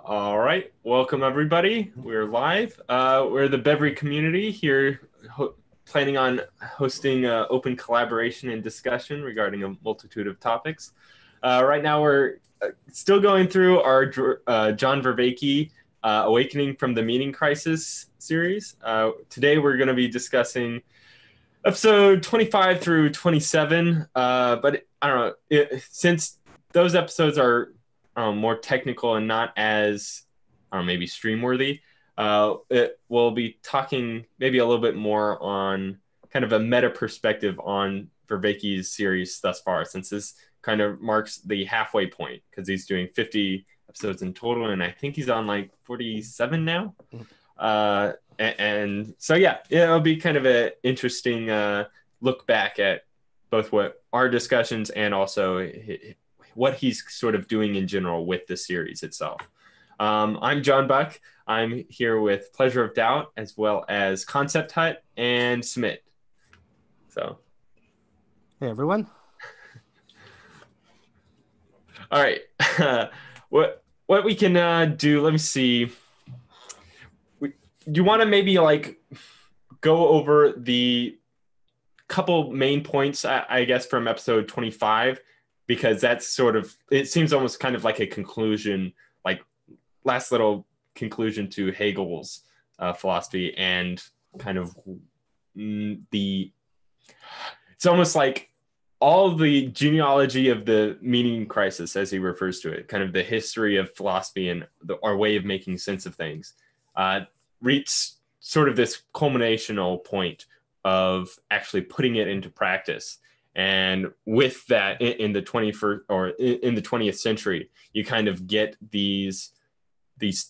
All right, welcome everybody. We're live. We're the Bevry community here, planning on hosting open collaboration and discussion regarding a multitude of topics. Right now, we're still going through our John Vervaeke Awakening from the Meaning Crisis series. Today, we're going to be discussing episode 25 through 27. But I don't know, since those episodes are more technical and not as maybe stream worthy, we'll be talking maybe a little bit more on kind of a meta perspective on Vervaeke's series thus far, since this kind of marks the halfway point because he's doing 50 episodes in total, and I think he's on like 47 now. And so, yeah, it'll be kind of an interesting look back at both what our discussions and also what he's sort of doing in general with the series itself. I'm John Buck. I'm here with Pleasure of Doubt, as well as Concept Hut and Smith. So, hey everyone. All right. What we can do? Let me see. Do you want to maybe like go over the couple main points, I guess, from episode 25? Because that's sort of, it seems almost kind of like a conclusion, like last little conclusion to Hegel's philosophy, and kind of it's almost like all the genealogy of the meaning crisis, as he refers to it, kind of the history of philosophy and our way of making sense of things, reach sort of this culminational point of actually putting it into practice. And with that, in the 21st or in the 20th century, you kind of get these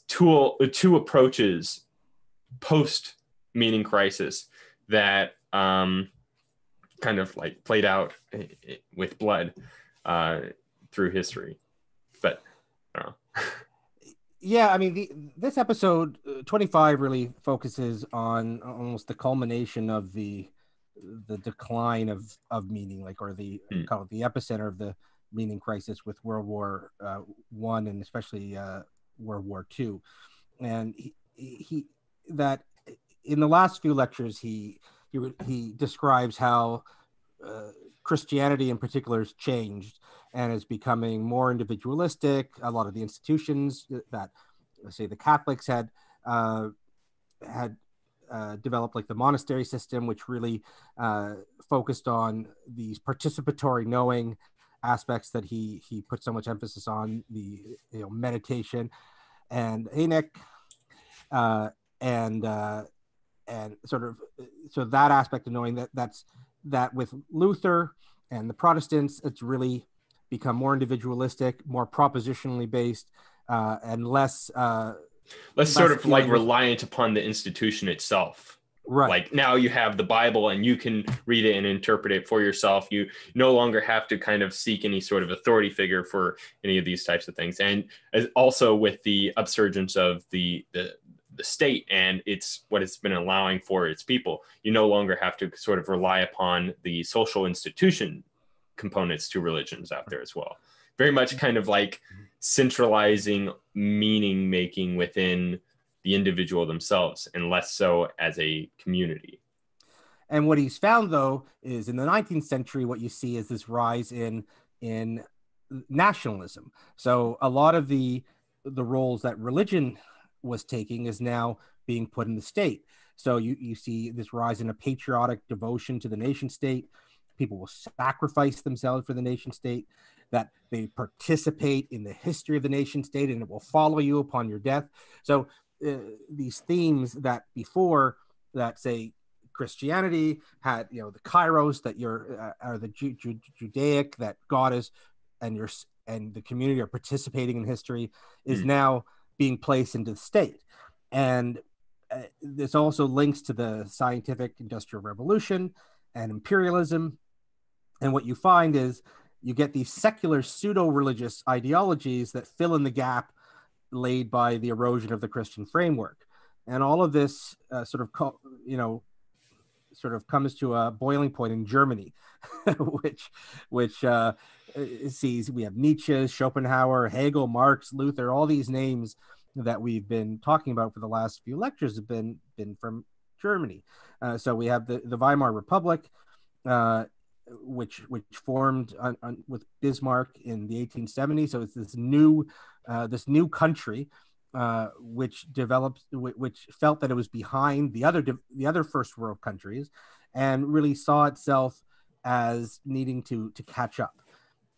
two approaches post meaning crisis that kind of like played out with blood through history. But I don't know. Yeah, I mean, this episode 25 really focuses on almost the culmination of the decline of meaning, like, or the call it the epicenter of the meaning crisis with World War One, and especially World War II. And he that in the last few lectures he describes how Christianity in particular has changed and is becoming more individualistic. A lot of the institutions that, let's say, the Catholics had developed, like the monastery system, which really focused on these participatory knowing aspects that he put so much emphasis on, the meditation and Enoch, and sort of, so that aspect of knowing that with Luther and the Protestants, it's really become more individualistic, more propositionally based, and less sort of like reliant upon the institution itself. Right. Like now you have the Bible and you can read it and interpret it for yourself. You no longer have to kind of seek any sort of authority figure for any of these types of things. And also with the upsurgence of the state and it's what it's been allowing for its people, you no longer have to sort of rely upon the social institution components to religions out there as well. Very much kind of like centralizing meaning making within the individual themselves and less so as a community. And what he's found, though, is in the 19th century, what you see is this rise in nationalism. So a lot of the roles that religion was taking is now being put in the state. So you see this rise in a patriotic devotion to the nation state. People will sacrifice themselves for the nation state, that they participate in the history of the nation state, and it will follow you upon your death. So these themes that before, that say Christianity had, the kairos, that you're or the Judaic, that God is and the community are participating in history, is now being placed into the state. And this also links to the scientific industrial revolution and imperialism. And what you find is you get these secular pseudo-religious ideologies that fill in the gap laid by the erosion of the Christian framework. And all of this sort of comes to a boiling point in Germany, which sees, we have Nietzsche, Schopenhauer, Hegel, Marx, Luther, all these names that we've been talking about for the last few lectures have been from Germany. So we have the Weimar Republic, which formed with Bismarck in the 1870s. So it's this new country which felt that it was behind the other first world countries, and really saw itself as needing to catch up.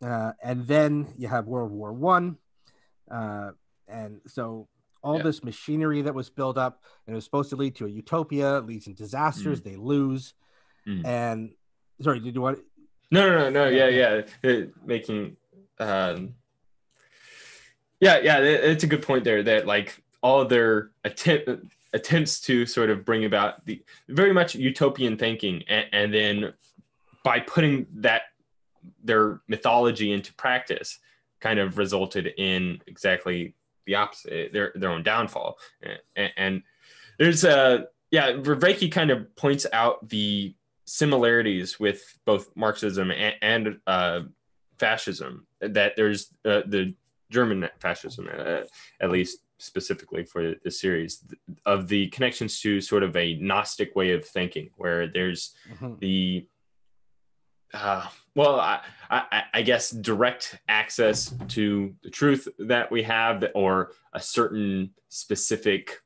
And then you have World War One, and so all this machinery that was built up, and it was supposed to lead to a utopia, leads in disasters. They lose. And sorry, did you want? No. Yeah. Making, it's a good point there, that like all of their attempts to sort of bring about the very much utopian thinking, and then by putting their mythology into practice, kind of resulted in exactly the opposite, their own downfall. And there's Vervaeke kind of points out the similarities with both Marxism and fascism, that there's the German fascism, at least specifically for the series, of the connections to sort of a Gnostic way of thinking, where there's the I guess direct access to the truth that we have, or a certain specific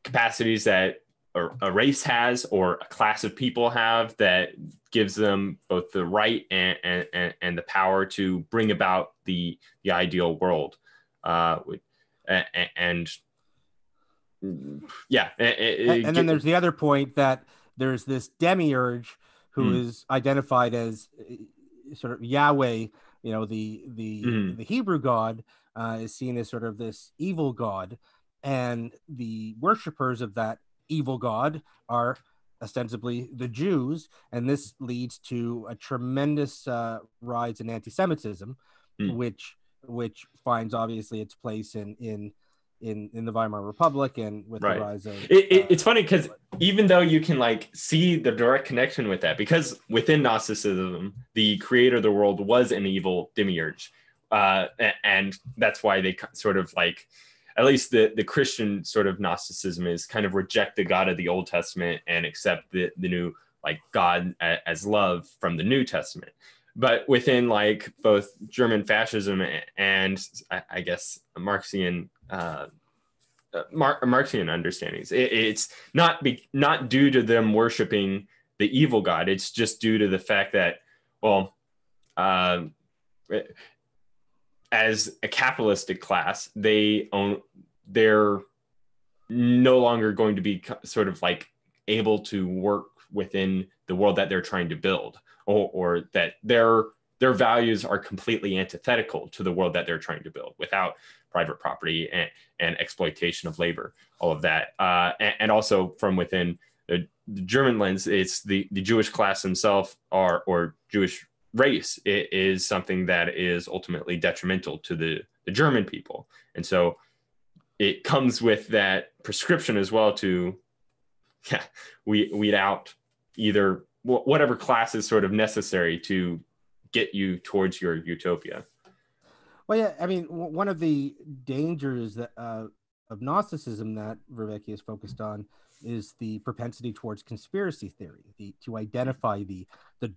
capacities that a race has or a class of people have, that gives them both the right and the power to bring about the ideal world. And then there's the other point, that there's this demiurge who is identified as sort of Yahweh, the Hebrew God, is seen as sort of this evil God, and the worshippers of that evil God are ostensibly the Jews, and this leads to a tremendous rise in anti-Semitism, which finds obviously its place in the Weimar Republic, and with the rise of it's funny because even though you can like see the direct connection with that, because within Gnosticism the creator of the world was an evil demiurge, and that's why they sort of like, at least the Christian sort of Gnosticism is kind of reject the God of the Old Testament and accept the new like God as love from the New Testament. But within like both German fascism and I guess Marxian Marxian understandings, it's not due to them worshiping the evil God. It's just due to the fact that, well, as a capitalistic class, they're no longer going to be sort of like able to work within the world that they're trying to build, or that their values are completely antithetical to the world that they're trying to build, without private property and exploitation of labor, all of that. And also from within the German lens, it's the Jewish class themselves, or Jewish race, it is something that is ultimately detrimental to the German people. And so it comes with that prescription as well to weed out either whatever class is sort of necessary to get you towards your utopia. Well, yeah, I mean, one of the dangers that of Gnosticism that Vervaeke is focused on is the propensity towards conspiracy theory, to identify the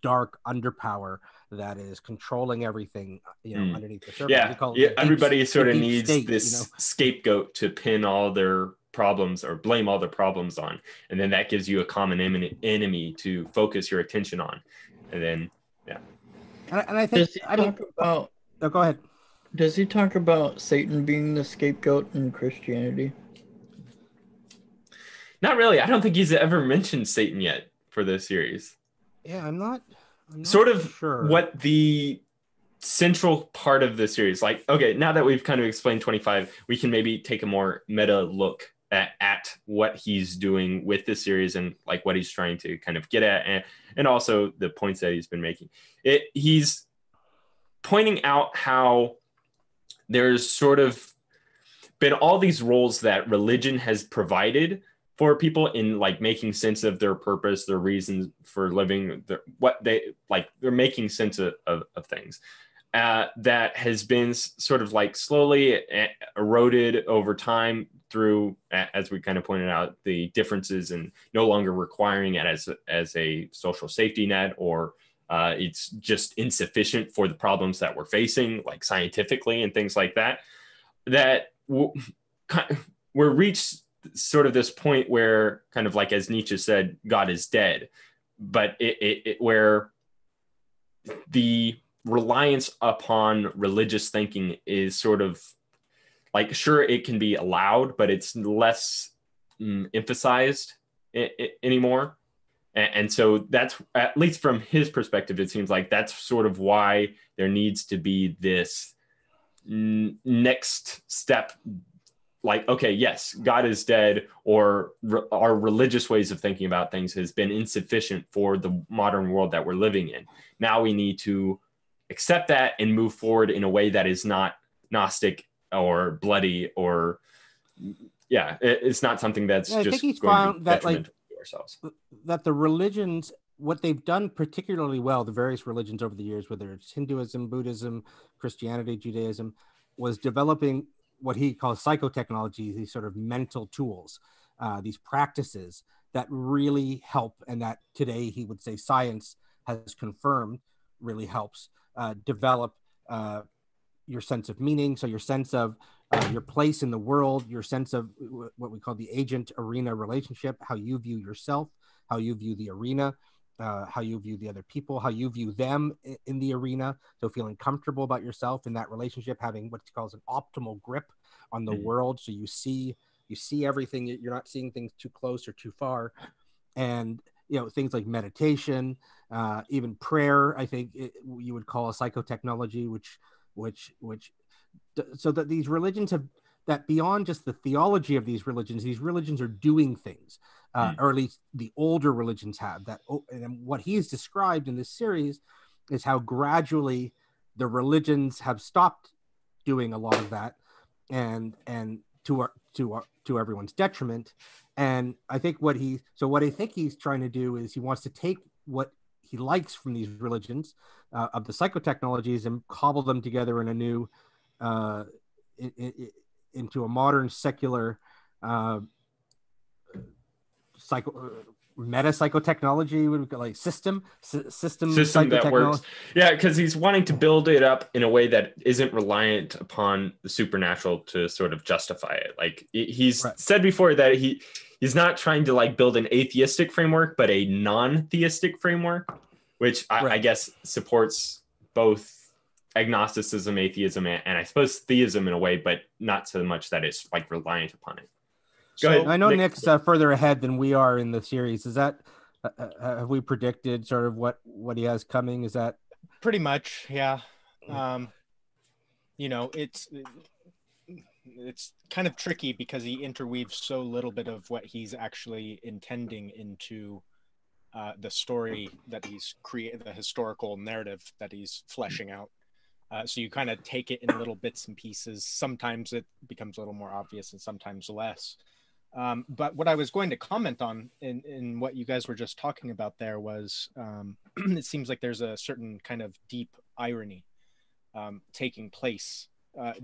dark underpower that is controlling everything, underneath the surface. Everybody sort of needs state, this scapegoat to pin all their problems or blame all their problems on, and then that gives you a common enemy to focus your attention on, and then and I think go ahead. Does he talk about Satan being the scapegoat in Christianity? Not really. I don't think he's ever mentioned Satan yet for this series. Yeah, I'm not sort of sure what the central part of the series. Like, okay, now that we've kind of explained 25, we can maybe take a more meta look at what he's doing with this series, and like what he's trying to kind of get at, and also the points that he's been making. He's pointing out how there's sort of been all these roles that religion has provided for people in like making sense of their purpose, their reasons for living, they're making sense of things. that has been sort of like slowly eroded over time through, as we kind of pointed out, the differences and no longer requiring it as a social safety net, or it's just insufficient for the problems that we're facing, like scientifically and things like that, that we're reached sort of this point where, kind of like as Nietzsche said, God is dead, but where the reliance upon religious thinking is sort of like, sure, it can be allowed, but it's less emphasized anymore. And so that's, at least from his perspective, it seems like that's sort of why there needs to be this next step. Like, okay, yes, God is dead, or our religious ways of thinking about things has been insufficient for the modern world that we're living in. Now we need to accept that and move forward in a way that is not Gnostic or bloody, or it's not something that's just I think he's going to found be that, detrimental to ourselves. That the religions, what they've done particularly well, the various religions over the years, whether it's Hinduism, Buddhism, Christianity, Judaism, was developing what he calls psychotechnology, these sort of mental tools, these practices that really help, and that today he would say science has confirmed really helps develop your sense of meaning. So your sense of your place in the world, your sense of what we call the agent arena relationship, how you view yourself, how you view the arena, how you view the other people, how you view them in the arena. So feeling comfortable about yourself in that relationship, having what he calls an optimal grip on the world. So you see everything, you're not seeing things too close or too far. And, things like meditation, even prayer, I think you would call a psychotechnology, which so that these religions have, that beyond just the theology of these religions are doing things, or at least the older religions have that. And what he's described in this series is how gradually the religions have stopped doing a lot of that, and to everyone's detriment. And I think what I think he's trying to do is he wants to take what he likes from these religions of the psychotechnologies and cobble them together in a new into a modern secular meta psychotechnology, would like system that works. Yeah, because he's wanting to build it up in a way that isn't reliant upon the supernatural to sort of justify it. Like he's said before that he's not trying to like build an atheistic framework, but a non-theistic framework, which I guess supports both agnosticism, atheism, and I suppose theism in a way, but not so much that it's like reliant upon it. Go ahead. I know Nick's further ahead than we are in the series. Is that have we predicted sort of what he has coming? Is that pretty much? Yeah. It's kind of tricky because he interweaves so little bit of what he's actually intending into the story that he's created, the historical narrative that he's fleshing out. So you kind of take it in little bits and pieces. Sometimes it becomes a little more obvious and sometimes less. But what I was going to comment on in what you guys were just talking about there was it seems like there's a certain kind of deep irony taking place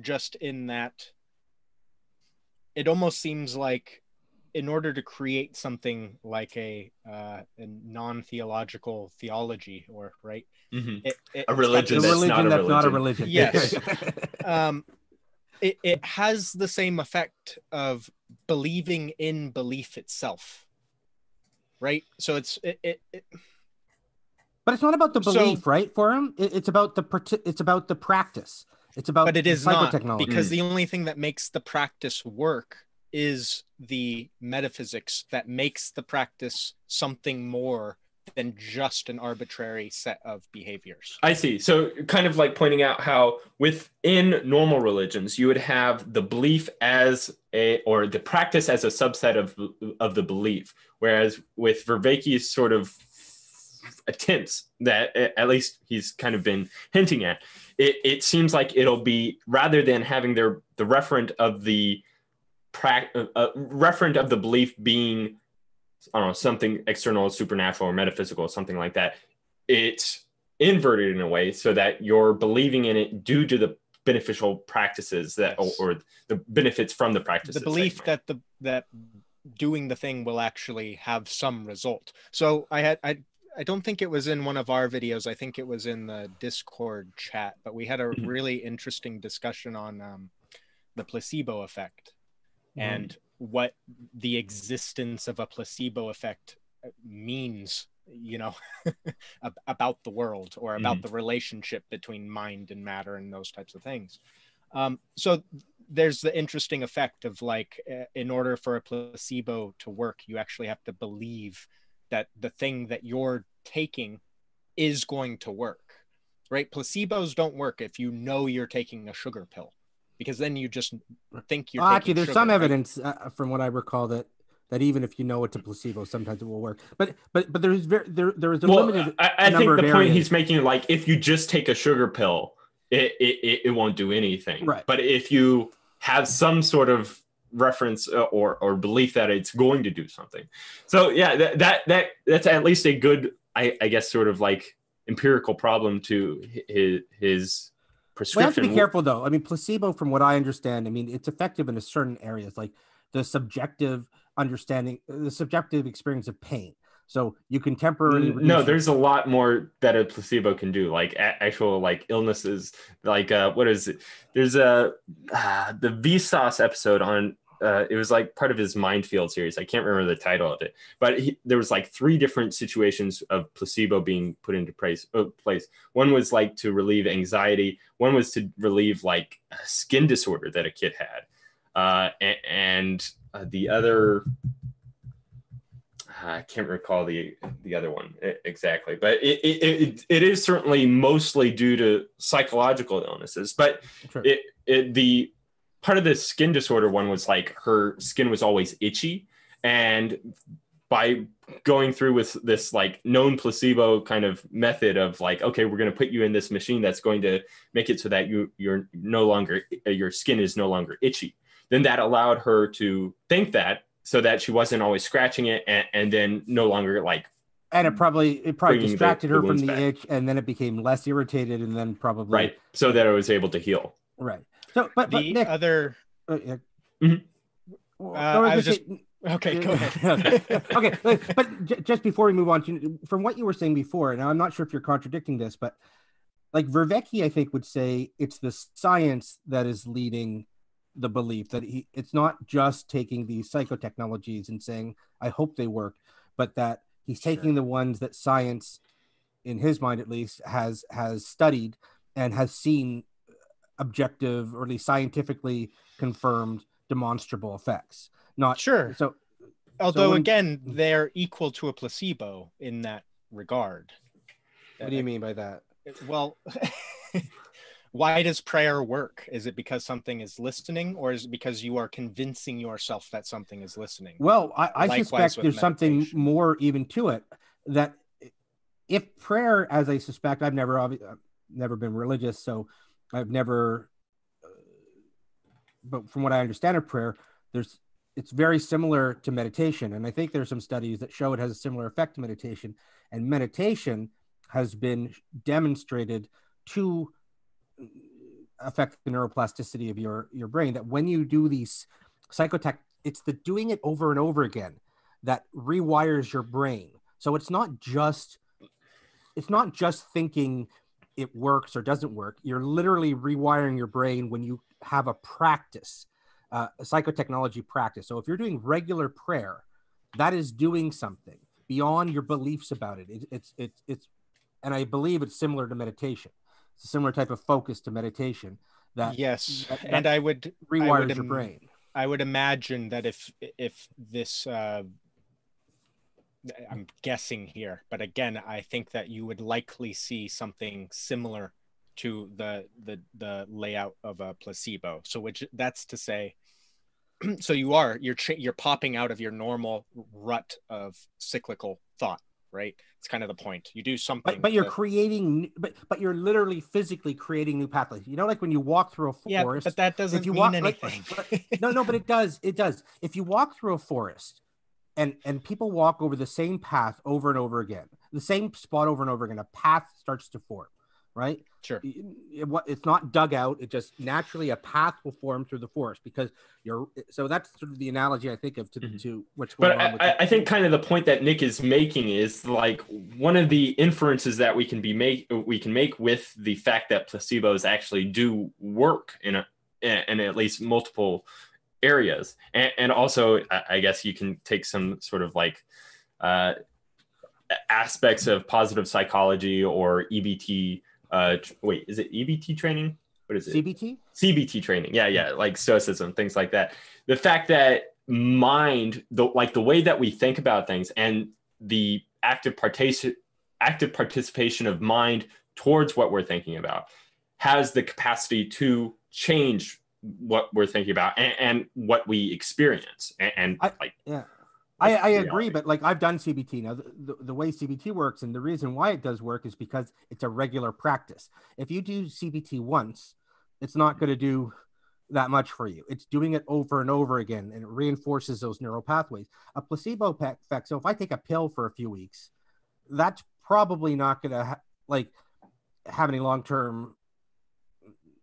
just in that it almost seems like in order to create something like a non-theological theology, or right, a religion that's not a religion. Yes. It has the same effect of believing in belief itself, right? So but it's not about the belief, right? For him, it's about the practice. It's about, but it is not, because the only thing that makes the practice work is the metaphysics that makes the practice something more than just an arbitrary set of behaviors. I see. So kind of like pointing out how within normal religions, you would have the belief or the practice as a subset of the belief. Whereas with Vervaeke's sort of attempts that at least he's kind of been hinting at, it seems like it'll be, rather than having the referent of the belief being, I don't know, something external, supernatural, or metaphysical, something like that, it's inverted in a way so that you're believing in it due to the beneficial practices that, Yes. or the benefits from the practices. The belief that that doing the thing will actually have some result. So I don't think it was in one of our videos. I think it was in the Discord chat, but we had a really interesting discussion on the placebo effect and what the existence of a placebo effect means, you know, about the world or about the relationship between mind and matter and those types of things. So there's the interesting effect of like, in order for a placebo to work, you actually have to believe that the thing that you're taking is going to work, right? Placebos don't work if you know you're taking a sugar pill, because then you just think you're taking actually, there's sugar, some right? evidence from what I recall that even if you know it's a placebo, sometimes it will work. But there's there is a limited. I think number the of point areas. he's making, like, if you just take a sugar pill, it won't do anything. Right. But if you have some sort of reference or belief that it's going to do something, so yeah, that's at least a good, I guess, sort of like empirical problem to his prescription. We have to be careful, though. I mean, placebo, from what I understand, I mean, it's effective in a certain areas, like the subjective understanding, the subjective experience of pain. So you can temporarily reduce. No, there's a lot more that a placebo can do, like actual like illnesses, like what is it? There's the Vsauce episode on. It was like part of his Mindfield series. I can't remember the title of it, but there was like 3 different situations of placebo being put into place. One was like to relieve anxiety. One was to relieve like a skin disorder that a kid had, and the other. I can't recall the other one exactly, but it is certainly mostly due to psychological illnesses. But Sure. The part of the skin disorder one was like her skin was always itchy, and by going through with this like known placebo kind of method of like, okay, we're going to put you in this machine that's going to make it so that you're no longer, your skin is no longer itchy. Then that allowed her to think that, so that she wasn't always scratching it, and then no longer like. And it probably distracted her from the back. itch, and then it became less irritated, and then probably right, so that it was able to heal. Right. So, but Nick, other. Yeah. I was just okay. Go ahead. Okay, but just before we move on, from what you were saying before, now I'm not sure if you're contradicting this, but like Vervaeke, I think, would say it's the science that is leading the belief that it's not just taking these psychotechnologies and saying, I hope they work, but that he's taking the ones that science, in his mind at least, has studied and has seen objective, or at least scientifically confirmed, demonstrable effects. Not sure. So, although again, they're equal to a placebo in that regard. What do you mean by that? Well, why does prayer work? Is it because something is listening, or is it because you are convincing yourself that something is listening? Well, I suspect there's something more even to it, that if prayer, as I suspect, I've never been religious, so I've never, but from what I understand of prayer, it's very similar to meditation. And I think there's some studies that show it has a similar effect to meditation. And meditation has been demonstrated to affect the neuroplasticity of your brain, that when you do these psychotech, it's the doing it over and over again that rewires your brain. So it's not just thinking it works or doesn't work. You're literally rewiring your brain when you have a practice, a psychotechnology practice. So if you're doing regular prayer, that is doing something beyond your beliefs about it. It's and I believe it's similar to meditation. It's a similar type of focus to meditation. That yes, that and I would rewires your brain. I would imagine that if this, I'm guessing here, but again, I think that you would likely see something similar to the layout of a placebo. So that's to say, so you're popping out of your normal rut of cyclical thought, right? It's kind of the point. You do something, but you're creating, but you're literally physically creating new pathways. You know, like when you walk through a forest. Yeah, but that doesn't mean anything. No, but it does. It does. If you walk through a forest, and people walk over the same path over and over again, the same spot over and over again. A path starts to form, right? Sure. It's not dug out. It just naturally a path will form through the forest because so that's sort of the analogy I think of to what's going on. But I think kind of the point that Nick is making is like one of the inferences that we can make with the fact that placebos actually do work in at least multiple areas, and also I guess you can take some sort of like aspects of positive psychology or EBT. Wait, is it EBT training? What is it? CBT? CBT training. Yeah. Like stoicism, things like that. The fact that mind, the way that we think about things and the active participation of mind towards what we're thinking about has the capacity to change what we're thinking about and what we experience. I agree, but like I've done CBT now. The way CBT works and the reason why it does work is because it's a regular practice. If you do CBT once, it's not going to do that much for you. It's doing it over and over again, and it reinforces those neural pathways. A placebo effect. So if I take a pill for a few weeks, that's probably not going to have any long-term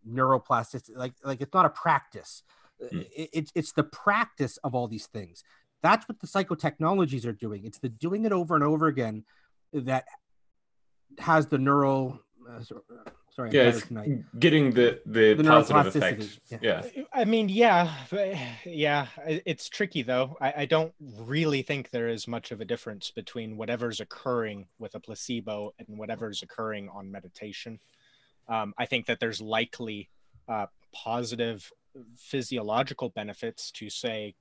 neuroplasticity. Like it's not a practice. It's the practice of all these things. That's what the psychotechnologies are doing. It's the doing it over and over again that has the neural. It's getting the positive effect. Yeah. I mean, it's tricky though. I don't really think there is much of a difference between whatever's occurring with a placebo and whatever's occurring on meditation. I think that there's likely positive physiological benefits to, say,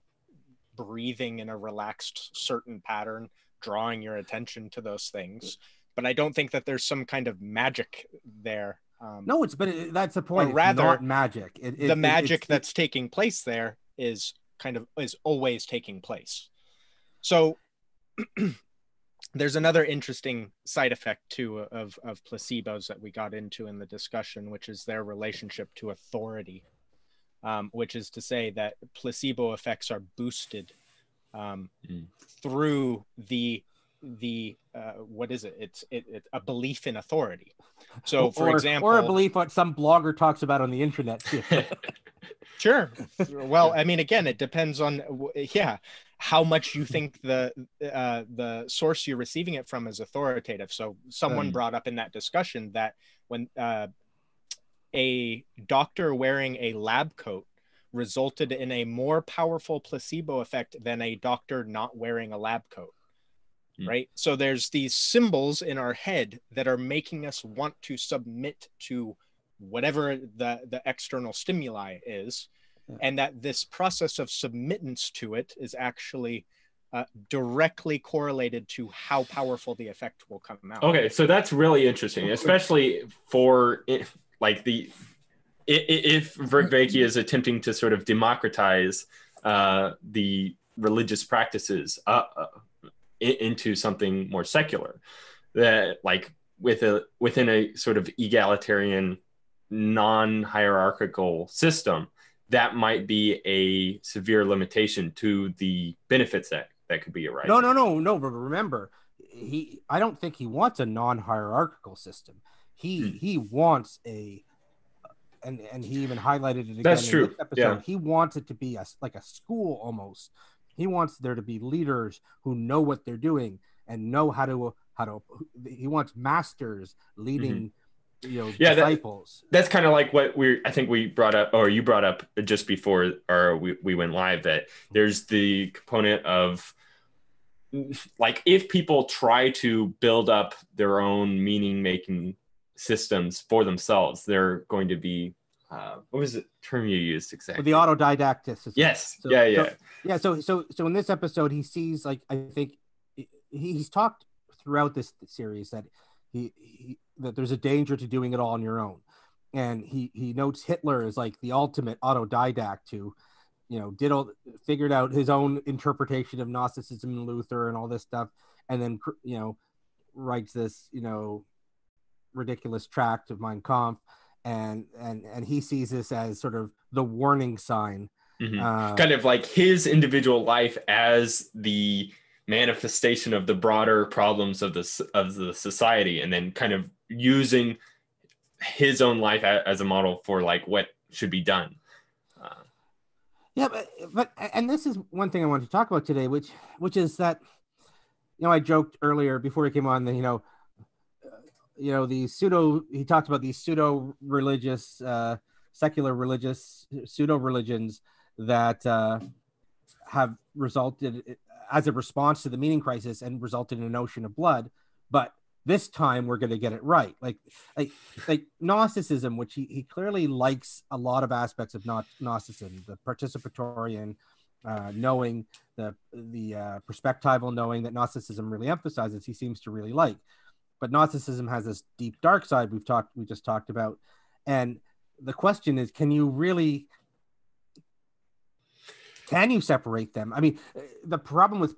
breathing in a relaxed certain pattern, drawing your attention to those things. But I don't think that there's some kind of magic there. That's the point. Or rather, it's not magic. The magic that's taking place there is always taking place. So there's another interesting side effect too of placebos that we got into in the discussion, which is their relationship to authority. Which is to say that placebo effects are boosted through the what is it? It's a belief in authority. So, for example, or a belief what some blogger talks about on the internet too. Sure. Well, I mean, again, it depends on how much you think the source you're receiving it from is authoritative. So, someone brought up in that discussion that when a doctor wearing a lab coat resulted in a more powerful placebo effect than a doctor not wearing a lab coat, right? So there's these symbols in our head that are making us want to submit to whatever the external stimuli is, and that this process of submittance to it is actually directly correlated to how powerful the effect will come out. Okay, so that's really interesting, especially for if Vervaeke is attempting to sort of democratize the religious practices into something more secular, that like within a sort of egalitarian, non-hierarchical system, that might be a severe limitation to the benefits that could be arising. No. But remember, I don't think he wants a non-hierarchical system. He wants and he even highlighted it again. That's true. In this episode. Yeah. He wants it to be like a school almost. He wants there to be leaders who know what they're doing and know how to. He wants masters leading, disciples. That's kind of like what I think we brought up, or you brought up just before, or we went live, that there's the component of like if people try to build up their own meaning-making systems for themselves, they're going to be what was the term you used exactly? The autodidact system. Yes. So in this episode, he sees, like, I think he's talked throughout this series that that there's a danger to doing it all on your own, and he notes Hitler is like the ultimate autodidact who, figured out his own interpretation of Gnosticism and Luther and all this stuff, and then writes this ridiculous tract of Mein Kampf, and he sees this as sort of the warning sign, kind of like his individual life as the manifestation of the broader problems of the society, and then kind of using his own life as a model for like what should be done. Yeah, but and this is one thing I wanted to talk about today, which is that, I joked earlier before we came on that, he talked about these pseudo religious, secular religious pseudo religions that have resulted as a response to the meaning crisis and resulted in an ocean of blood. But this time we're going to get it right. Like Gnosticism, which he clearly likes a lot of aspects of Gnosticism, the participatory knowing, the perspectival knowing that Gnosticism really emphasizes, he seems to really like. But Gnosticism has this deep dark side we just talked about. And the question is, can you separate them? I mean, the problem with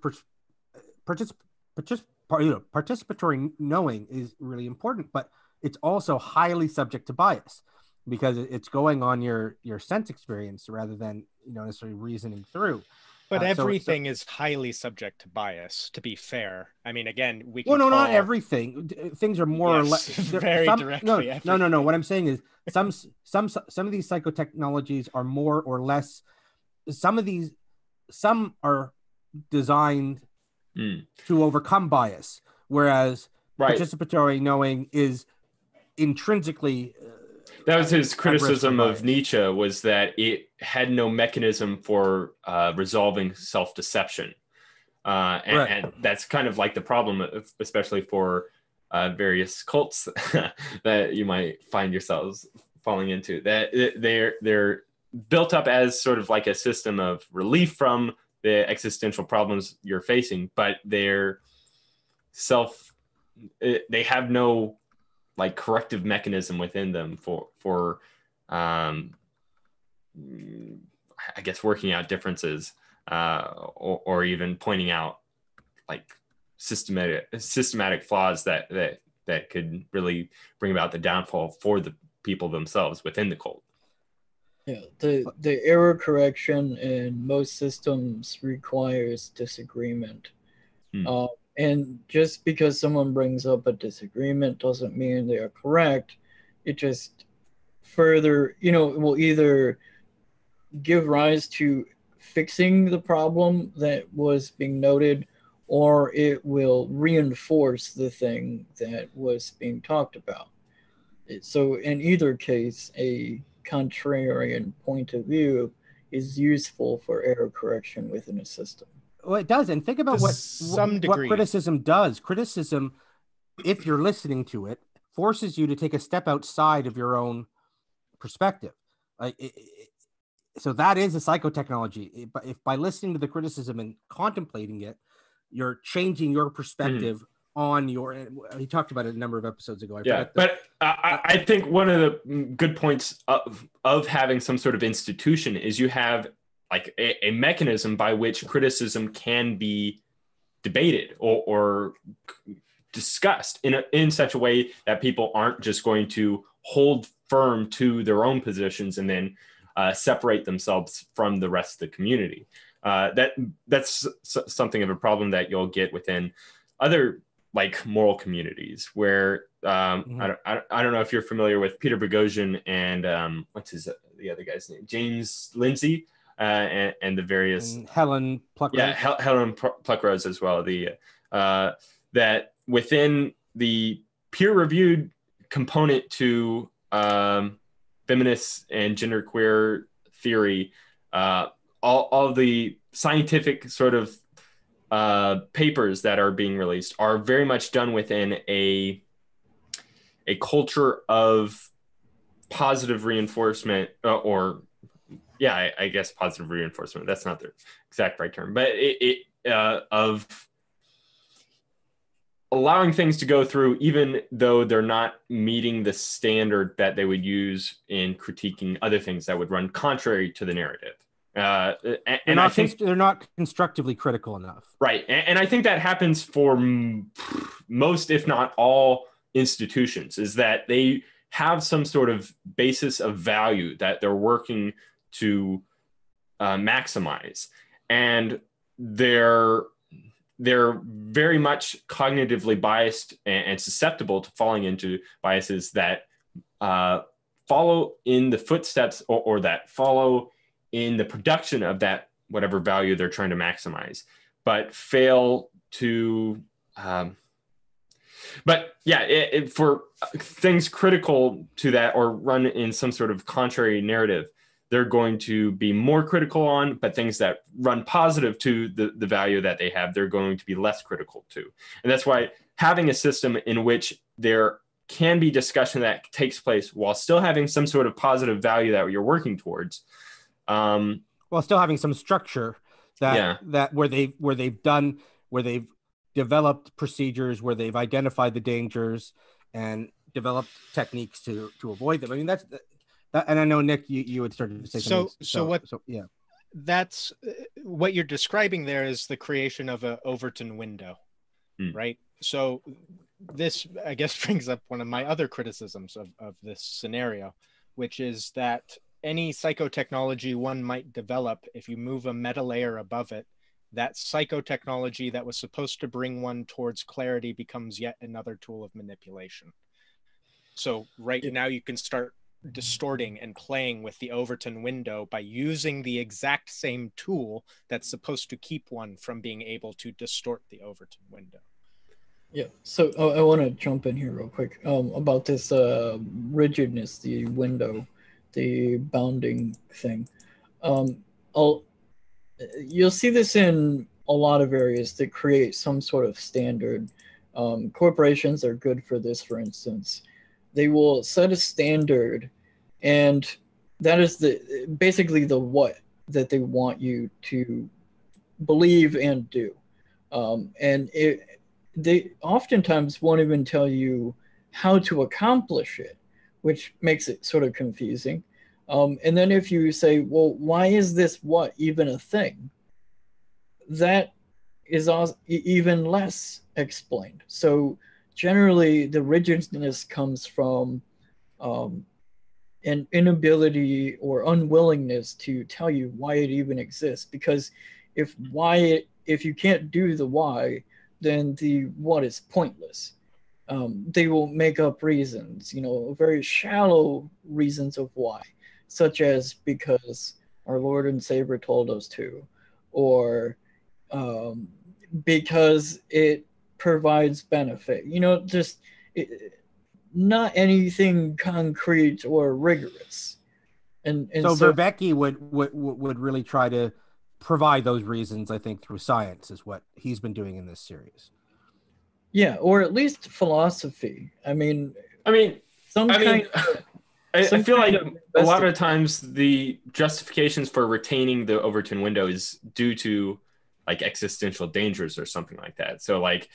participatory knowing is really important, but it's also highly subject to bias because it's going on your sense experience rather than necessarily reasoning through. But everything is highly subject to bias, to be fair. I mean, again, we can not everything. Things are more or less very directly. No. What I'm saying is some of these psychotechnologies are more or less. Some are designed to overcome bias, whereas participatory knowing is intrinsically. That was his criticism of Nietzsche, was that it had no mechanism for resolving self-deception. And that's kind of like the problem, especially for various cults that you might find yourselves falling into, that they're built up as sort of like a system of relief from the existential problems you're facing, but they have no like corrective mechanism within them for I guess working out differences or even pointing out like systematic flaws that could really bring about the downfall for the people themselves within the cult. Yeah, the error correction in most systems requires disagreement. And just because someone brings up a disagreement doesn't mean they are correct. It just further, will either give rise to fixing the problem that was being noted, or it will reinforce the thing that was being talked about. So in either case, a contrarian point of view is useful for error correction within a system. Well, it does. And think about what criticism does. Criticism, if you're listening to it, forces you to take a step outside of your own perspective. So that is a psychotechnology. If by listening to the criticism and contemplating it, you're changing your perspective on your. He talked about it a number of episodes ago. I think one of the good points of having some sort of institution is you have like a mechanism by which criticism can be debated or discussed in such a way that people aren't just going to hold firm to their own positions and then separate themselves from the rest of the community. That's something of a problem that you'll get within other like moral communities where I don't know if you're familiar with Peter Boghossian and what's the other guy's name, James Lindsay. And the various and Helen Pluckrose. Helen Pluckrose as well. That within the peer-reviewed component to feminist and genderqueer theory, all the scientific sort of papers that are being released are very much done within a culture of positive reinforcement I guess positive reinforcement. That's not the exact right term, but of allowing things to go through, even though they're not meeting the standard that they would use in critiquing other things that would run contrary to the narrative. And I think they're not constructively critical enough. Right. And I think that happens for most, if not all, institutions, is that they have some sort of basis of value that they're working to maximize, and they're very much cognitively biased and susceptible to falling into biases that follow in the footsteps or that follow in the production of that whatever value they're trying to maximize, but fail to but yeah, for things critical to that or run in some sort of contrary narrative, they're going to be more critical on, but things that run positive to the value that they have, they're going to be less critical to. And that's why having a system in which there can be discussion that takes place while still having some sort of positive value that you're working towards. While still having some structure that where they've developed procedures, where they've identified the dangers and developed techniques to avoid them. I mean, that's that, and I know Nick, you had started to say something. So yeah, that's what you're describing there is the creation of an Overton window, right? So this, I guess, brings up one of my other criticisms of this scenario, which is that any psychotechnology one might develop, if you move a meta layer above it, that psychotechnology that was supposed to bring one towards clarity becomes yet another tool of manipulation. So now you can start distorting and playing with the Overton window by using the exact same tool that's supposed to keep one from being able to distort the Overton window. Yeah, so I want to jump in here real quick about this rigidness, the window, the bounding thing. You'll see this in a lot of areas that create some sort of standard. Corporations are good for this, for instance. They will set a standard, and that is basically the what that they want you to believe and do. And they oftentimes won't even tell you how to accomplish it, which makes it sort of confusing. And then if you say, well, why is this what even a thing? That is even less explained. So generally, the rigidness comes from an inability or unwillingness to tell you why it even exists. Because if you can't do the why, then the what is pointless. They will make up reasons, very shallow reasons of why, such as because our Lord and Savior told us to, or because it provides benefit. Not anything concrete or rigorous. And so Vervaeke would really try to provide those reasons, I think, through science is what he's been doing in this series. Yeah, or at least philosophy. I feel like a lot of times the justifications for retaining the Overton window is due to like existential dangers or something like that. So like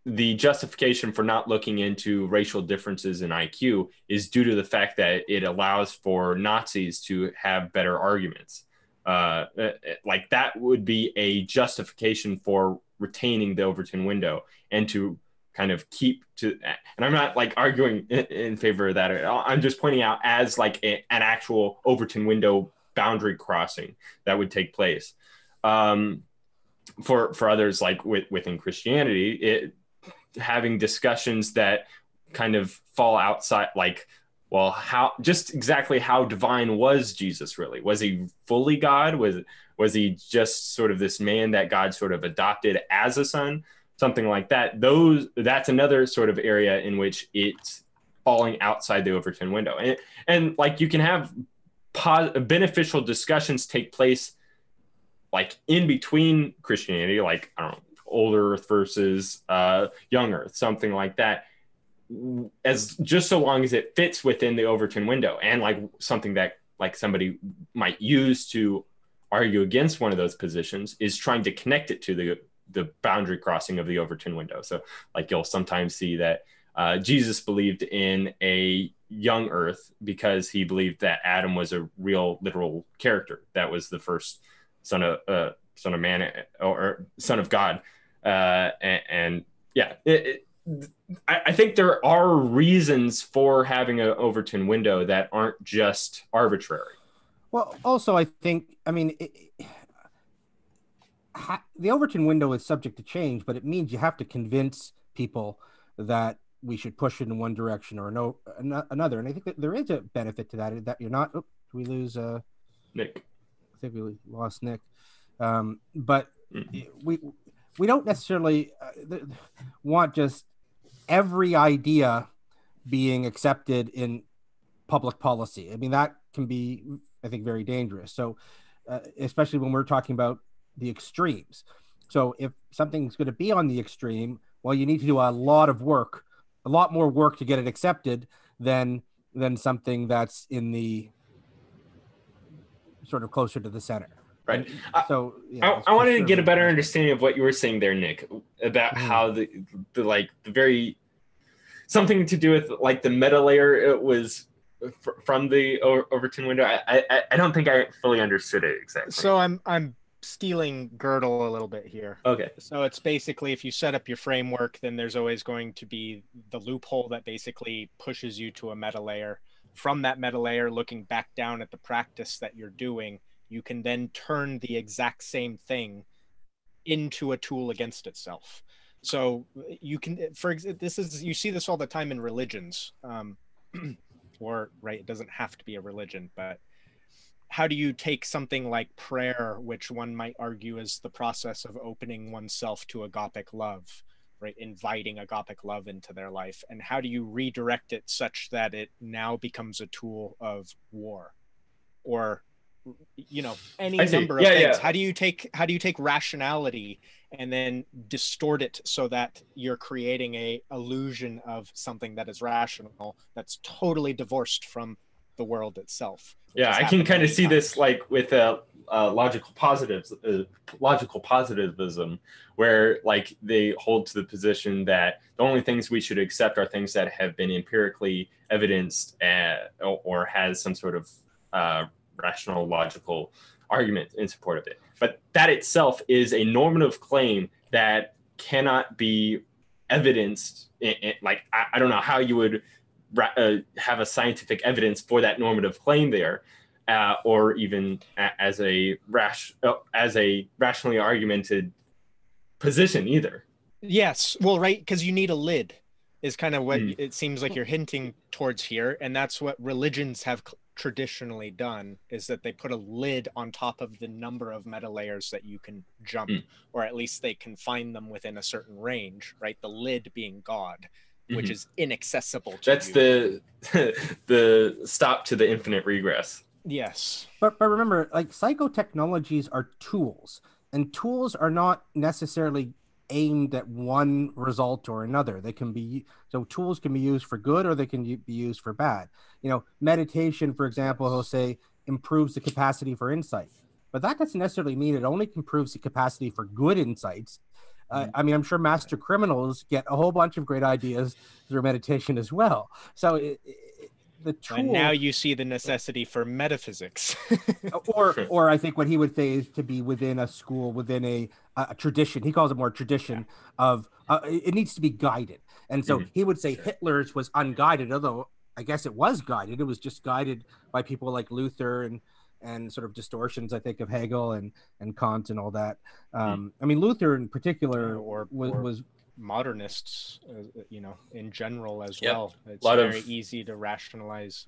the justification for not looking into racial differences in IQ is due to the fact that it allows for Nazis to have better arguments. Like that would be a justification for retaining the Overton window and to kind of keep to, and I'm not like arguing in favor of that at all. I'm just pointing out as like an actual Overton window boundary crossing that would take place. For others, like within Christianity, having discussions that kind of fall outside, like, well, exactly how divine was Jesus really? Was he fully God? Was he just sort of this man that God sort of adopted as a son? Something like that. That's another sort of area in which it's falling outside the Overton window. And like you can have beneficial discussions take place like in between Christianity, like, I don't know, old earth versus young earth, something like that, as just so long as it fits within the Overton window, and like something that like somebody might use to argue against one of those positions is trying to connect it to the boundary crossing of the Overton window. So like you'll sometimes see that Jesus believed in a young earth because he believed that Adam was a real literal character that was the first son of man or son of God. And yeah, I think there are reasons for having an Overton window that aren't just arbitrary. Well, also, I think, the Overton window is subject to change, but it means you have to convince people that we should push it in one direction or another. And I think that there is a benefit to that. That you're not. Oh, we lose Nick. I think we lost Nick. But Mm-hmm. we don't necessarily want just every idea being accepted in public policy. I mean, that can be, I think, very dangerous. So, especially when we're talking about the extremes. So, if something's going to be on the extreme, well, you need to do a lot more work to get it accepted than something that's in the sort of closer to the center. Right. So yeah, I wanted to get a better understanding of what you were saying there, Nick, about how the very something to do with like the meta layer. It was from the Overton window. I don't think I fully understood it exactly. So I'm stealing Gödel a little bit here. Okay. So it's basically, if you set up your framework, then there's always going to be the loophole that basically pushes you to a meta layer. From that meta layer, looking back down at the practice that you're doing, you can then turn the exact same thing into a tool against itself. So you can, you see this all the time in religions, or right, it doesn't have to be a religion, but how do you take something like prayer, which one might argue is the process of opening oneself to agapic love, right? Inviting agapic love into their life. And how do you redirect it such that it now becomes a tool of war or, you know, any number of things? How do you take rationality and then distort it so that you're creating a illusion of something that is rational, that's totally divorced from the world itself? Yeah, I can kind of see this like with logical positivism, where like they hold to the position that the only things we should accept are things that have been empirically evidenced or has some sort of rational, logical argument in support of it. But that itself is a normative claim that cannot be evidenced. Like I don't know how you would have a scientific evidence for that normative claim there, or even as a rationally argumented position either. Yes, well, right, because you need a lid is kind of what it seems like you're hinting towards here, and that's what religions have traditionally done, is that they put a lid on top of the number of meta layers that you can jump, or at least they confine them within a certain range, right? The lid being God, which is inaccessible to That's you. the stop to the infinite regress. Yes. But remember, like, psychotechnologies are tools, and tools are not necessarily aimed at one result or another. They can be, so tools can be used for good or they can be used for bad. You know, meditation, for example, he'll say improves the capacity for insight, but that doesn't necessarily mean it only improves the capacity for good insights. I mean, I'm sure master criminals get a whole bunch of great ideas through meditation as well. So the tool, and now you see the necessity for metaphysics. or I think what he would say is to be within a school, within a tradition. He calls it more tradition of it needs to be guided. And so he would say Hitler's was unguided, although I guess it was guided. It was just guided by people like Luther and sort of distortions, I think, of Hegel and Kant and all that. I mean, Luther in particular was modernists, you know, in general as well. It's very easy to rationalize.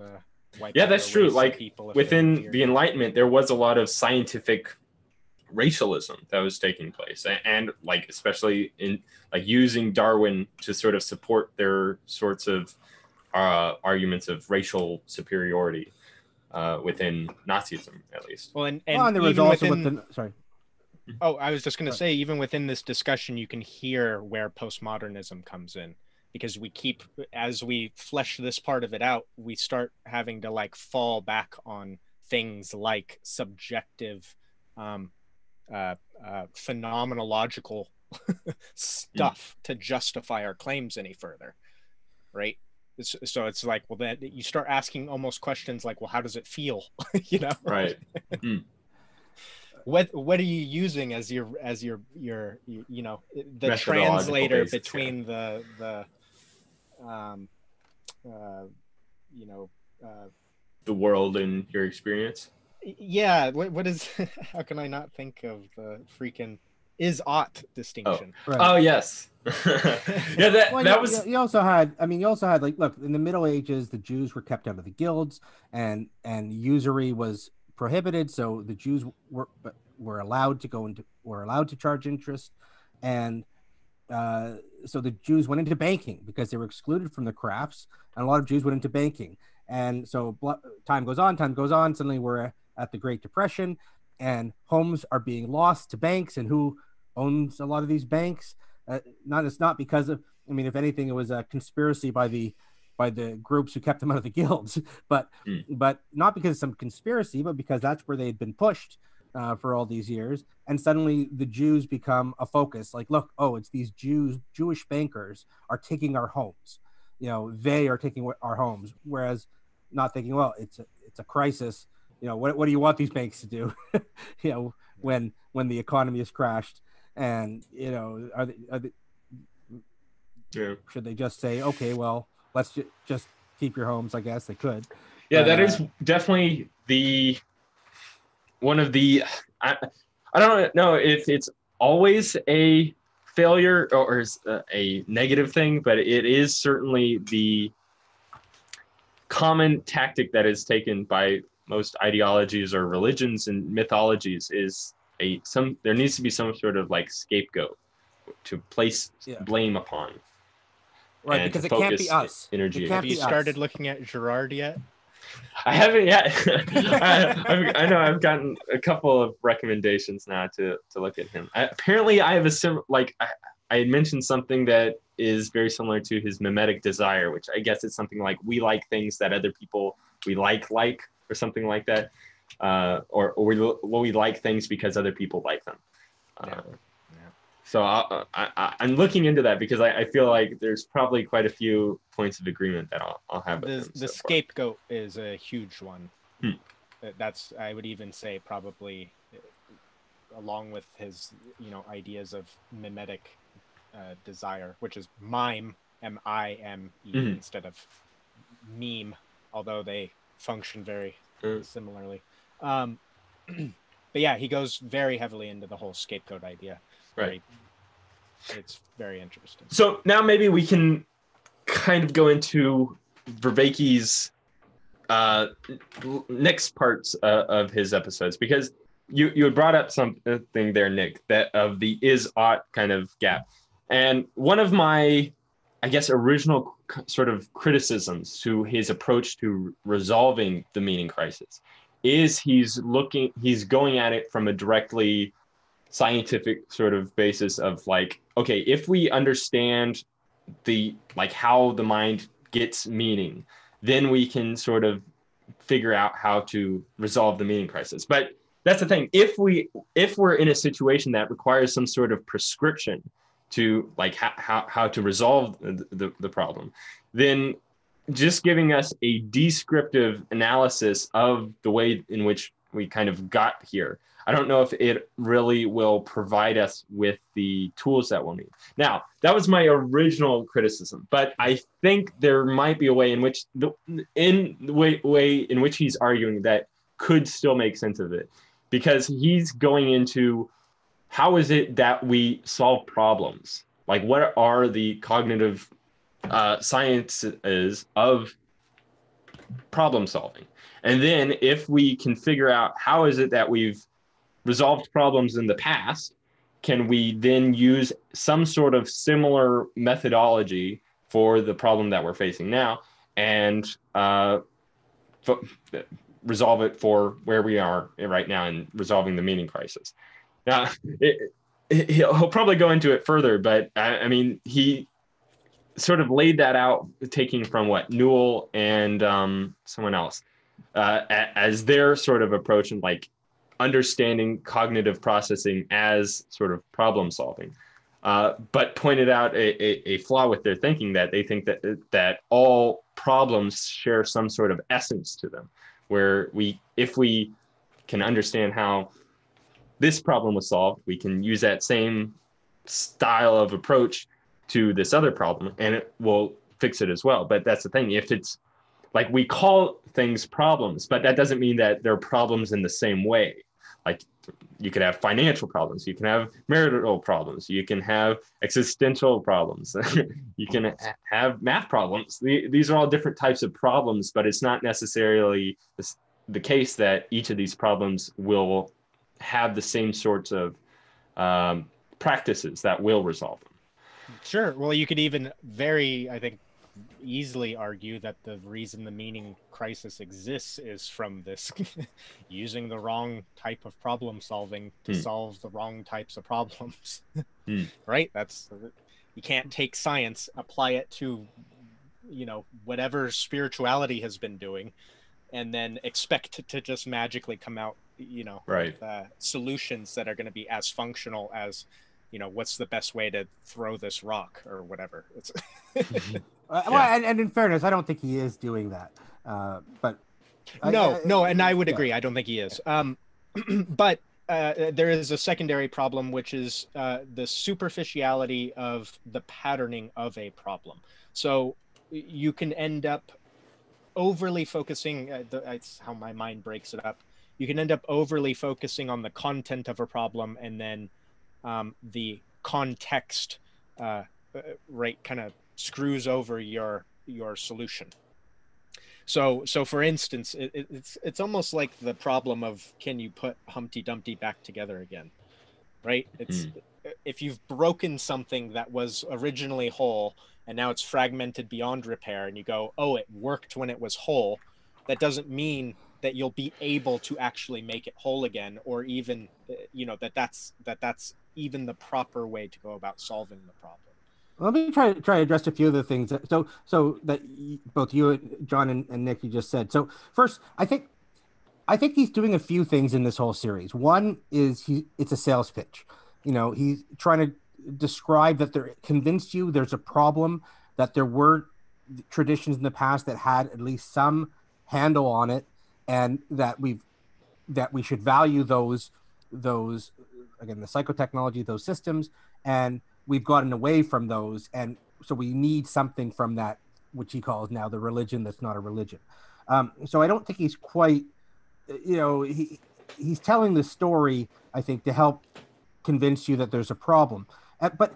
That's true. Like within the Enlightenment, there was a lot of scientific racialism that was taking place, and like especially in like using Darwin to sort of support their sorts of arguments of racial superiority within Nazism, at least. Well, and there was also sorry. Oh, I was just going to say, even within this discussion, you can hear where postmodernism comes in, because as we flesh this part of it out, we start having to like fall back on things like subjective, phenomenological stuff to justify our claims any further, right? So it's like, well, then you start asking almost questions like, well, how does it feel? You know, right? What are you using as your you know, the translator between the you know, the world and your experience? Yeah, what is how can I not think of the freaking is-ought distinction. Oh, Right. oh yes. Yeah, Well, that was you also had, I mean, you also had, like, look, in the Middle Ages, the Jews were kept out of the guilds, and usury was prohibited, so the Jews were allowed to were allowed to charge interest, and so the Jews went into banking because they were excluded from the crafts, and a lot of Jews went into banking, and so time goes on, suddenly we're at the Great Depression, and homes are being lost to banks, and who owns a lot of these banks? It's not because of, I mean, if anything, it was a conspiracy by the groups who kept them out of the guilds, but not because of some conspiracy, but because that's where they had been pushed for all these years. And suddenly the Jews become a focus. Like, look, oh, it's these Jewish bankers are taking our homes. You know, they are taking our homes. Whereas not thinking, well, it's a crisis. You know, what do you want these banks to do? You know, when the economy has crashed, and you know, should they just say, okay, well, let's just keep your homes? I guess they could. Yeah, but, that is definitely one of the. I don't know if it's always a failure or a negative thing, but it is certainly the common tactic that is taken by most ideologies or religions and mythologies is there needs to be some sort of like scapegoat to place blame upon. Right, because it can't be us. Energy. Have you started looking at Girard yet? I haven't yet. I know I've gotten a couple of recommendations now to look at him. Apparently, I have I had mentioned something that is very similar to his mimetic desire, which I guess is something like we like things that other people we like or something like that, or we like things because other people like them. So I'm looking into that because I feel like there's probably quite a few points of agreement that I'll have with him. The scapegoat is a huge one. That's, I would even say, probably along with his ideas of mimetic desire, which is mime, M-I-M-E, instead of meme, although they function very similarly. But yeah, he goes very heavily into the whole scapegoat idea. Right. It's very interesting. So now maybe we can kind of go into Vervaeke's next parts of his episodes, because you had brought up something there, Nick, that of the is-ought kind of gap. And one of my, I guess, original sort of criticisms to his approach to resolving the meaning crisis is he's going at it from a directly scientific sort of basis of like, okay, if we understand how the mind gets meaning, then we can sort of figure out how to resolve the meaning crisis. But that's the thing. If we're in a situation that requires some sort of prescription to like how to resolve the problem, then just giving us a descriptive analysis of the way in which we kind of got here, I don't know if it really will provide us with the tools that we'll need. Now, that was my original criticism, but I think there might be a way in which way in which he's arguing that could still make sense of it, because he's going into how is it that we solve problems? Like, what are the cognitive sciences of problem solving? And then if we can figure out how is it that we've resolved problems in the past, can we then use some sort of similar methodology for the problem that we're facing now and resolve it for where we are right now in resolving the meaning crisis? Now, he'll probably go into it further, but I mean, he sort of laid that out, taking from Newell and someone else as their sort of approach, and like understanding cognitive processing as sort of problem solving, but pointed out a flaw with their thinking, that they think that all problems share some sort of essence to them, where if we can understand how this problem was solved, we can use that same style of approach to this other problem and it will fix it as well. But that's the thing, if it's like we call things problems, but that doesn't mean that they're problems in the same way. Like you could have financial problems, you can have marital problems, you can have existential problems, you can have math problems. These are all different types of problems, but it's not necessarily the case that each of these problems will have the same sorts of practices that will resolve them. Sure. Well, you could even I think, easily argue that the reason the meaning crisis exists is from this using the wrong type of problem solving to solve the wrong types of problems. Right? You can't take science, apply it to, whatever spirituality has been doing, and then expect to just magically come out, right, with solutions that are going to be as functional as, what's the best way to throw this rock or whatever. It's well, and in fairness, I don't think he is doing that. But no, and I would agree. I don't think he is. But there is a secondary problem, which is the superficiality of the patterning of a problem. So you can end up overly focusing. That's how my mind breaks it up. You can end up overly focusing on the content of a problem, and then the context, right, kind of screws over your solution. So for instance, it's almost like the problem of, can you put Humpty Dumpty back together again, right? It's if you've broken something that was originally whole and now it's fragmented beyond repair, and you go, oh, it worked when it was whole, that doesn't mean that you'll be able to actually make it whole again, or even that's even the proper way to go about solving the problem. Let me try to address a few of the things. So that both you, John, and Nick, you just said. So first, I think he's doing a few things in this whole series. One is it's a sales pitch. He's trying to describe that convince you there's a problem, that there were traditions in the past that had at least some handle on it, and that we should value those again, the psychotechnology, those systems, and we've gotten away from those, and so we need something from that, which he calls now the religion that's not a religion. So I don't think he's quite, he's telling the story, I think, to help convince you that there's a problem. But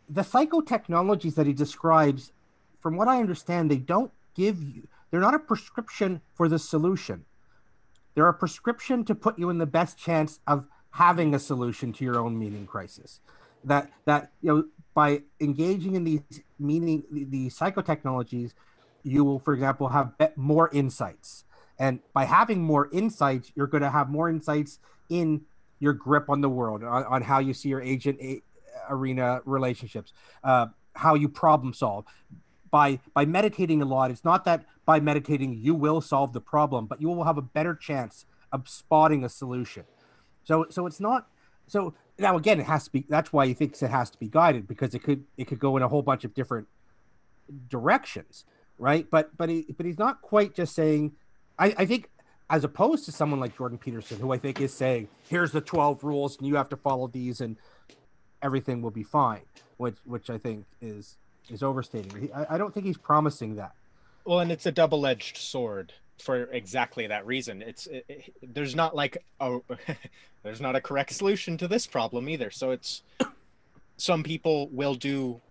the psychotechnologies that he describes, from what I understand, they're not a prescription for the solution. They're a prescription to put you in the best chance of having a solution to your own meaning crisis. That by engaging in these psychotechnologies, you will, for example, have more insights. And by having more insights, you're going to have more insights in your grip on the world, on how you see your agent arena relationships, how you problem solve. By meditating a lot, it's not that by meditating you will solve the problem, but you will have a better chance of spotting a solution. So it's not. So now again, it has to be. That's why he thinks it has to be guided, because it could go in a whole bunch of different directions, right? But he's not quite just saying. I think, as opposed to someone like Jordan Peterson, who I think is saying, here's the 12 rules and you have to follow these and everything will be fine, which I think is overstating. I don't think he's promising that. Well, and it's a double-edged sword for exactly that reason. There's not like there's not a correct solution to this problem either. So it's, some people will do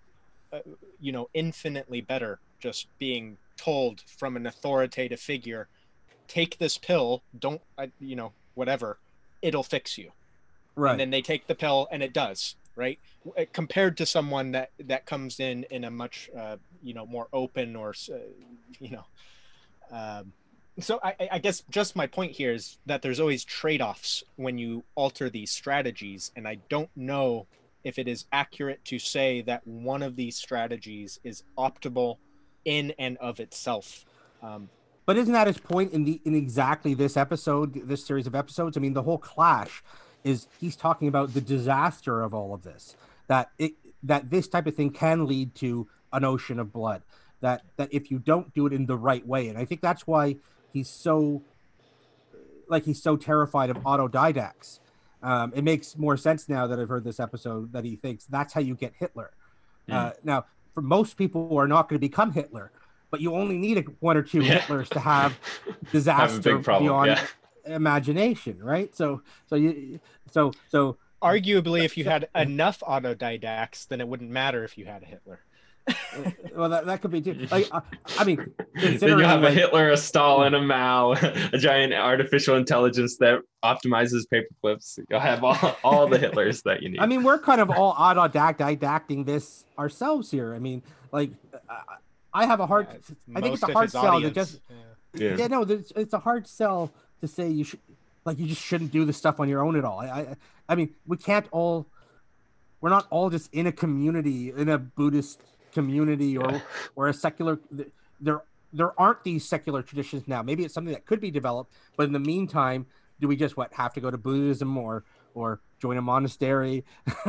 infinitely better just being told from an authoritative figure, take this pill, don't whatever, it'll fix you. Right. And then they take the pill and it does, right? Compared to someone that comes in a much more open, or so I guess just my point here is that there's always trade-offs when you alter these strategies, and I don't know if it is accurate to say that one of these strategies is optimal in and of itself. But isn't that his point in exactly this episode, this series of episodes? I mean, the whole clash is he's talking about the disaster of all of this, that this type of thing can lead to an ocean of blood, that if you don't do it in the right way. And I think that's why he's so terrified of autodidacts. It makes more sense now that I've heard this episode, that he thinks that's how you get Hitler. Now, for most people who are not going to become Hitler, but you only need one or two Hitlers to have disaster have a big problem. beyond imagination, right? So Arguably, if you had enough autodidacts, then it wouldn't matter if you had a Hitler. well, that could be too. Like, I mean, Then considering you have like, a Hitler, a Stalin, a Mao, a giant artificial intelligence that optimizes paperclips. You'll have all the Hitlers that you need. I mean, we're kind of all autodidacting this ourselves here. I mean, like, I have a hard. I think it's a hard sell to just. Yeah, no, it's a hard sell to say you should, like, you just shouldn't do this stuff on your own at all. I mean, we can't all. We're not all just in a community, in a Buddhist community or a secular. There aren't these secular traditions now. Maybe it's something that could be developed, but in the meantime, do we just have to go to Buddhism or join a monastery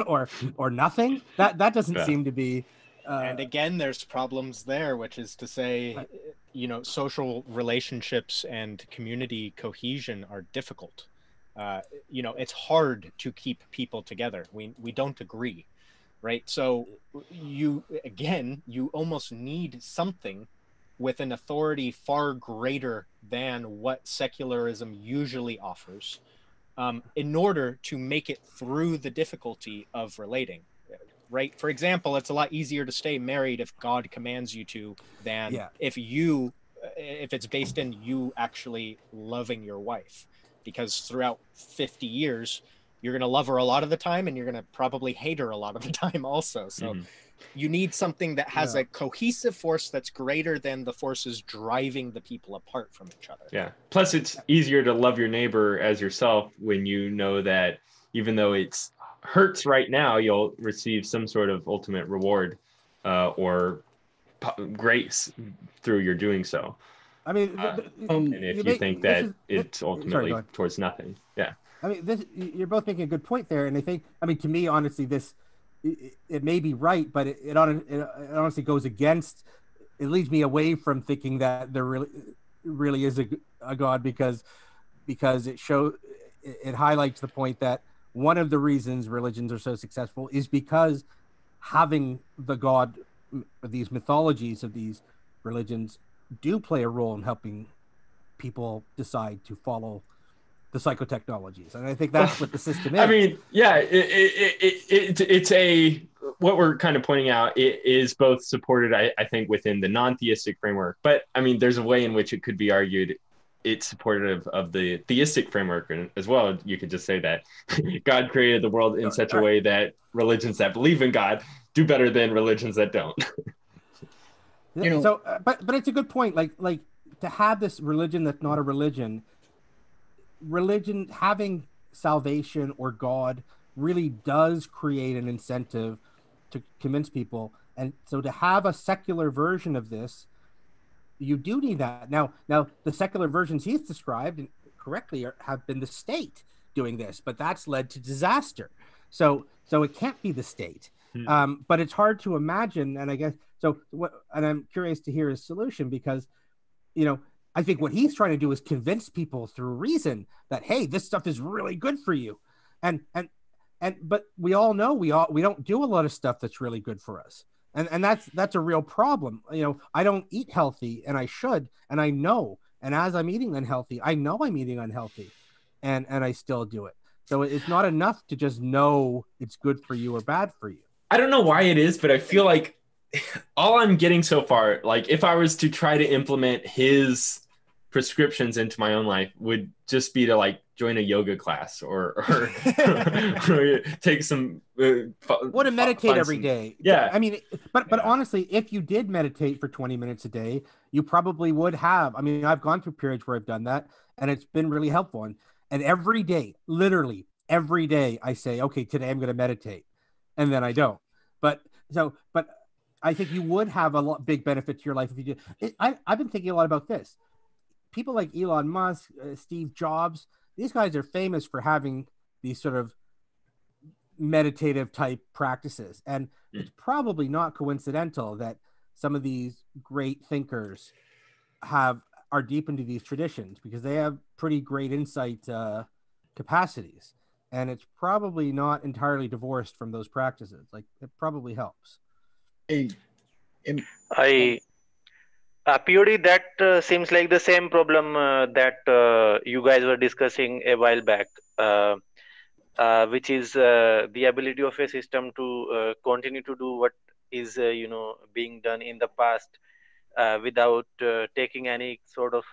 or nothing? That doesn't seem to be. And again, there's problems there, which is to say, social relationships and community cohesion are difficult. It's hard to keep people together. We don't agree, right? So you almost need something with an authority far greater than what secularism usually offers, in order to make it through the difficulty of relating. Right? For example, it's a lot easier to stay married if God commands you to than if it's based in you actually loving your wife. Because throughout 50 years, you're going to love her a lot of the time and you're going to probably hate her a lot of the time also. So you need something that has a cohesive force that's greater than the forces driving the people apart from each other. Yeah. Plus, it's easier to love your neighbor as yourself when you know that even though it's hurts right now, you'll receive some sort of ultimate reward or grace through your doing so. I mean, and if you think that it's ultimately towards nothing. Yeah. I mean, you're both making a good point there. And I think, to me, honestly, it may be right, but it honestly goes against, it leads me away from thinking that there really is a God, because it highlights the point that one of the reasons religions are so successful is because having the God, these mythologies of these religions do play a role in helping people decide to follow the psychotechnologies. And I think that's what the system is. I mean, yeah, it's what we're kind of pointing out, it is both supported, I think, within the non-theistic framework, but I mean, there's a way in which it could be argued it's supportive of the theistic framework as well. You could just say that God created the world in such a way that religions that believe in God do better than religions that don't. So, but it's a good point. Like to have this religion that's not a religion having salvation or God really does create an incentive to convince people. And so to have a secular version of this, you do need that. Now the secular versions he's described correctly have been the state doing this, but that's led to disaster. So it can't be the state. But it's hard to imagine. And I guess so. And I'm curious to hear his solution, because, I think what he's trying to do is convince people through reason that, hey, this stuff is really good for you. But we all know we don't do a lot of stuff that's really good for us. And that's a real problem. I don't eat healthy, and I should, and I know. And as I'm eating unhealthy, I know I'm eating unhealthy, and I still do it. So it's not enough to just know it's good for you or bad for you. I don't know why it is, but I feel like all I'm getting so far, like if I was to try to implement his prescriptions into my own life, would just be to like join a yoga class or take some to meditate every day. Yeah. I mean, but honestly, if you did meditate for 20 minutes a day, you probably would have. I mean, I've gone through periods where I've done that, and it's been really helpful. And every day, literally every day, I say, okay, today I'm going to meditate, and then I don't. But I think you would have a big benefit to your life if you did. I've been thinking a lot about this. People like Elon Musk, Steve Jobs, these guys are famous for having these sort of meditative type practices. And it's probably not coincidental that some of these great thinkers are deep into these traditions, because they have pretty great insight capacities. And it's probably not entirely divorced from those practices. Like, it probably helps. I POD, that seems like the same problem that you guys were discussing a while back, which is the ability of a system to continue to do what is being done in the past without taking any sort of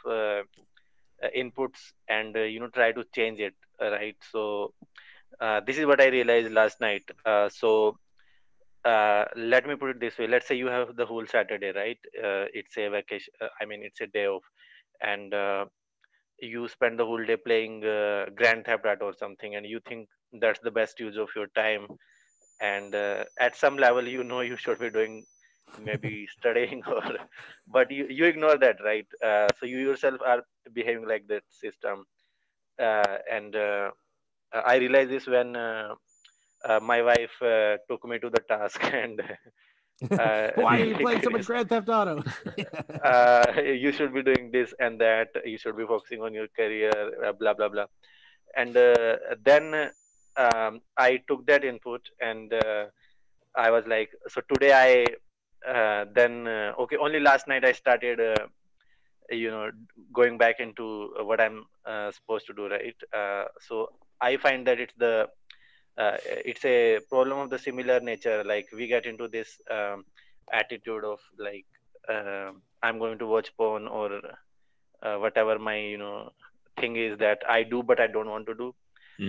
inputs and try to change it, right? So this is what I realized last night. So let me put it this way. Let's say you have the whole Saturday, right? It's a vacation. I mean, it's a day off, and you spend the whole day playing Grand Theft Auto or something, and you think that's the best use of your time. And at some level, you should be doing maybe studying or, but you ignore that, right? So you yourself are behaving like that system, and I realized this when my wife took me to the task and Why are you playing so like much Grand Theft Auto? you should be doing this and that, you should be focusing on your career, blah blah blah. And then I took that input and I was like, so today I then okay, only last night I started you know going back into what I'm supposed to do, right? So I find that it's a problem of the similar nature. Like we get into this attitude of like I'm going to watch porn or whatever my thing is that I do but I don't want to do.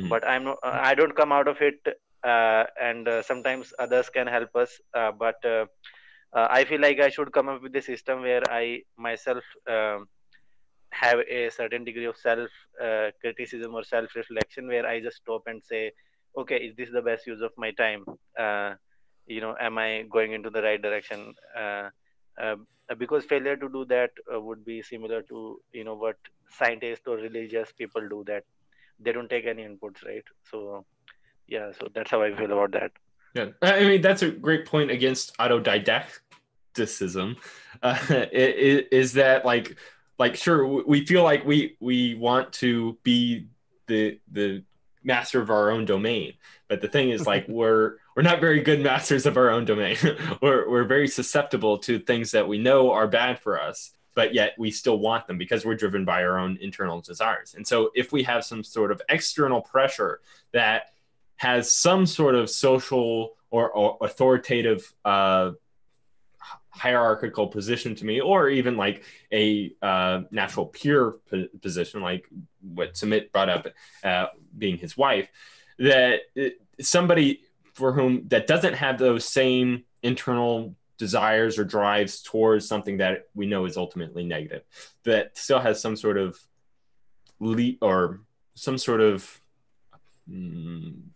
But I'm not, I don't come out of it, and sometimes others can help us, but I feel like I should come up with a system where I myself have a certain degree of self criticism or self reflection, where I just stop and say, okay, is this the best use of my time? Am I going into the right direction? Uh, because failure to do that would be similar to what scientists or religious people do, that they don't take any inputs, right? So yeah, so that's how I feel about that. Yeah, I mean that's a great point against autodidacticism. Is that like sure we feel like we want to be the master of our own domain, but the thing is like we're not very good masters of our own domain. we're very susceptible to things that we know are bad for us, but yet we still want them because we're driven by our own internal desires. And so if we have some sort of external pressure that has some sort of social or authoritative hierarchical position to me, or even like a natural peer position, like what Sumit brought up, being his wife, that somebody for whom that doesn't have those same internal desires or drives towards something that we know is ultimately negative, that still has some sort of or some sort of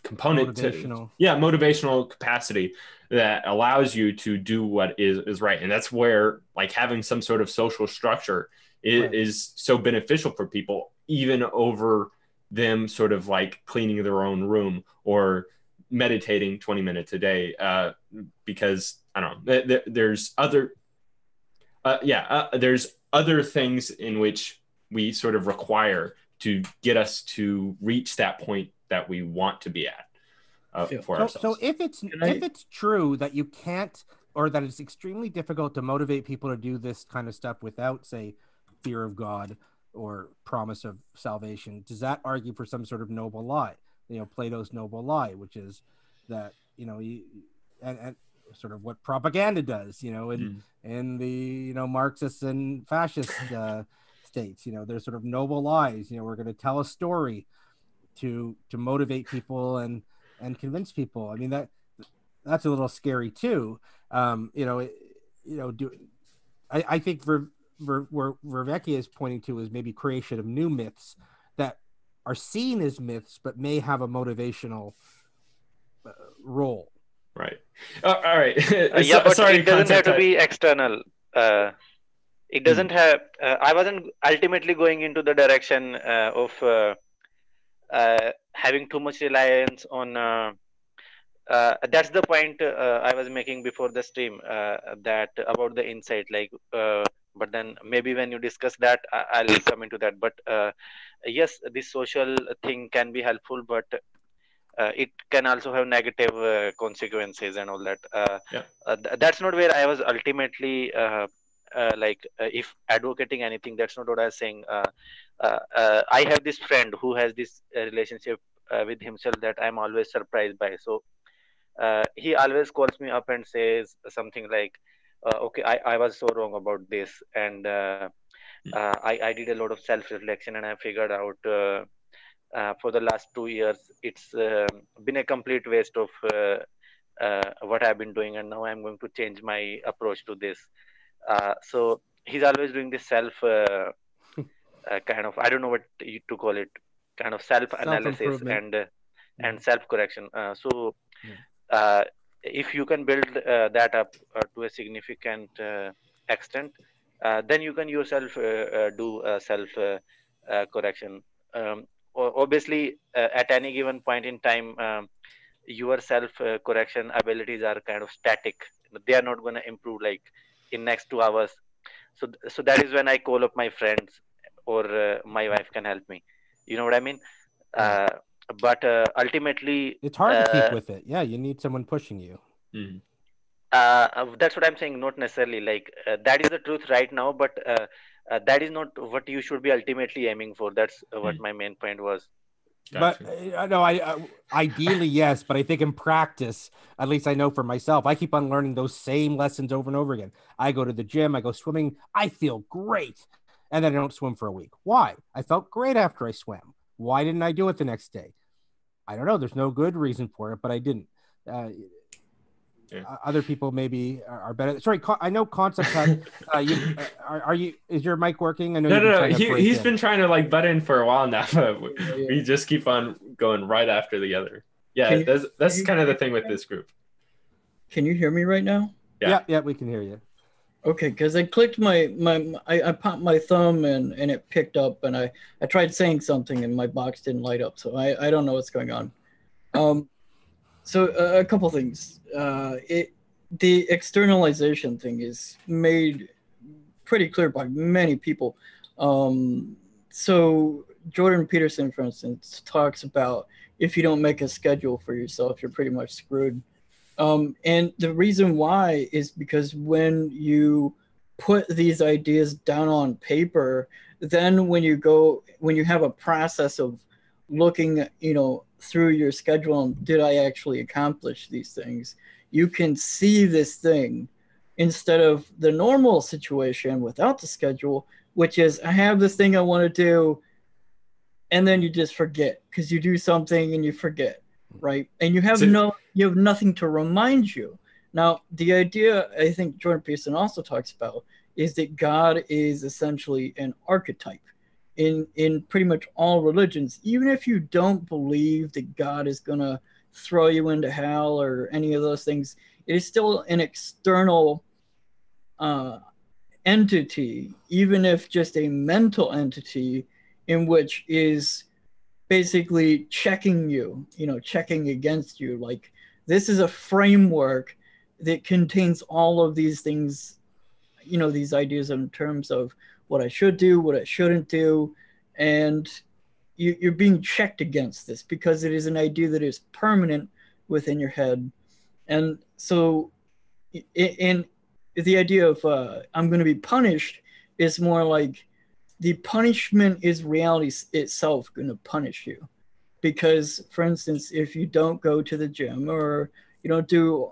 component motivational capacity that allows you to do what is right. And that's where like having some sort of social structure is so beneficial for people, even over them sort of like cleaning their own room or meditating 20 minutes a day, because I don't know, there's other there's other things in which we sort of require to get us to reach that point that we want to be at for ourselves. So if it's true that you can't, or that it's extremely difficult to motivate people to do this kind of stuff without, say, fear of God or promise of salvation, does that argue for some sort of noble lie? Plato's noble lie, which is that and sort of what propaganda does, in the Marxist and fascist states. There's sort of noble lies. We're going to tell a story to motivate people and convince people. I mean, that's a little scary too. I think where Vervaeke is pointing to is maybe creation of new myths that are seen as myths but may have a motivational role. Right. All right. But it doesn't have to be external. It doesn't have. I wasn't ultimately going into the direction of having too much reliance on. That's the point I was making before the stream. That about the insight, like. But then maybe when you discuss that, I'll come into that. But yes, this social thing can be helpful, but it can also have negative consequences and all that. That's not where I was ultimately if advocating anything, that's not what I was saying. I have this friend who has this relationship with himself that I'm always surprised by. So he always calls me up and says something like, okay, I was so wrong about this, and I did a lot of self reflection, and I figured out for the last 2 years it's been a complete waste of what I've been doing, and now I'm going to change my approach to this. So he's always doing this self kind of, I don't know what to call it, kind of self analysis and self correction. So uh, if you can build that up to a significant extent, then you can yourself do self correction. Obviously, at any given point in time, your self correction abilities are kind of static. They are not going to improve like in next 2 hours. So that is when I call up my friends, or my wife can help me. You know what I mean? Yeah. But ultimately, It's hard to keep with it. Yeah, you need someone pushing you. that's what I'm saying. Not necessarily like that is the truth right now, but that is not what you should be ultimately aiming for. That's what my main point was. Gotcha. But no, I ideally yes, but I think in practice, at least I know for myself, I keep on learning those same lessons over and over again. I go to the gym, I go swimming, I feel great, and then I don't swim for a week. Why? I felt great after I swam. Why didn't I do it the next day? I don't know. There's no good reason for it, but I didn't. Other people maybe are better. Sorry, I know Concept had. Are you? Is your mic working? I know. No. He's been trying to like butt in for a while now. We just keep on going right after the other. Yeah, that's kind of the thing with this group. Can you hear me right now? Yeah, we can hear you. Okay, because I clicked I popped my thumb and it picked up, and I tried saying something and my box didn't light up, so I don't know what's going on. So a couple things. The externalization thing is made pretty clear by many people. So Jordan Peterson, for instance, talks about if you don't make a schedule for yourself, you're pretty much screwed. And the reason why is because when you put these ideas down on paper, then when you have a process of looking, through your schedule and did I actually accomplish these things, you can see this thing instead of the normal situation without the schedule, which is I have this thing I want to do, and then you just forget because you do something and you forget, right? And you have nothing to remind you. Now, the idea I think Jordan Peterson also talks about is that God is essentially an archetype in pretty much all religions. Even if you don't believe that God is going to throw you into hell or any of those things, it is still an external entity, even if just a mental entity, in which is basically checking you, checking against you. Like, this is a framework that contains all of these things, these ideas in terms of what I should do, what I shouldn't do. And you're being checked against this because it is an idea that is permanent within your head. And so in the idea of I'm going to be punished is more like the punishment is reality itself going to punish you. Because, for instance, if you don't go to the gym or you don't do,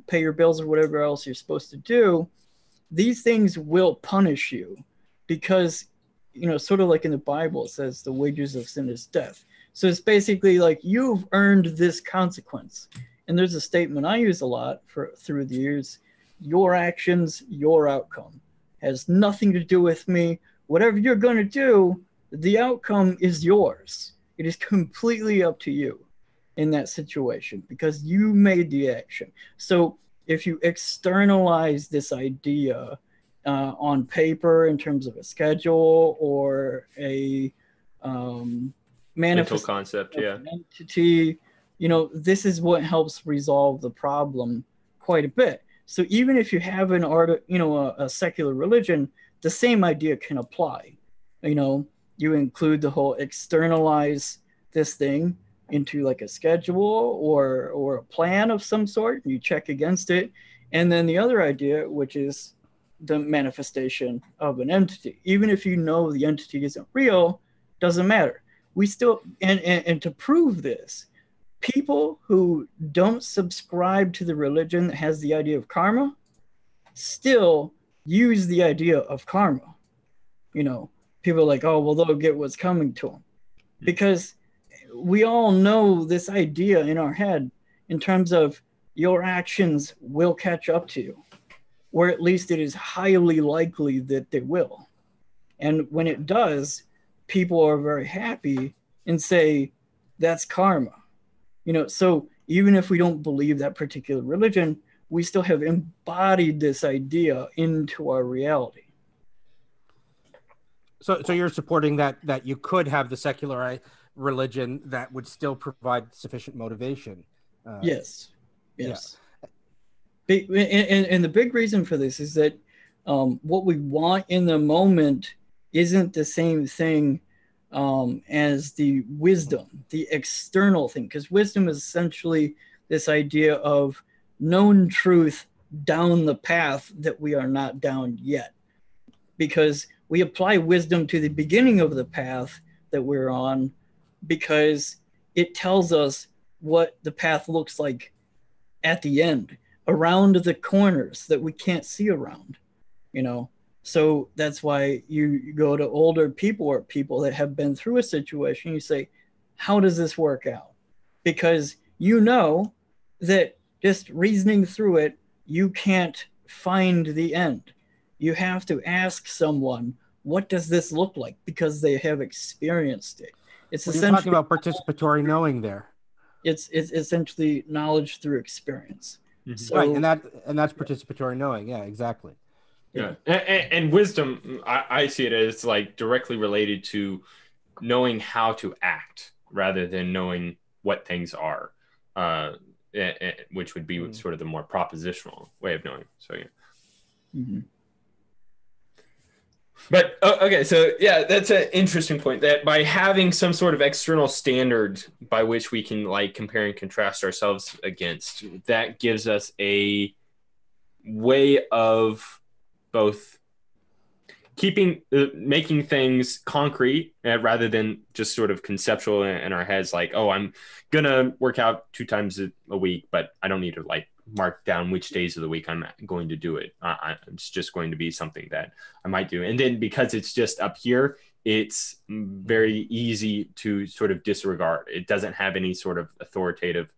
pay your bills or whatever else you're supposed to do, these things will punish you because, sort of like in the Bible, it says the wages of sin is death. So it's basically like you've earned this consequence. And there's a statement I use a lot through the years: your actions, your outcome. Has nothing to do with me. Whatever you're going to do, the outcome is yours. It is completely up to you in that situation because you made the action. So if you externalize this idea on paper in terms of a schedule or a mental concept, entity, this is what helps resolve the problem quite a bit. So even if you have an a secular religion, the same idea can apply. You include the whole externalize this thing into like a schedule or a plan of some sort, and you check against it. And then the other idea, which is the manifestation of an entity. Even if you know the entity isn't real, doesn't matter. We still, and to prove this, people who don't subscribe to the religion that has the idea of karma still use the idea of karma. You know, people are like, oh, well, they'll get what's coming to them. Because we all know this idea in our head in terms of your actions will catch up to you, or at least it is highly likely that they will. And when it does, people are very happy and say, that's karma. You know, so even if we don't believe that particular religion, we still have embodied this idea into our reality. So you're supporting that you could have the secular religion that would still provide sufficient motivation. Yes. And the big reason for this is that what we want in the moment isn't the same thing as the wisdom, the external thing, because wisdom is essentially this idea of known truth down the path that we are not down yet. Because we apply wisdom to the beginning of the path that we're on because it tells us what the path looks like at the end, around the corners that we can't see around, you know. So that's why you go to older people or people that have been through a situation. You say, how does this work out? Because you know that just reasoning through it, you can't find the end. You have to ask someone, what does this look like? Because they have experienced it. It's you're talking about participatory knowing there. It's essentially knowledge through experience. Mm-hmm. So, right, and that's participatory knowing. Yeah, exactly. Yeah, and wisdom, I see it as like directly related to knowing how to act rather than knowing what things are, which would be sort of the more propositional way of knowing. So yeah. Mm-hmm. But okay, so yeah, that's an interesting point, that by having some sort of external standard by which we can like compare and contrast ourselves against, that gives us a way of both making things concrete rather than just sort of conceptual in our heads, like, oh, I'm gonna work out 2 times a week, but I don't need to like mark down which days of the week I'm going to do it. It's just going to be something that I might do. And then because it's just up here, it's very easy to sort of disregard. It doesn't have any sort of authoritative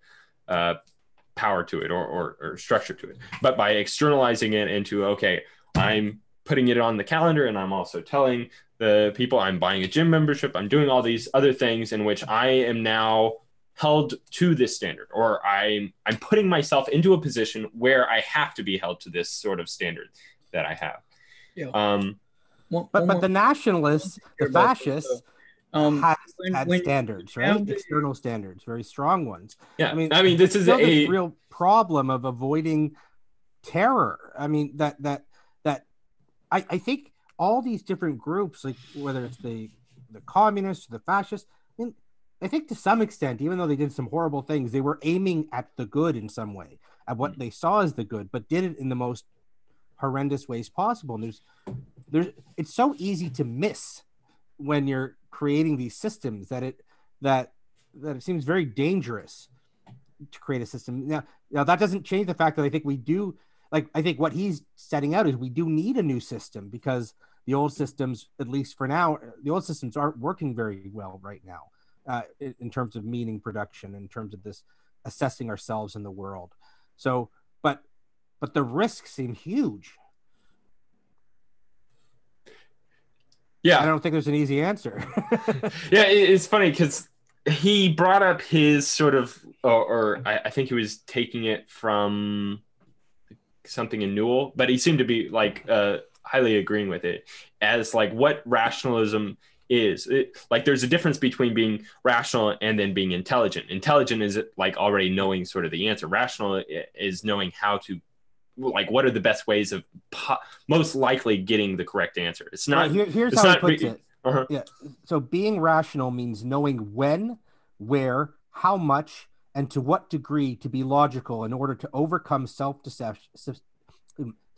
power to it or structure to it. But by externalizing it into, okay, I'm putting it on the calendar and I'm also telling the people I'm buying a gym membership, I'm doing all these other things in which I am now held to this standard, or I'm putting myself into a position where I have to be held to this sort of standard that I have. Yeah. But the nationalists, the fascists, had standards, right? External standards, very strong ones. Yeah, I mean this is a real problem of avoiding terror. I mean that I think all these different groups, like whether it's the communists or the fascists, I mean, I think to some extent, even though they did some horrible things, they were aiming at the good in some way, at what they saw as the good, but did it in the most horrendous ways possible. And it's so easy to miss when you're creating these systems that it seems very dangerous to create a system. Now that doesn't change the fact that I think we do. Like, I think what he's setting out is we do need a new system, because the old systems, at least for now, the old systems aren't working very well right now in terms of meaning production, in terms of this assessing ourselves in the world. So, but the risks seem huge. Yeah. I don't think there's an easy answer. Yeah, it's funny because he brought up his sort of, or I think he was taking it from something in Newell, but he seemed to be like highly agreeing with it as like what rationalism is. Like there's a difference between being rational and then being intelligent. Intelligent is like already knowing sort of the answer. Rational is knowing how to, like, what are the best ways of most likely getting the correct answer. It's not. Right, here's how he puts it. Uh-huh. Yeah. So being rational means knowing when, where, how much, and to what degree to be logical in order to overcome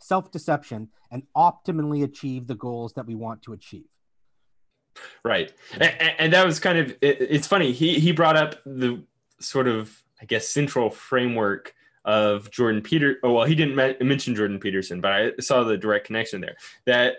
self-deception and optimally achieve the goals that we want to achieve. Right. And that was kind of, it's funny. He brought up the sort of, I guess, central framework of Jordan Peterson. Oh, well, he didn't mention Jordan Peterson, but I saw the direct connection there. That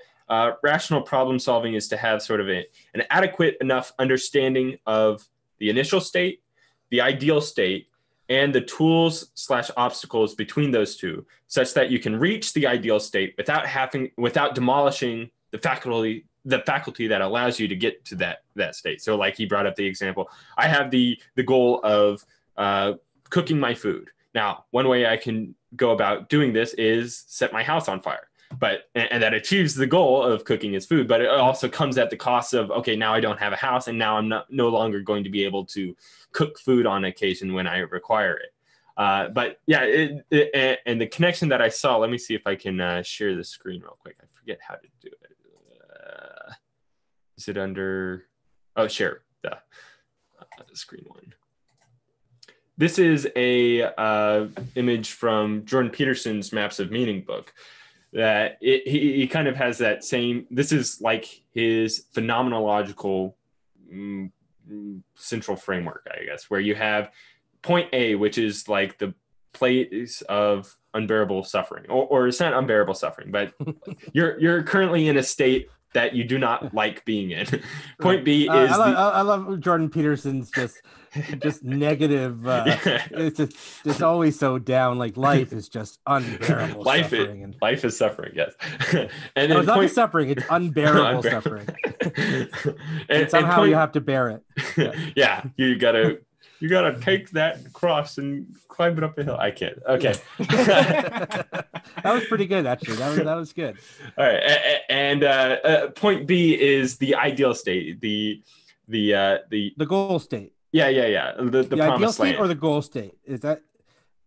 rational problem solving is to have sort of an adequate enough understanding of the initial state, the ideal state, and the tools / obstacles between those two, such that you can reach the ideal state without demolishing the faculty that allows you to get to that state. So like he brought up the example, I have the goal of cooking my food. Now, one way I can go about doing this is set my house on fire. And that achieves the goal of cooking his food, but it also comes at the cost of, okay, now I don't have a house, and now I'm no longer going to be able to cook food on occasion when I require it. But yeah, and the connection that I saw, let me see if I can share the screen real quick. I forget how to do it. Is it under, share the screen one. This is a image from Jordan Peterson's Maps of Meaning book. That he kind of has that same, this is like his phenomenological central framework, I guess, where you have point A, which is like the place of unbearable suffering, or it's not unbearable suffering, but you're currently in a state that you do not like being in. Point B is I love Jordan Peterson's just negative. It's just always so down. Like life is just unbearable. Life is suffering. Yes, and then it's not suffering; it's unbearable suffering. and somehow you have to bear it. Yeah, you gotta take that cross and climb it up the hill. I can't. Okay. That was pretty good, actually. That was good. All right. And point B is the ideal state, the goal state. Yeah. The ideal state land. Or the goal state? Is that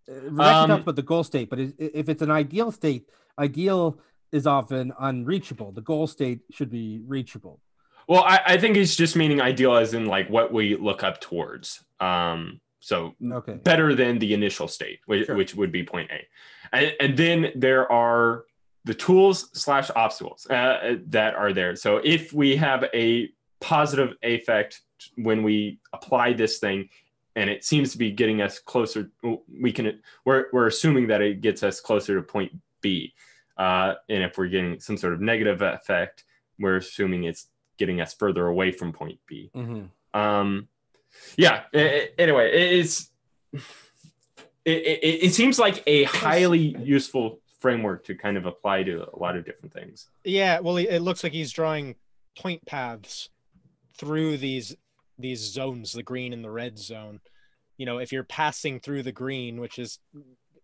Vervaeke talks about the goal state, but if it's an ideal state, ideal is often unreachable. The goal state should be reachable. Well, I think he's just meaning ideal as in like what we look up towards. So better than the initial state, which would be point A. And then there are the tools / obstacles that are there. So if we have a positive effect when we apply this thing, and it seems to be getting us closer, we're assuming that it gets us closer to point B. And if we're getting some sort of negative effect, we're assuming it's getting us further away from point B. Mm-hmm. Anyway, it seems like a highly useful framework to kind of apply to a lot of different things. Yeah, well, it looks like he's drawing point paths through these zones, the green and the red zone. You know, if you're passing through the green, which is,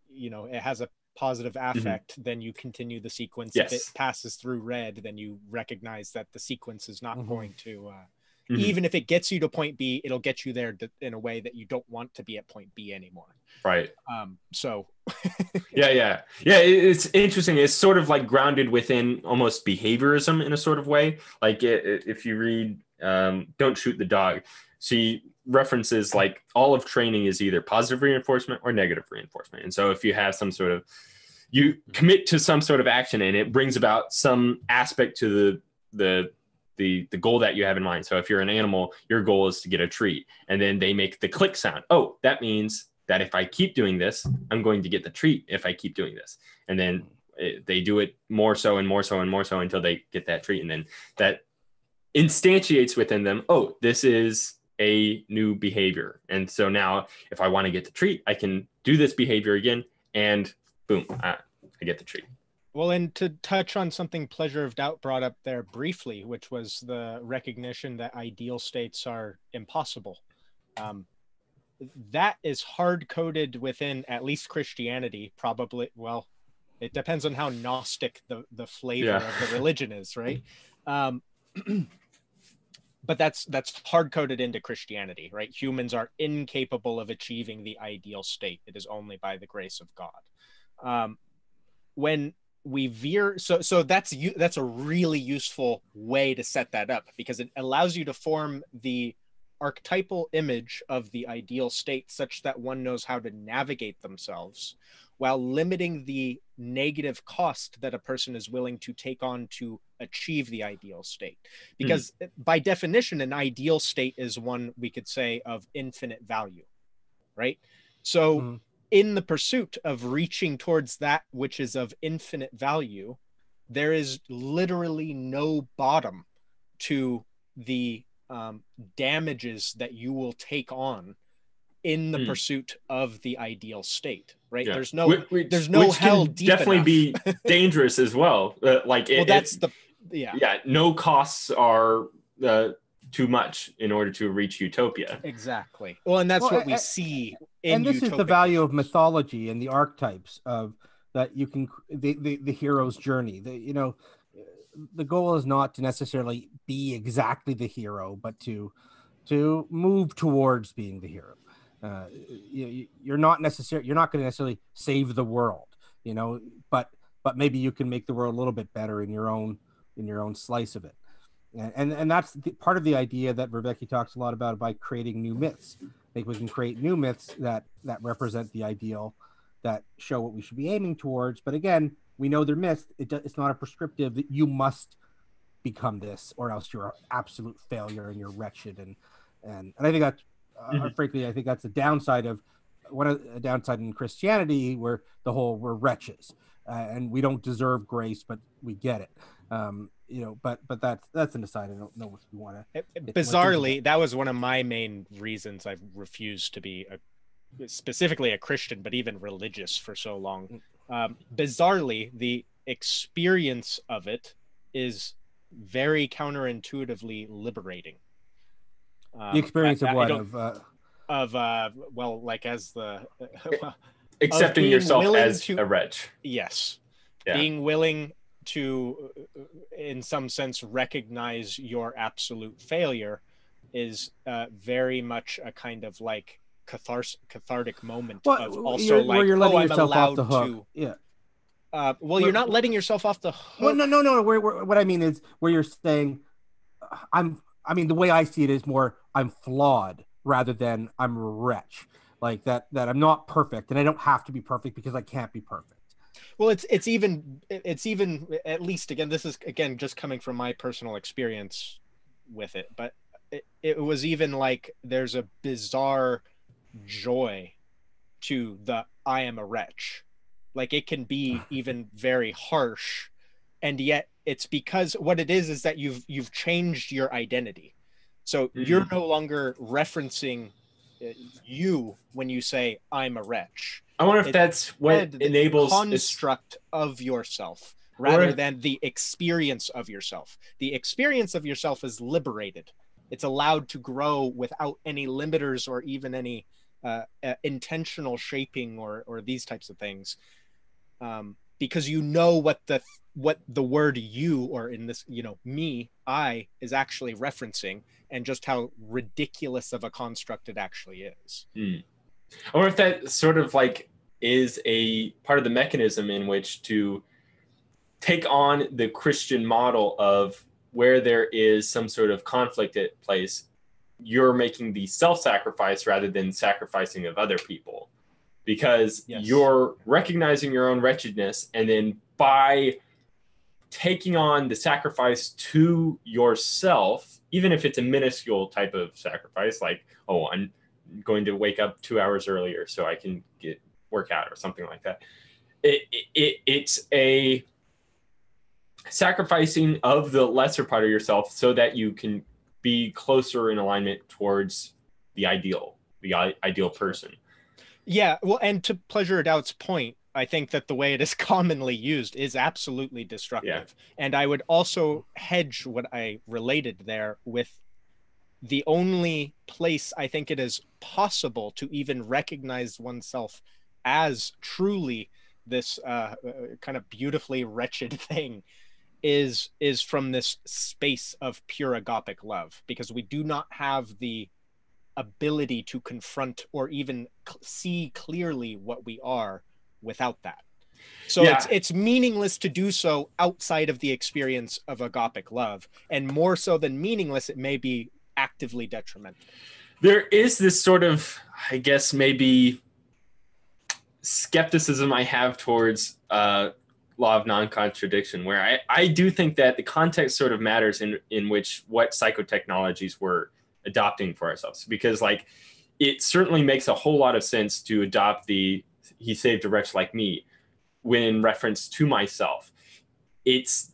you know, it has a positive affect, then you continue the sequence. Yes. If it passes through red, then you recognize that the sequence is not going to Mm-hmm. Even if it gets you to point B, it'll get you there in a way that you don't want to be at point B anymore. Right. So yeah, it's interesting. It's sort of like grounded within almost behaviorism in a sort of way. Like if you read Don't Shoot the Dog, she references like all of training is either positive reinforcement or negative reinforcement. And so if you have some sort of, you commit to some sort of action and it brings about some aspect to the goal that you have in mind. So if you're an animal, your goal is to get a treat, and then they make the click sound. Oh, that means that if I keep doing this, I'm going to get the treat if I keep doing this. And then they do it more so and more so and more so until they get that treat. And then that instantiates within them, oh, this is a new behavior. And so now if I want to get the treat, I can do this behavior again, and boom, I get the treat. Well, and to touch on something Pleasure of Doubt brought up there briefly, which was the recognition that ideal states are impossible. That is hard-coded within at least Christianity, probably. Well, it depends on how Gnostic the flavor of the religion is, right? But that's hard-coded into Christianity, right? Humans are incapable of achieving the ideal state. It is only by the grace of God. When we veer, so that's a really useful way to set that up, because it allows you to form the archetypal image of the ideal state such that one knows how to navigate themselves while limiting the negative cost that a person is willing to take on to achieve the ideal state. Because by definition, an ideal state is one, we could say, of infinite value, right? So in the pursuit of reaching towards that which is of infinite value, there is literally no bottom to the damages that you will take on in the pursuit of the ideal state, right? There's no there's no hell deep definitely enough. Be dangerous as well. No costs are too much in order to reach utopia. Exactly. Well, and that's what we see in and this is the value of mythology and the archetypes of that you can the hero's journey. The goal is not to necessarily be exactly the hero, but to move towards being the hero. You're not going to necessarily save the world, but maybe you can make the world a little bit better in your own slice of it. And that's part of the idea that Vervaeke talks a lot about by creating new myths. I think we can create new myths that represent the ideal, that show what we should be aiming towards. But again, we know they're myths. It's not a prescriptive that you must become this or else you're an absolute failure and you're wretched. And I think that, frankly, I think that's the downside of a downside in Christianity, where we're wretches and we don't deserve grace, but we get it. But that's an aside. I don't know if you want to. Bizarrely, that was one of my main reasons I've refused to be specifically a Christian, but even religious for so long. Bizarrely, the experience of it is very counterintuitively liberating. The experience of what? Accepting yourself as a wretch. Yes. Yeah. Being willing to, in some sense, recognize your absolute failure is very much a kind of like cathartic moment of also where you're letting yourself off the hook. You're not letting yourself off the hook. Well, no. What I mean is where you're saying, the way I see it is more I'm flawed rather than I'm a wretch. Like that I'm not perfect and I don't have to be perfect because I can't be perfect. Well, it's even at least, again, this is again just coming from my personal experience with it, but it was even like there's a bizarre joy to the I am a wretch. Like it can be even very harsh, and yet it's because what it is that you've changed your identity. So you're no longer referencing you when you say I'm a wretch. I wonder if that's what enables the construct of yourself rather than the experience of yourself. The experience of yourself is liberated. It's allowed to grow without any limiters or even any intentional shaping or these types of things, because you know what the word you, or in this, me, I, is actually referencing, and just how ridiculous of a construct it actually is. I wonder if that sort of like is a part of the mechanism in which to take on the Christian model of where there is some sort of conflict at place, you're making the self-sacrifice rather than sacrificing of other people, because you're recognizing your own wretchedness, and then by taking on the sacrifice to yourself, even if it's a minuscule type of sacrifice, like, oh, I'm going to wake up 2 hours earlier so I can get workout or something like that. It's a sacrificing of the lesser part of yourself so that you can be closer in alignment towards the ideal person. Yeah, well, and to Pleasure or Doubt's point, I think that the way it is commonly used is absolutely destructive. Yeah. And I would also hedge what I related there with the only place I think it is possible to even recognize oneself as truly this kind of beautifully wretched thing is from this space of pure agapic love, because we do not have the ability to confront or even see clearly what we are without that. So it's meaningless to do so outside of the experience of agapic love, and more so than meaningless, it may be actively detrimental. There is this sort of, I guess, maybe skepticism I have towards law of non-contradiction, where I do think that the context sort of matters in which what psychotechnologies we're adopting for ourselves, because like it certainly makes a whole lot of sense to adopt the "he saved a wretch like me" when in reference to myself. It's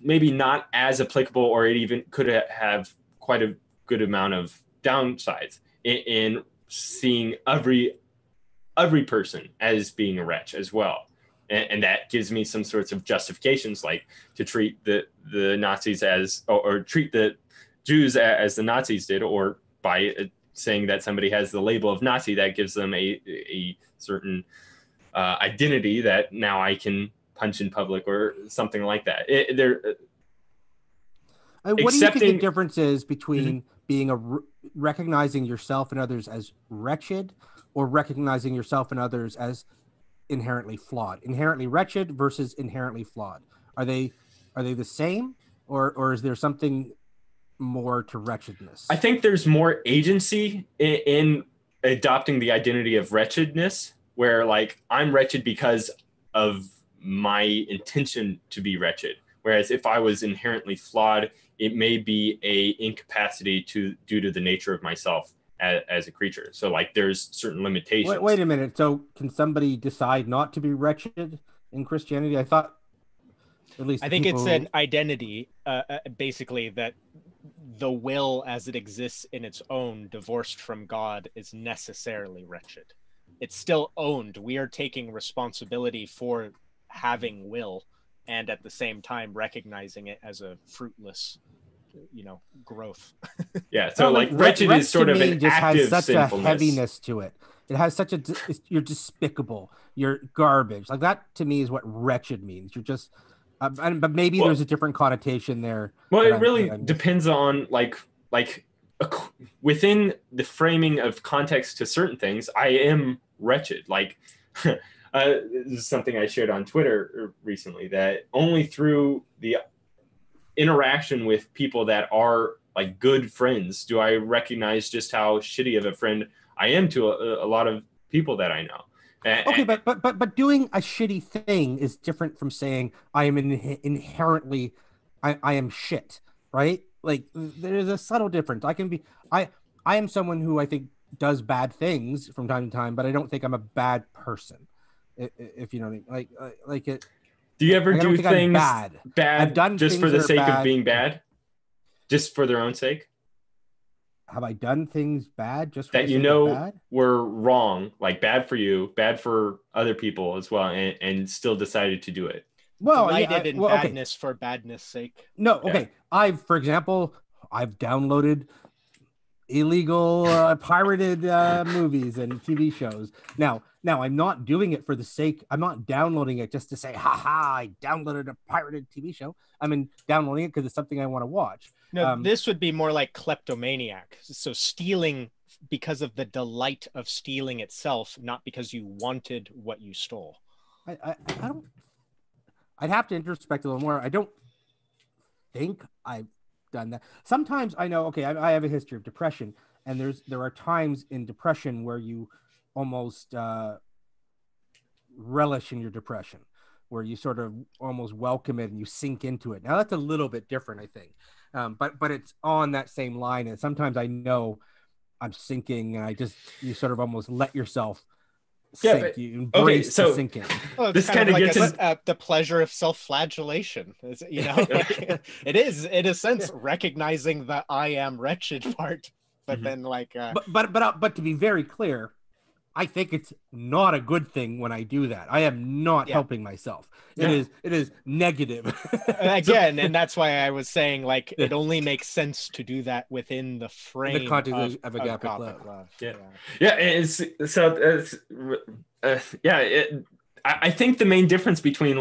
maybe not as applicable, or it even could have quite a good amount of downsides in seeing every person as being a wretch as well. And that gives me some sorts of justifications, like to treat the Nazis as, or treat the Jews as the Nazis did, or by saying that somebody has the label of Nazi, that gives them a certain identity that now I can punch in public or something like that. What do you think the difference is between being recognizing yourself and others as wretched, or recognizing yourself and others as inherently flawed? Inherently wretched versus inherently flawed. Are they the same, or is there something more to wretchedness? I think there's more agency in adopting the identity of wretchedness, where like I'm wretched because of my intention to be wretched. Whereas if I was inherently flawed, it may be a incapacity due to the nature of myself as a creature. So like there's certain limitations. Wait a minute. So can somebody decide not to be wretched in Christianity? I thought, at least I think it's an identity, basically, that the will as it exists in its own, divorced from God, is necessarily wretched. It's still owned. We are taking responsibility for having will, and at the same time recognizing it as a fruitless, growth. Yeah. So like wretched is sort of an active has such sinfulness. a heaviness to it. It has such you're despicable. You're garbage. Like that to me is what wretched means. You're just, but maybe there's a different connotation there. Well, it really depends on like within the framing of context to certain things. I am wretched. Like this is something I shared on Twitter recently, that only through the interaction with people that are like good friends do I recognize just how shitty of a friend I am to a lot of people that I know. Okay, but doing a shitty thing is different from saying I am inherently I am shit, right? Like there's a subtle difference. I am someone who I think does bad things from time to time, but I don't think I'm a bad person. If you know what I mean. Like it. Do you ever do things bad? I've done just for the sake of being bad? Just for their own sake? Have I done things bad just for that the sake of bad? Were wrong, like bad for you, bad for other people as well, and still decided to do it? Well, delighted in badness for badness sake. No, okay. Yeah. For example, I've downloaded illegal pirated movies and TV shows. Now I'm not doing it for the sake. I'm not downloading it just to say, "Ha, I downloaded a pirated TV show." I'm downloading it because it's something I want to watch. No, this would be more like kleptomaniac. So stealing because of the delight of stealing itself, not because you wanted what you stole. I don't. I'd have to introspect a little more. I don't think I've done that. Sometimes I know. Okay, I have a history of depression, and there are times in depression where you almost relish in your depression, where you sort of almost welcome it and you sink into it. Now that's a little bit different, I think, but it's on that same line. And sometimes I know I'm sinking, and you sort of almost let yourself sink. You embrace the sinking. Well, this kind of gets the pleasure of self-flagellation. It is in a sense recognizing the I am wretched part, but then but to be very clear, I think it's not a good thing when I do that. I am not helping myself. It is negative. Again, and that's why I was saying it only makes sense to do that within the frame the context of agapic love. I think the main difference between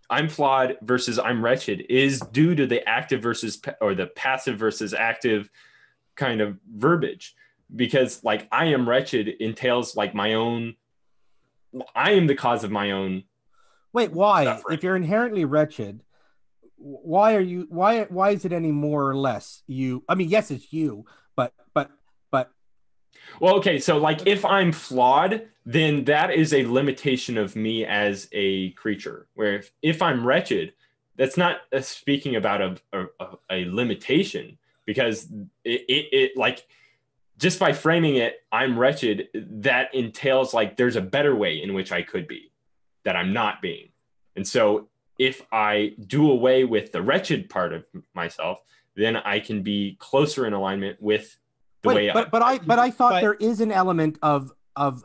I'm flawed versus I'm wretched is due to the active or the passive versus active kind of verbiage. Because I am wretched entails my own, I am the cause of my own. Wait, why? Suffering. If you're inherently wretched, why are you? Why is it any more or less you? I mean, yes, it's you, but Well, okay, so like if I'm flawed, then that is a limitation of me as a creature. Where if I'm wretched, that's not speaking about a limitation, because it like just by framing it, I'm wretched, that entails like there's a better way in which I could be that I'm not being. And so if I do away with the wretched part of myself, then I can be closer in alignment with the way but I thought But- there is an element of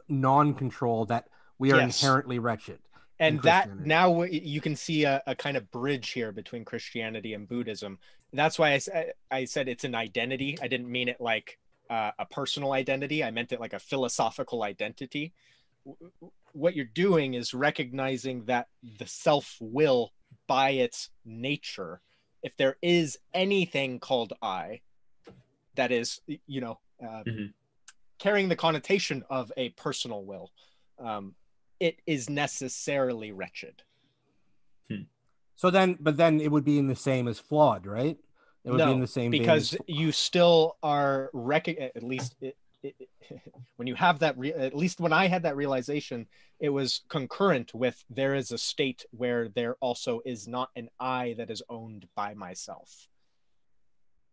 non-control that we are Yes. inherently wretched. And in that Christianity. now you can see a kind of bridge here between Christianity and Buddhism. That's why I said it's an identity. I didn't mean it like a personal identity. I meant it like a philosophical identity. What you're doing is recognizing that the self-will, by its nature, if there is anything called I, that is, carrying the connotation of a personal will, it is necessarily wretched. So then, but then it would be in the same as flawed, right? It would be in the same vein because as- you still are at least when you have that at least when I had that realization, it was concurrent with there is a state where there also is not an I that is owned by myself.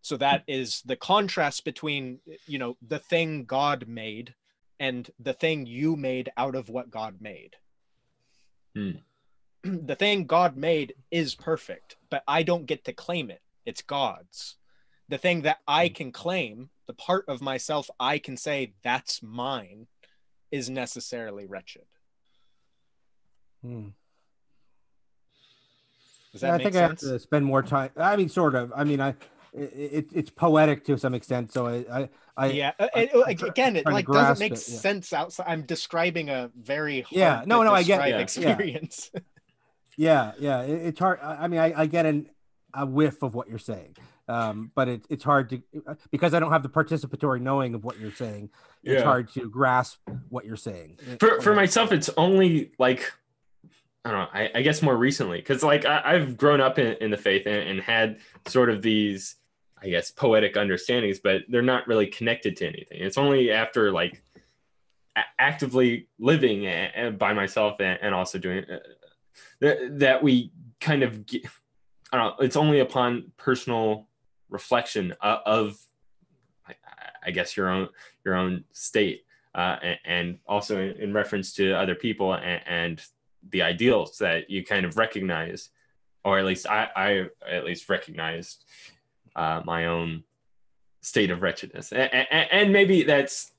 So that is the contrast between the thing God made and the thing you made out of what God made. The thing God made is perfect, but I don't get to claim it. It's God's. The thing that I can claim, the part of myself I can say that's mine, is necessarily wretched. Hmm. Does that I make think sense? I have to spend more time. I mean, sort of. I mean, it's poetic to some extent. So Yeah. Again, it trying to like doesn't grasp make it, yeah. sense outside. I'm describing a very hard Yeah, no, to I get describe it. experience. Yeah. It's hard. I mean, I get a whiff of what you're saying, but it's hard to, because I don't have the participatory knowing of what you're saying. It's hard to grasp what you're saying. For myself, it's only like, I don't know, I guess more recently, because like I've grown up in the faith and had sort of these, I guess, poetic understandings, but they're not really connected to anything. It's only after like actively living by myself and also doing that we kind of get, I don't know, it's only upon personal reflection of I guess your own state, and also in reference to other people and the ideals that you kind of recognize, or at least I at least recognized my own state of wretchedness, and maybe that's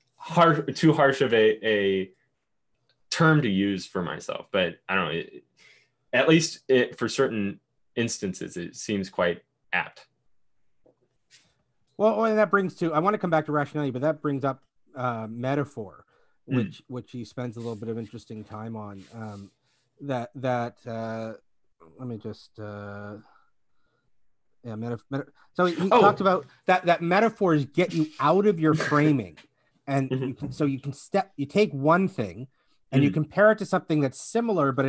too harsh of a term to use for myself, but I don't know, at least for certain instances it seems quite apt. Well, and that brings to, I want to come back to rationality, but that brings up metaphor, which he spends a little bit of interesting time on. Let me just so he talks about that metaphors get you out of your framing, and you can take one thing and you compare it to something that's similar but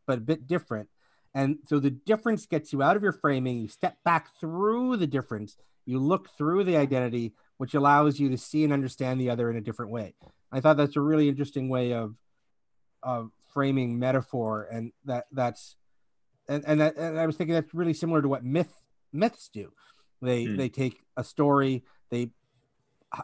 a bit different, and so the difference gets you out of your framing. You step back through the difference, you look through the identity, which allows you to see and understand the other in a different way. I thought that's a really interesting way of framing metaphor, and that's and I was thinking that's really similar to what myths do. They take a story, they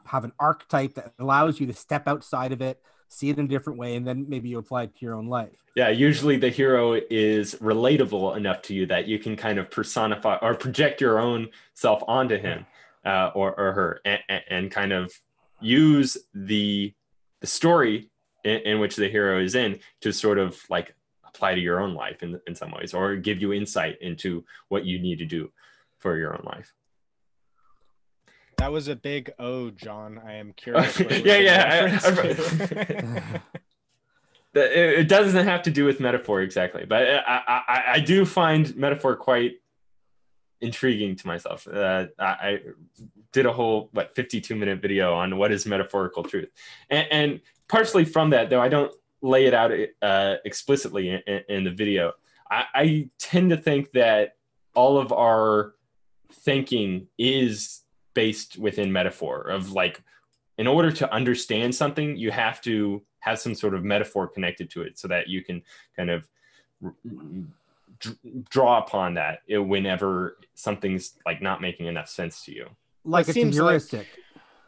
have an archetype that allows you to step outside of it, see it in a different way, and then maybe you apply it to your own life. Yeah, usually the hero is relatable enough to you that you can kind of personify or project your own self onto him or her, and kind of use the story in which the hero is in to sort of like apply to your own life in some ways, or give you insight into what you need to do for your own life. That was a big O, John. I am curious. It doesn't have to do with metaphor exactly, but I do find metaphor quite intriguing to myself. I did a whole 52-minute video on what is metaphorical truth, and partially from that, though I don't lay it out explicitly in the video, I tend to think that all of our thinking is based within metaphor of like, in order to understand something, you have to have some sort of metaphor connected to it so that you can kind of draw upon that whenever something's like not making enough sense to you. Like it's a heuristic.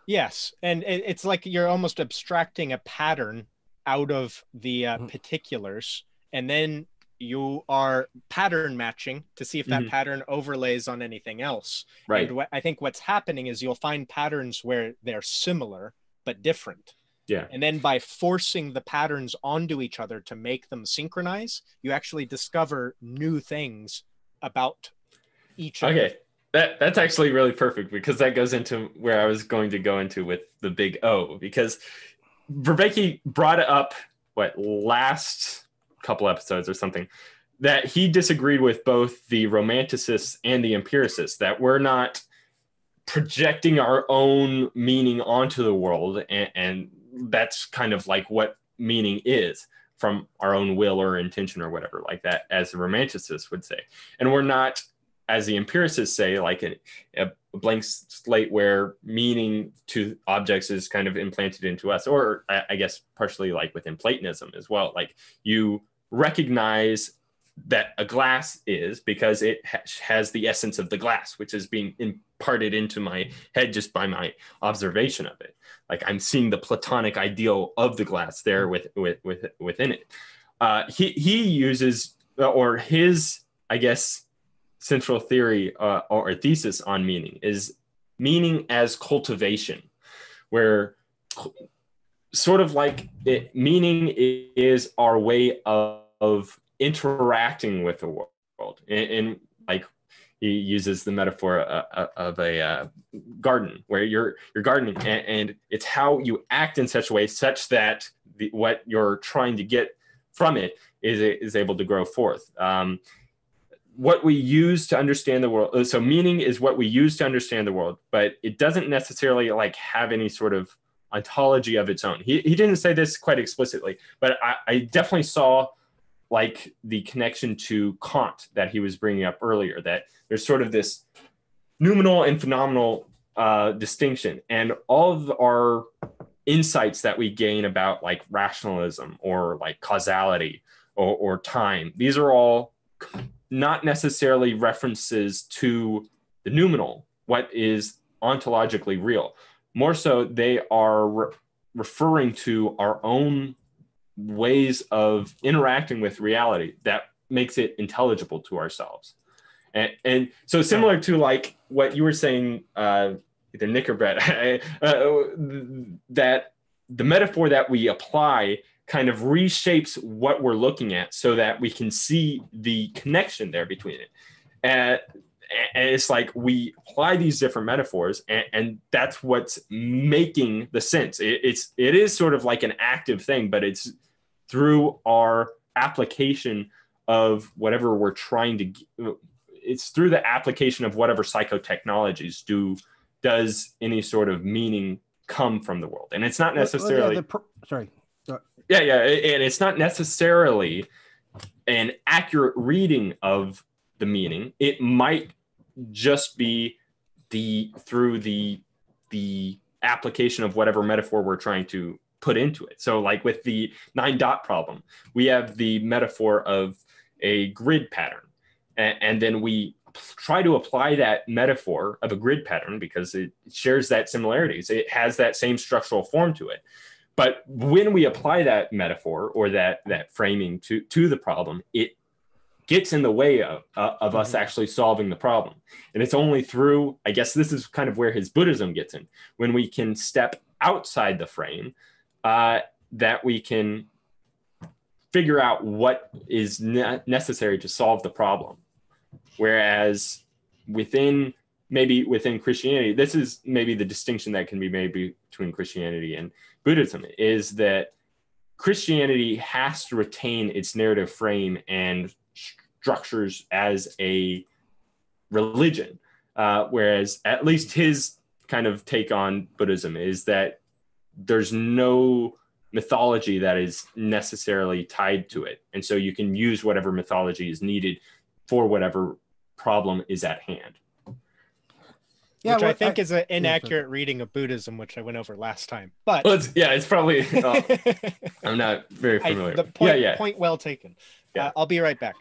Yes, and it's like you're almost abstracting a pattern out of the particulars, and then you are pattern matching to see if that pattern overlays on anything else. Right. And I think what's happening is you'll find patterns where they're similar but different. Yeah. And then by forcing the patterns onto each other to make them synchronize, you actually discover new things about each of them. That's actually really perfect, because that goes into where I was going to go into with the big O, because Vervaeke brought it up last couple episodes or something, that he disagreed with both the romanticists and the empiricists, that we're not projecting our own meaning onto the world, and that's kind of like what meaning is, from our own will or intention or whatever like that, as the romanticists would say. And we're not, as the empiricists say, like a blank slate where meaning to objects is kind of implanted into us, or I guess partially like within Platonism as well. Like you recognize that a glass is because it has the essence of the glass, which is being imparted into my head just by my observation of it. Like I'm seeing the Platonic ideal of the glass there within it. He uses, or his, I guess, central theory or thesis on meaning is meaning as cultivation, where sort of like meaning is our way of interacting with the world. And like he uses the metaphor of a garden, where you're gardening, and it's how you act in such a way such that what you're trying to get from it is able to grow forth. What we use to understand the world. So meaning is what we use to understand the world, but it doesn't necessarily like have any sort of ontology of its own. He didn't say this quite explicitly, but I definitely saw like the connection to Kant that he was bringing up earlier, that there's sort of this noumenal and phenomenal distinction, and all of our insights that we gain about like rationalism or like causality or time, these are all not necessarily references to the noumenal, what is ontologically real. More so, they are referring to our own ways of interacting with reality that makes it intelligible to ourselves. And so similar to like what you were saying, either Nick or Brett, that the metaphor that we apply kind of reshapes what we're looking at so that we can see the connection there between it. And it's like we apply these different metaphors, and that's what's making the sense. It is sort of like an active thing, but it's through our application of whatever we're trying to, it's through the application of whatever psychotechnologies does any sort of meaning come from the world. And it's not necessarily, and it's not necessarily an accurate reading of the meaning. It might just be through the application of whatever metaphor we're trying to put into it. So like with the 9-dot problem, we have the metaphor of a grid pattern, and then we try to apply that metaphor of a grid pattern because it shares that similarities. It has that same structural form to it. But when we apply that metaphor or that framing to the problem, it gets in the way of us actually solving the problem. And it's only through, I guess this is kind of where his Buddhism gets in, when we can step outside the frame, that we can figure out what is necessary to solve the problem. Whereas within Christianity, this is maybe the distinction that can be made between Christianity and Buddhism, is that Christianity has to retain its narrative frame and structures as a religion, whereas at least his kind of take on Buddhism is that there's no mythology that is necessarily tied to it, and so you can use whatever mythology is needed for whatever problem is at hand. Yeah, which well, I think is an sorry. inaccurate reading of Buddhism, which I went over last time. But Well, it's probably I'm not very familiar. the point well taken. Yeah. I'll be right back.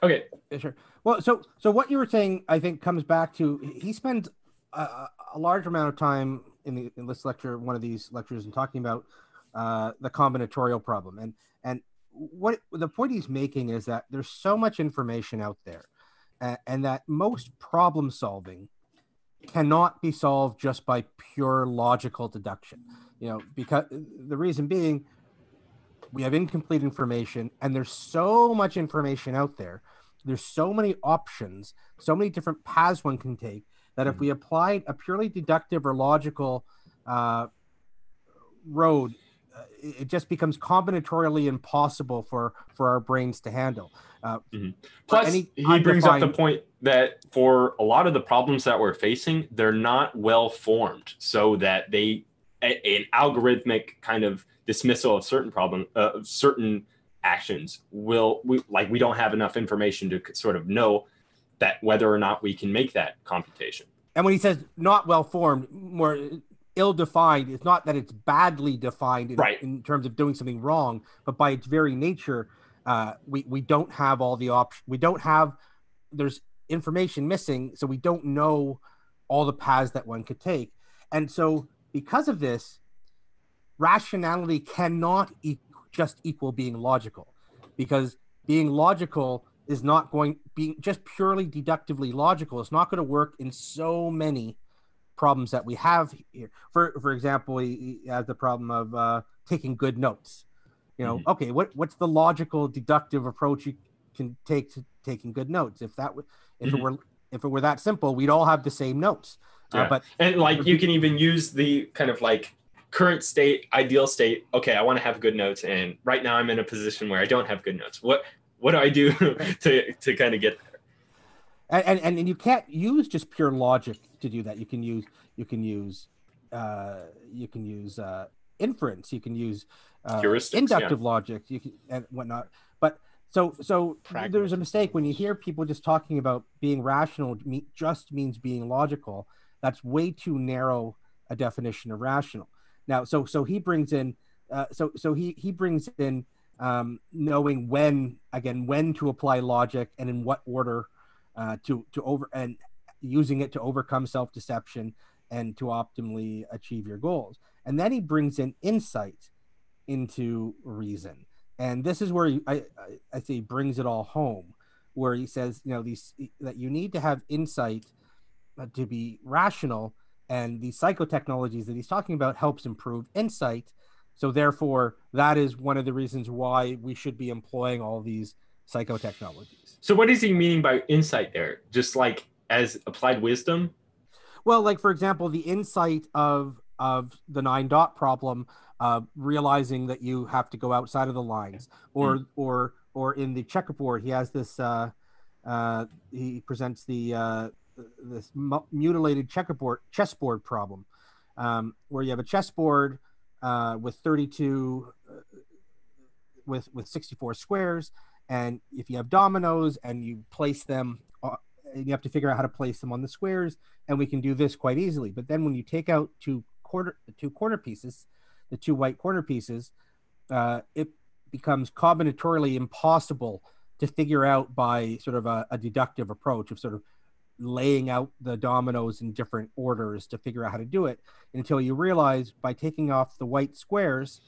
Okay. Yeah, sure. Well, so what you were saying, I think, comes back to he spends a large amount of time in this lecture, one of these lectures, and talking about the combinatorial problem, and what the point he's making is that there's so much information out there, and that most problem solving cannot be solved just by pure logical deduction. Because the reason being, we have incomplete information, and there's so much information out there. There's so many options, so many different paths one can take, that if we applied a purely deductive or logical road, it just becomes combinatorially impossible for our brains to handle. Plus, he brings up the point that for a lot of the problems that we're facing, they're not well formed, so that an algorithmic kind of dismissal of certain actions we don't have enough information to sort of know that whether or not we can make that computation. And when he says not well formed, more ill-defined, it's not that it's badly defined in terms of doing something wrong, but by its very nature, we don't have all the options. There's information missing, so we don't know all the paths that one could take. And so because of this, rationality cannot just equal being logical, because being logical is not being just purely deductively logical. It's not going to work in so many problems that we have here. For example, he has the problem of taking good notes. Okay, what's the logical deductive approach you can take to taking good notes? If it were that simple, we'd all have the same notes. But you can even use the kind of like current state, ideal state. Okay, I want to have good notes, and right now I'm in a position where I don't have good notes. What do I do to kind of get there? And you can't use just pure logic to do that. You can use inference. You can use inductive logic. You can and whatnot. But so there's a mistake when you hear people just talking about being rational. Just means being logical. That's way too narrow a definition of rational. Now, so he brings in he brings in knowing when to apply logic and in what order. And using it to overcome self-deception and to optimally achieve your goals. And then he brings in insight into reason. And this is where I say he brings it all home, where he says, that you need to have insight to be rational, and these psychotechnologies that he's talking about helps improve insight. So therefore, that is one of the reasons why we should be employing all these psychotechnologies. So what is he meaning by insight there? Just like as applied wisdom? Well, like, for example, the insight of the 9-dot problem, realizing that you have to go outside of the lines, or in the checkerboard, he has this, he presents this mutilated chessboard problem, where you have a chessboard with 32, with 64 squares. And if you have dominoes and you place them, you have to figure out how to place them on the squares, and we can do this quite easily. But then when you take out the two corner pieces, the two white corner pieces, it becomes combinatorially impossible to figure out by sort of a deductive approach of sort of laying out the dominoes in different orders to figure out how to do it, until you realize by taking off the white squares,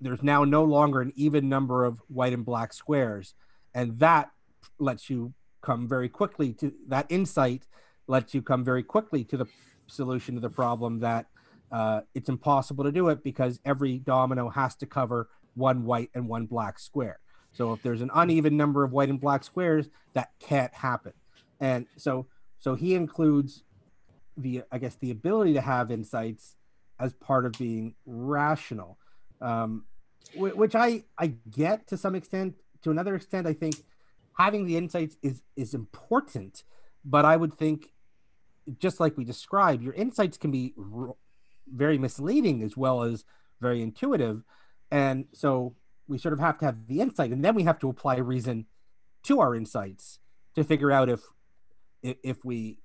there's now no longer an even number of white and black squares. And that lets you come very quickly to that insight, lets you come very quickly to the solution to the problem that it's impossible to do it because every domino has to cover one white and one black square. So if there's an uneven number of white and black squares, that can't happen. And so he includes the ability to have insights as part of being rational. Which I get to some extent. To another extent, I think having the insights is important, but I would think, just like we described, your insights can be very misleading as well as very intuitive. And so we sort of have to have the insight, and then we have to apply reason to our insights to figure out if if we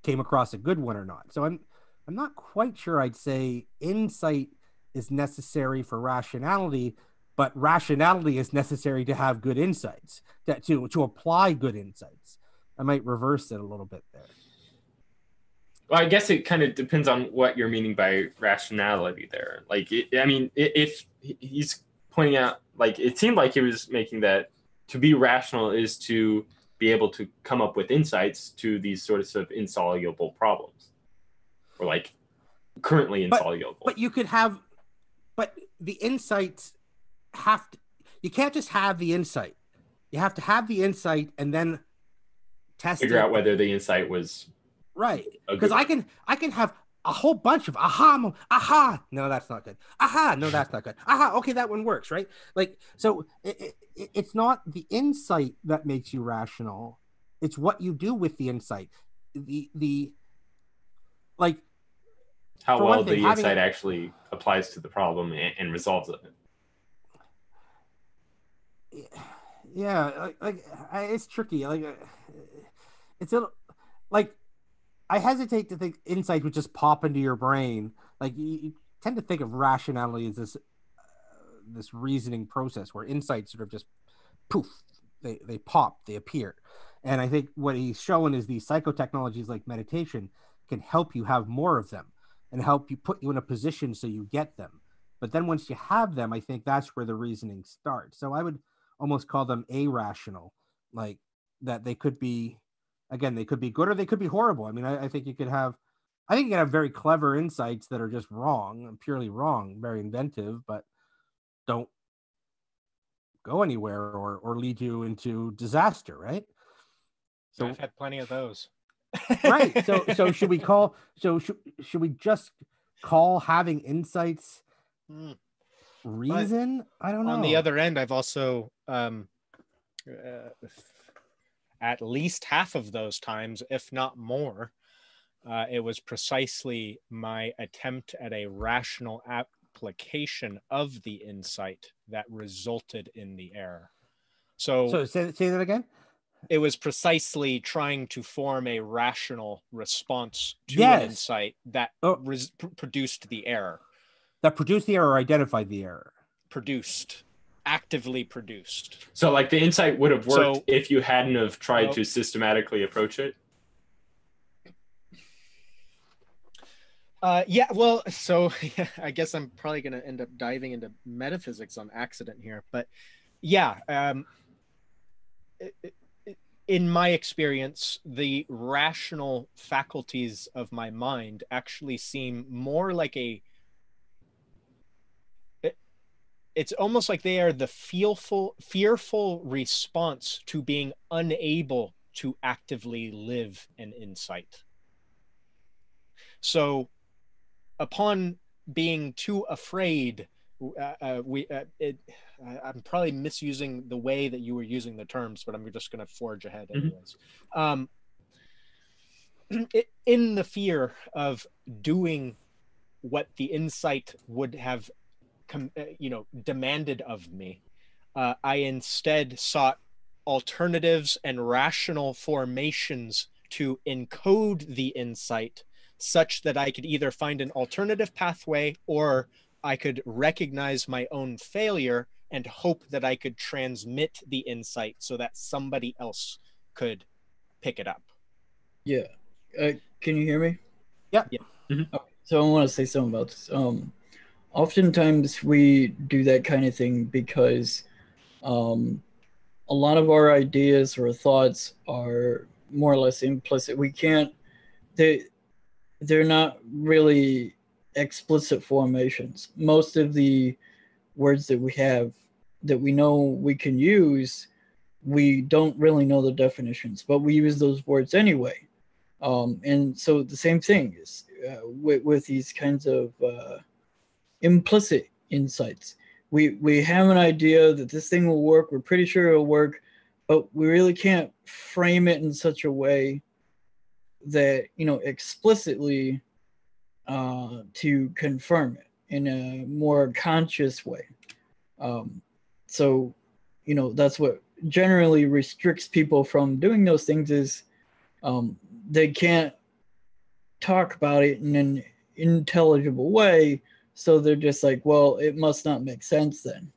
came across a good one or not. So I'm not quite sure I'd say insight is necessary for rationality, but rationality is necessary to have good insights, to apply good insights. I might reverse it a little bit there. Well, I guess it kind of depends on what you're meaning by rationality there. Like, if he's pointing out, like, it seemed like he was making that to be rational is to be able to come up with insights to these sorts of insoluble problems, or like currently insoluble. But you could have, but the insights have to, you can't just have the insight. You have to have the insight and then figure out whether the insight was right. Because I can have a whole bunch of aha. No, that's not good. Aha. No, that's not good. Aha. Okay, that one works, right? Like, so it's not the insight that makes you rational. It's what you do with the insight. The like how well the insight actually applies to the problem and resolves it. Yeah, it's tricky. Like, it's like, I hesitate to think insight would just pop into your brain. Like, you tend to think of rationality as this reasoning process where insights sort of just poof, they pop, they appear. And I think what he's showing is these psychotechnologies like meditation can help you have more of them and help you put you in a position so you get them. But then once you have them, I think that's where the reasoning starts. So I would almost call them irrational, like that they could be, again, they could be good or they could be horrible. I mean, I think you could have very clever insights that are just wrong, purely wrong, very inventive, but don't go anywhere or lead you into disaster, right? So I've had plenty of those. Right. So should we just call having insights reason? I don't know. On the other end, I've also at least half of those times, if not more, it was precisely my attempt at a rational application of the insight that resulted in the error. So say that again. It was precisely trying to form a rational response to an insight that produced the error. That produced the error or identified the error? Actively produced. So like the insight would have worked if you hadn't have tried to systematically approach it? I guess I'm probably going to end up diving into metaphysics on accident here. But yeah, in my experience, the rational faculties of my mind actually seem more like it's almost like they are the fearful response to being unable to actively live an insight. So upon being too afraid, I'm probably misusing the way that you were using the terms, but I'm just going to forge ahead anyways. In the fear of doing what the insight would have demanded of me, I instead sought alternatives and rational formations to encode the insight such that I could either find an alternative pathway or I could recognize my own failure and hope that I could transmit the insight so that somebody else could pick it up. Yeah. Can you hear me? Yeah. Okay. So I want to say something about this. Oftentimes we do that kind of thing because a lot of our ideas or thoughts are more or less implicit. They're not really explicit formations. Most of the words that we have that we know we can use, we don't really know the definitions, but we use those words anyway. And so the same thing is with these kinds of implicit insights. We have an idea that this thing will work. We're pretty sure it'll work, but we really can't frame it in such a way that, explicitly to confirm it in a more conscious way. So, that's what generally restricts people from doing those things is they can't talk about it in an intelligible way, so they're just like, well, it must not make sense then.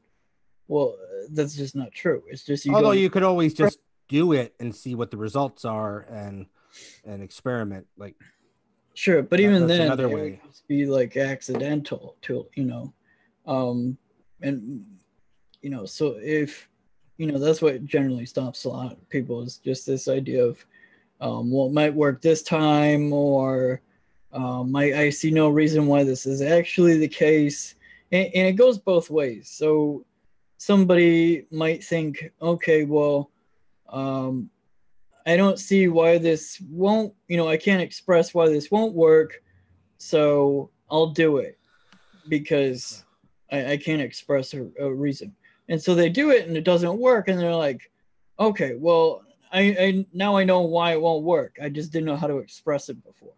Well, that's just not true. It's just Although you could always just do it and see what the results are and experiment. Like, sure, but even then, another it way. would just be like accidental to, and so if that's what generally stops a lot of people, is just this idea of, well, it might work this time, or I see no reason why this is actually the case, and it goes both ways. So somebody might think, okay, well, I don't see why this won't, I can't express why this won't work, so I'll do it because I can't express a reason. And so they do it and it doesn't work, and they're like, okay, well, I now I know why it won't work. I just didn't know how to express it before.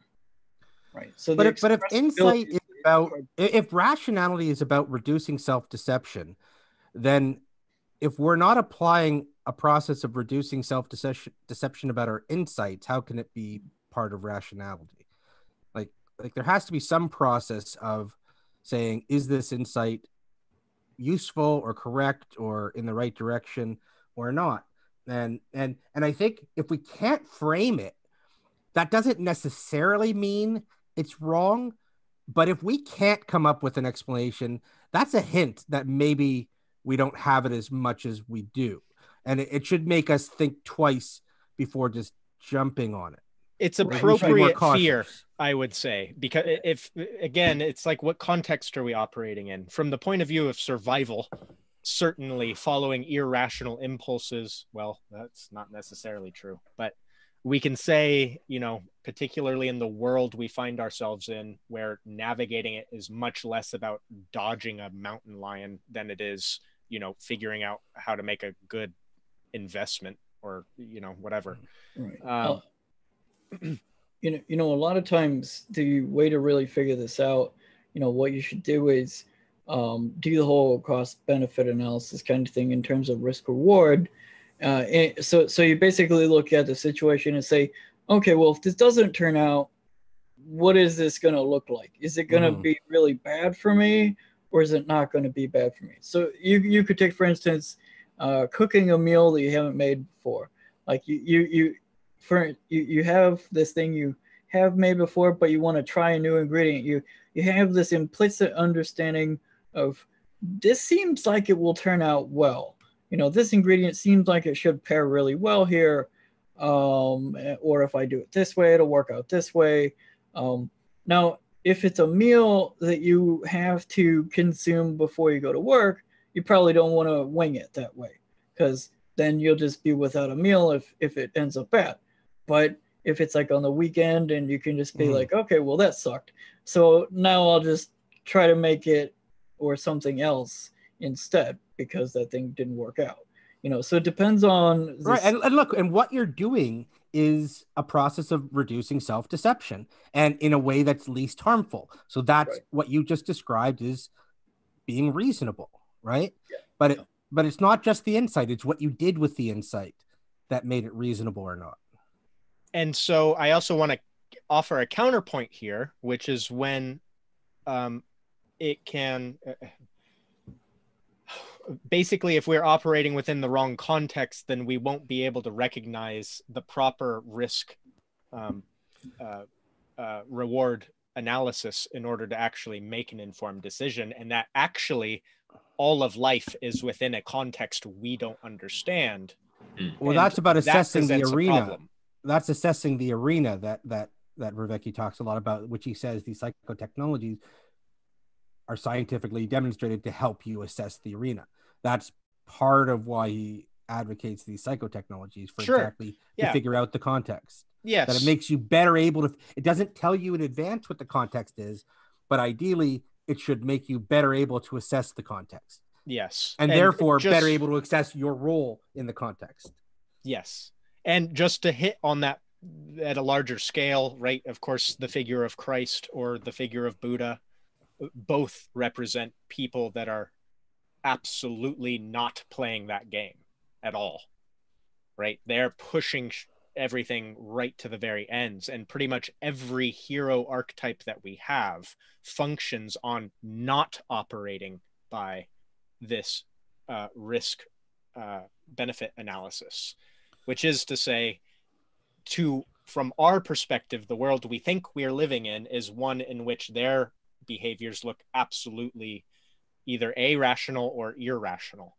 Right. So but if insight is about, if rationality is about reducing self-deception, then if we're not applying a process of reducing self-deception about our insights, how can it be part of rationality? Like there has to be some process of saying, is this insight useful or correct or in the right direction or not? And I think if we can't frame it, that doesn't necessarily mean it's wrong. But if we can't come up with an explanation, that's a hint that maybe we don't have it as much as we do. And it should make us think twice before just jumping on it. It's appropriate fear, I would say, because if, again, it's like, what context are we operating in? From the point of view of survival, certainly following irrational impulses, well, that's not necessarily true, but we can say, particularly in the world we find ourselves in, where navigating it is much less about dodging a mountain lion than it is, figuring out how to make a good investment or, whatever. Right. A lot of times the way to really figure this out, what you should do is do the whole cost benefit analysis kind of thing in terms of risk reward. So you basically look at the situation and say, okay, well, if this doesn't turn out, what is this going to look like? Is it going to be really bad for me, or is it not going to be bad for me? So you could take, for instance, cooking a meal that you haven't made before. Like you have this thing you have made before, but you want to try a new ingredient. You have this implicit understanding of, this seems like it will turn out well. This ingredient seems like it should pair really well here. Or if I do it this way, it'll work out this way. Now, if it's a meal that you have to consume before you go to work, you probably don't want to wing it that way, because then you'll just be without a meal if it ends up bad. But if it's like on the weekend and you can just be like, okay, well, that sucked, so now I'll just try to make it or something else instead, because that thing didn't work out. So it depends on right. And look, and what you're doing is a process of reducing self-deception, and in a way that's least harmful. So that's right. What you just described is being reasonable, right? Yeah. But it's not just the insight, it's what you did with the insight that made it reasonable or not. And so I also want to offer a counterpoint here, which is when it can basically, if we're operating within the wrong context, then we won't be able to recognize the proper risk reward analysis in order to actually make an informed decision. And that actually all of life is within a context we don't understand. Well, that's about assessing the arena. That's assessing the arena that Vervaeke talks a lot about, which he says these psychotechnologies are scientifically demonstrated to help you assess the arena. That's part of why he advocates these psychotechnologies, for exactly to figure out the context. Yes. That it makes you better able to, it doesn't tell you in advance what the context is, but ideally it should make you better able to assess the context. Yes. And therefore better able to assess your role in the context. Yes. And just to hit on that at a larger scale, right? Of course, the figure of Christ or the figure of Buddha both represent people that are absolutely not playing that game at all, right? They're pushing everything right to the very ends. And pretty much every hero archetype that we have functions on not operating by this risk benefit analysis, which is to say, from our perspective, the world we think we are living in is one in which their behaviors look absolutely either irrational or irrational.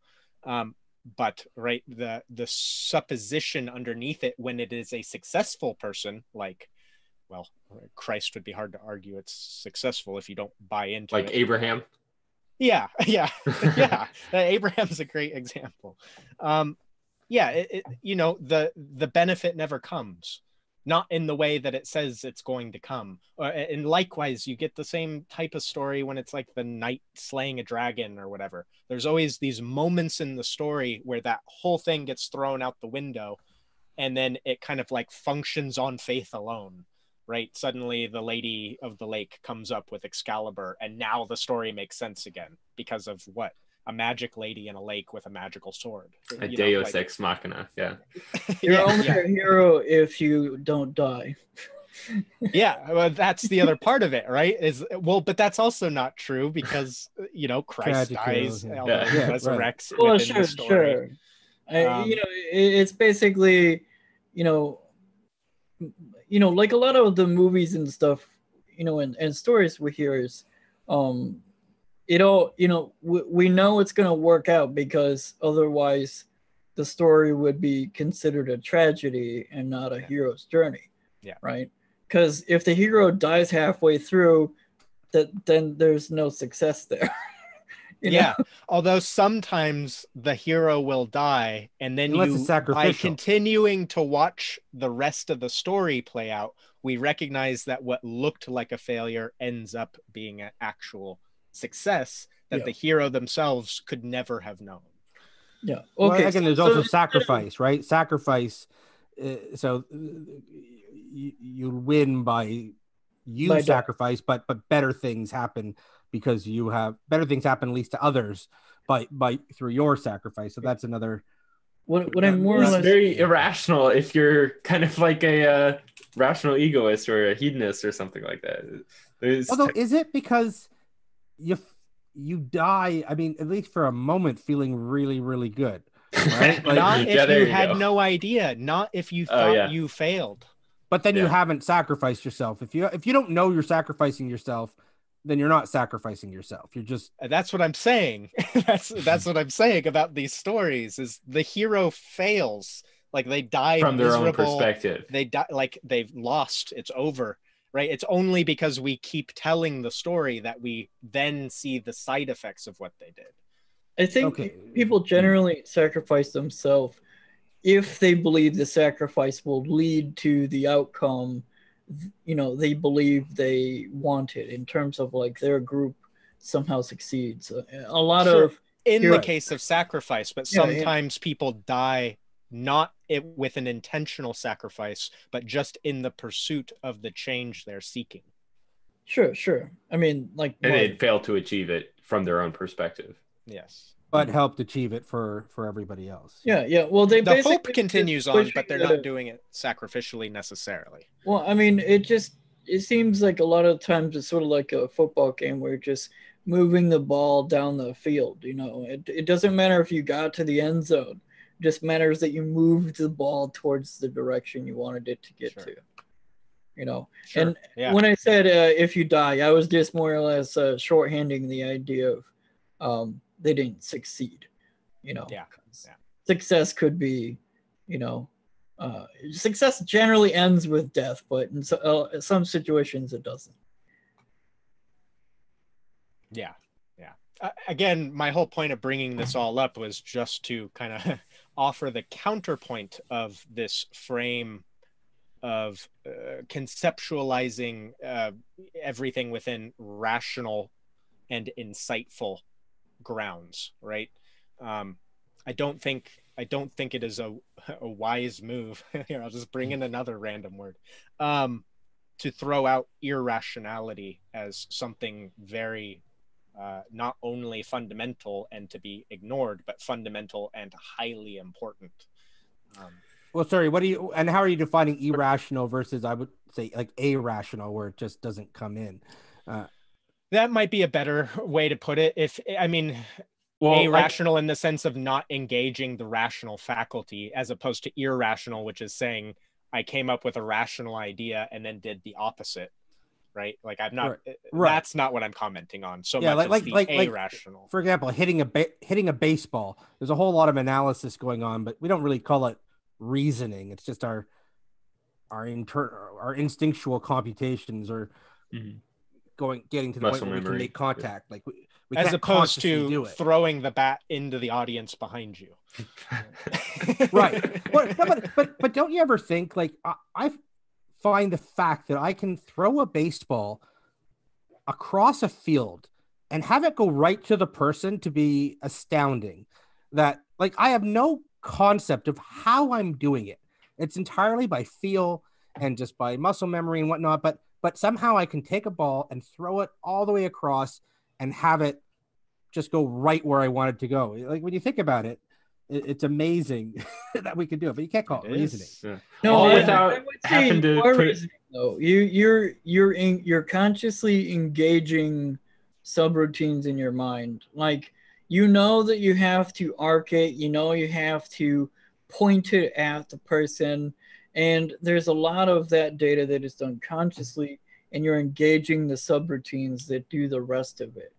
But right, the supposition underneath it, when it is a successful person, like, well, Christ would be hard to argue it's successful if you don't buy into like it. Abraham. Yeah. Abraham's a great example. The benefit never comes, not in the way that it says it's going to come. And likewise, you get the same type of story when it's like the knight slaying a dragon or whatever. There's always these moments in the story where that whole thing gets thrown out the window, and then it kind of like functions on faith alone, right? Suddenly the Lady of the Lake comes up with Excalibur, and now the story makes sense again because of what? A magic lady in a lake with a magical sword. A Deus Ex Machina, yeah. You're only a hero if you don't die. Yeah, well, that's the other part of it, right? But that's also not true because Christ dies, although he resurrects within the story. Sure. It's basically, like a lot of the movies and stuff, and stories we hear is, we know it's going to work out because otherwise the story would be considered a tragedy and not a hero's journey. Yeah. Right. Because if the hero dies halfway through, then there's no success there. Yeah. Although sometimes the hero will die, and then by continuing to watch the rest of the story play out, we recognize that what looked like a failure ends up being an actual success that the hero themselves could never have known. Yeah. Okay. Well, again, there's also sacrifice, right? Sacrifice. So you win by sacrifice, but better things happen because you have better things happen at least to others by through your sacrifice. So that's another. What I'm more or less very irrational if you're kind of like a rational egoist or a hedonist or something like that. Although, is it because you die? I mean, at least for a moment, feeling really, really good. Right? Like, not if you had no idea. Not if you thought you failed. But then you haven't sacrificed yourself. If you don't know you're sacrificing yourself, then you're not sacrificing yourself. You're just. That's what I'm saying. That's what I'm saying about these stories. Is the hero fails, like they die from their miserable, own perspective. They die like they've lost. It's over. Right? It's only because we keep telling the story that we then see the side effects of what they did. I think people generally sacrifice themselves if they believe the sacrifice will lead to the outcome, they believe they wanted in terms of like their group somehow succeeds. A lot of the case of sacrifice, but sometimes people die not with an intentional sacrifice, but just in the pursuit of the change they're seeking. Sure. I mean, like, and they fail to achieve it from their own perspective. Yes, but helped achieve it for everybody else. Yeah. Well, the hope continues on, but they're not doing it sacrificially necessarily. Well, I mean, it seems like a lot of times it's sort of like a football game where you're just moving the ball down the field. It doesn't matter if you got to the end zone. It just matters that you moved the ball towards the direction you wanted it to get to. And when I said if you die, I was just more or less shorthanding the idea of they didn't succeed. Success could be, success generally ends with death, but in some situations it doesn't. Yeah. Again, my whole point of bringing this all up was just to kind of offer the counterpoint of this frame of conceptualizing everything within rational and insightful grounds, right? I don't think it is a wise move. Here, I'll just bring in another random word. To throw out irrationality as something very not only fundamental and to be ignored, but fundamental and highly important. Well, sorry, how are you defining irrational versus, I would say, like irrational, where it just doesn't come in? That might be a better way to put it. Irrational in the sense of not engaging the rational faculty, as opposed to irrational, which is saying I came up with a rational idea and then did the opposite. Right? Like I'm not. Right. That's not what I'm commenting on. So much as the irrational. For example, hitting a baseball. There's a whole lot of analysis going on, but we don't really call it reasoning. It's just our instinctual computations, or getting to the point where we can make contact. Like we as can't opposed to throwing the bat into the audience behind you. Right. But don't you ever think, like, I find the fact that I can throw a baseball across a field and have it go right to the person to be astounding. That, like, I have no concept of how I'm doing it. It's entirely by feel and just by muscle memory and whatnot. But somehow I can take a ball and throw it all the way across and have it just go right where I want it to go. Like, when you think about it, it's amazing that we can do it, but you can't call it reasoning. Yeah. No, without having to put... reasoning, though. You're consciously engaging subroutines in your mind. Like, you know that you have to arc it, you know you have to point it at the person, and there's a lot of that data that is done consciously, and you're engaging the subroutines that do the rest of it,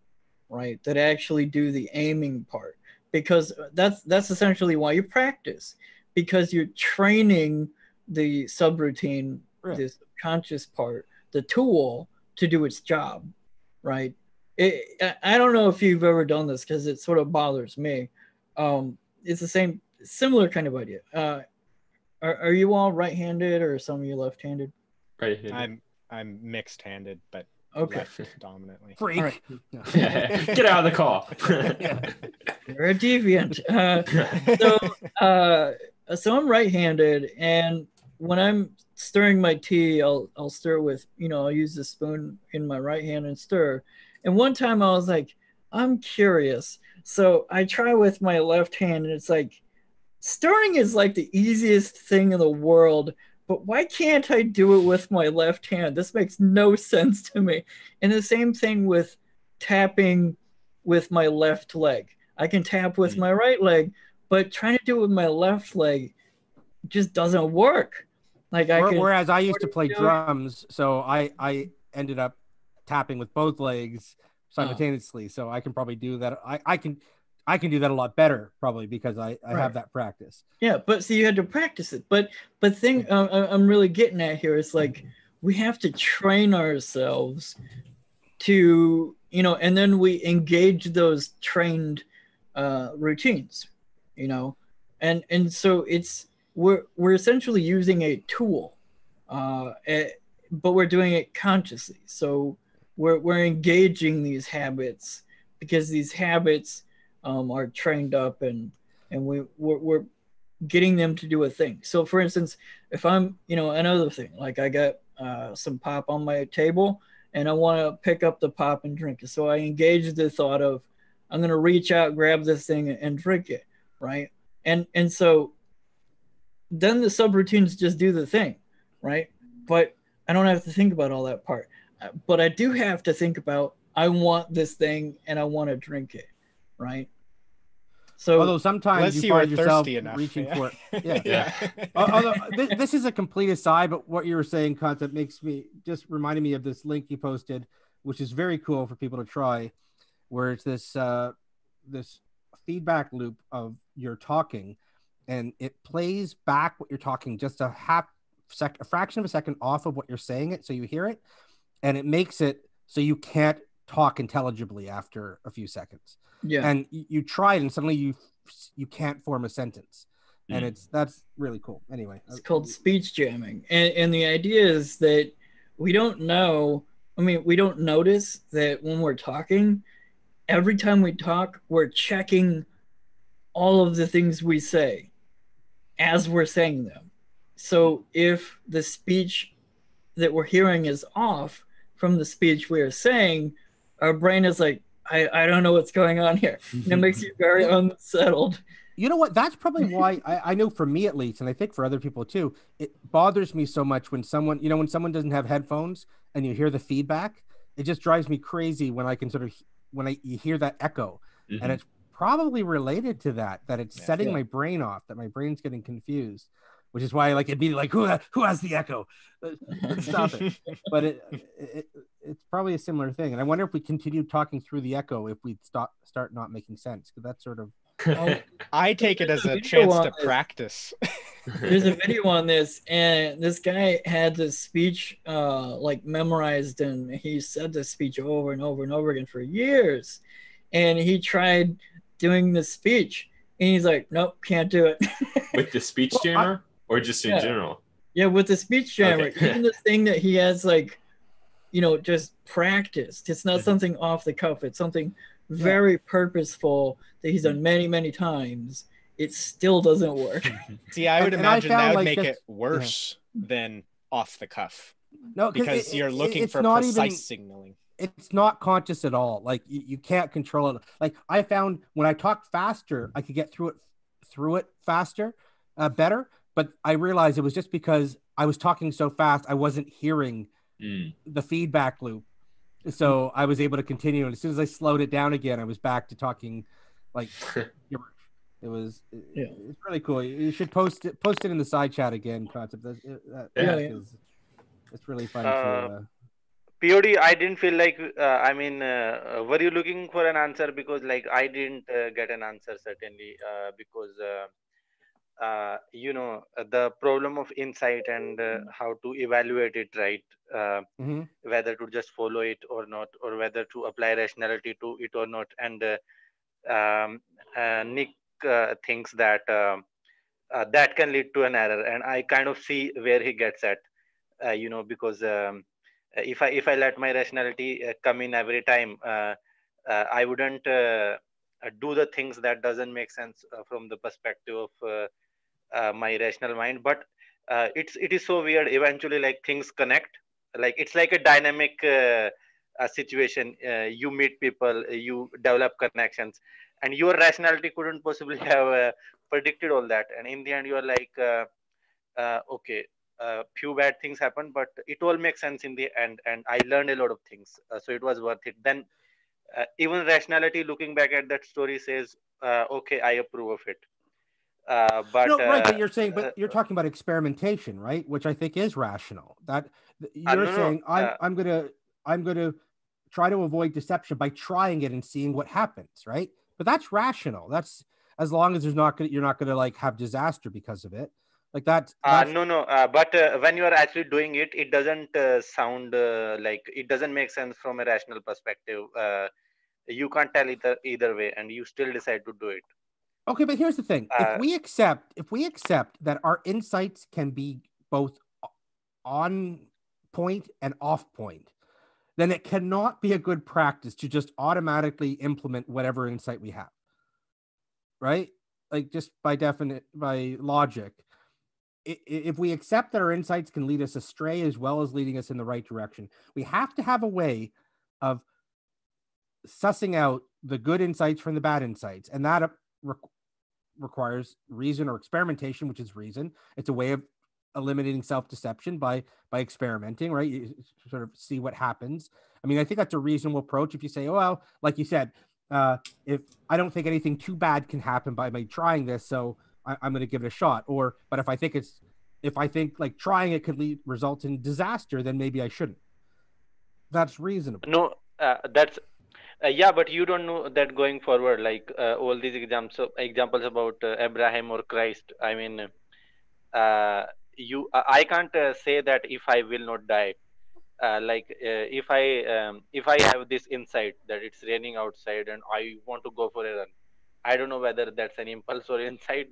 right? That actually do the aiming part. Because that's essentially why you practice, because you're training the subroutine, this conscious part, the tool, to do its job, right? I don't know if you've ever done this, because it sort of bothers me. It's the similar kind of idea. Are you all right-handed, or some of you left-handed? Right-handed. I'm mixed-handed, but okay, left dominantly. Freak. Right. Get out of the call. You're a deviant. So I'm right-handed, and when I'm stirring my tea, I'll stir with, I'll use the spoon in my right hand and stir. And one time I was like, I'm curious. So I try with my left hand, and it's like, stirring is like the easiest thing in the world, but why can't I do it with my left hand? This makes no sense to me. And the same thing with tapping with my left leg. I can tap with my right leg, but trying to do it with my left leg just doesn't work. Like, whereas I used to play drums, so I ended up tapping with both legs simultaneously. So I can probably do that. I can do that a lot better, probably, because I have that practice. Yeah, but see, you had to practice it. But thing I'm really getting at here is, like, we have to train ourselves to, and then we engage those trained routines, and so we're essentially using a tool, but we're doing it consciously. So we're engaging these habits, because these habits are trained up, and we're getting them to do a thing. So for instance, if I'm, another thing, like I got some pop on my table and I want to pick up the pop and drink it. So I engage the thought of, I'm going to reach out, grab this thing and drink it. Right. And so then the subroutines just do the thing. Right. But I don't have to think about all that part, but I do have to think about, I want this thing and I want to drink it. Right. So, although sometimes you find yourself reaching for it. Yeah. Although this is a complete aside, but what you were saying, Concept, reminded me of this link you posted, which is very cool for people to try, where it's this feedback loop of your talking, and it plays back what you're talking just a fraction of a second off of what you're saying it, so you hear it, and it makes it so you can't talk intelligibly after a few seconds. Yeah. And you try it, and suddenly you can't form a sentence. And that's really cool. Anyway, it's called speech jamming. And the idea is that we don't notice that when we're talking, every time we talk, we're checking all of the things we say as we're saying them. So if the speech that we're hearing is off from the speech we are saying, our brain is like, I don't know what's going on here. And it makes you very unsettled. You know what? That's probably why I know for me at least, and I think for other people too, it bothers me so much when someone, when someone doesn't have headphones and you hear the feedback, it just drives me crazy when I can sort of, you hear that echo. And it's probably related to that it's setting my brain off, that my brain's getting confused, which is why it'd be like, who has the echo? Stop it. But it's probably a similar thing. And I wonder if we continue talking through the echo, if we start not making sense, because that's sort of, I take it as a chance to practice. There's a video on this, and this guy had this speech like memorized, and he said this speech over and over and over again for years. And he tried doing the speech, and he's like, nope, can't do it. With the speech jammer, or just in general? Yeah, with the speech jammer. Okay. Even the thing that he has, like, just practiced. It's not something off the cuff. It's something very purposeful that he's done many, many times. It still doesn't work. See, I would imagine that would make it worse than off the cuff. No, because you're looking for precise signaling. It's not conscious at all. Like you can't control it. Like I found when I talked faster, I could get through it faster, better. But I realized it was just because I was talking so fast, I wasn't hearing the feedback loop. So I was able to continue. And as soon as I slowed it down again, I was back to talking like it was. It's really cool. You should post it in the side chat again, Concept. It's really fun to. POD, I didn't feel like, were you looking for an answer? Because like I didn't get an answer certainly because, the problem of insight and how to evaluate it, right? Whether to just follow it or not, or whether to apply rationality to it or not. And Nick thinks that that can lead to an error. And I kind of see where he gets at, because if I let my rationality come in every time, I wouldn't do the things that doesn't make sense from the perspective of my rational mind. But it is so weird. Eventually, like things connect. Like it's like a dynamic situation. You meet people, you develop connections, and your rationality couldn't possibly have predicted all that. And in the end, you are like, okay. Few bad things happened, but it all makes sense in the end, and I learned a lot of things, so it was worth it. Then even rationality, looking back at that story, says okay, I approve of it. But no, right, but you're talking about experimentation, right? Which I think is rational. That you're saying I'm gonna try to avoid deception by trying it and seeing what happens, right? But that's rational. That's as long as you're not gonna like have disaster because of it. Like that's no. But when you are actually doing it, it doesn't sound like it doesn't make sense from a rational perspective. You can't tell either way, and you still decide to do it. Okay, but here's the thing: if we accept that our insights can be both on point and off point, then it cannot be a good practice to just automatically implement whatever insight we have. Right? Like just by logic. If we accept that our insights can lead us astray as well as leading us in the right direction, we have to have a way of sussing out the good insights from the bad insights. And that requires reason or experimentation, which is reason. It's a way of eliminating self-deception by experimenting, right? You sort of see what happens. I mean, I think that's a reasonable approach. If you say, oh, well, like you said, if I don't think anything too bad can happen by me trying this, so I'm going to give it a shot. But if I think like trying it could result in disaster, then maybe I shouldn't. That's reasonable. No, that's but you don't know that going forward, like all these examples about Abraham or Christ. I mean, I can't say that if I will not die. If I have this insight that it's raining outside and I want to go for a run, I don't know whether that's an impulse or insight,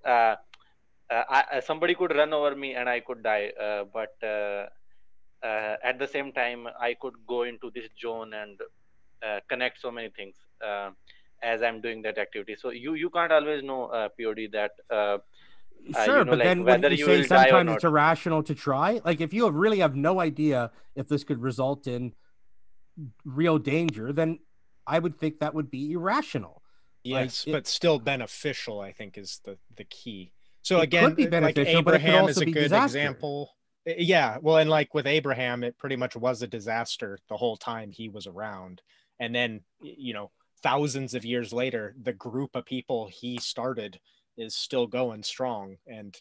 but somebody could run over me and I could die. But at the same time, I could go into this zone and connect so many things as I'm doing that activity. So you can't always know, POD, that sure, but like then whether you say sometimes it's irrational to try. Like if you really have no idea if this could result in real danger, then I would think that would be irrational. Yes, Like, but still beneficial, I think, is the key. So it again, could be like beneficial, but it could Abraham is also a be good disaster. example. Yeah, well, and like with Abraham, it pretty much was a disaster the whole time he was around. And then, thousands of years later, the group of people he started is still going strong and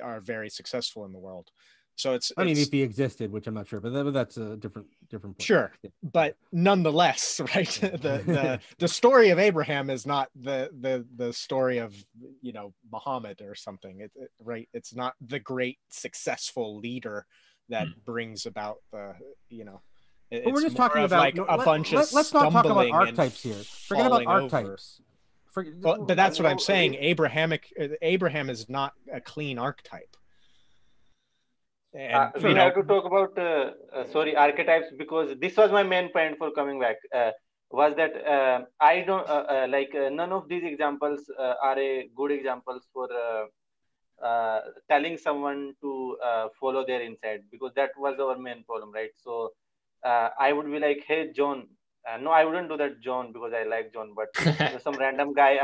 are very successful in the world. So I mean, if he existed, which I'm not sure, but that's a different point. Sure, Yeah. but nonetheless, right? the story of Abraham is not the story of Muhammad or something. Right? It's not the great successful leader that brings about the But we're It's just more talking of about like a bunch of let's not talk about stumbling and archetypes here. Forget about falling over. archetypes. Well, but that's what I'm No, saying. Abraham is not a clean archetype. And we have to talk about archetypes, because this was my main point for coming back. Was that I don't none of these examples are a good examples for telling someone to follow their insight, because that was our main problem, right? So I would be like, hey John, no, I wouldn't do that John, because I like John, but some random guy,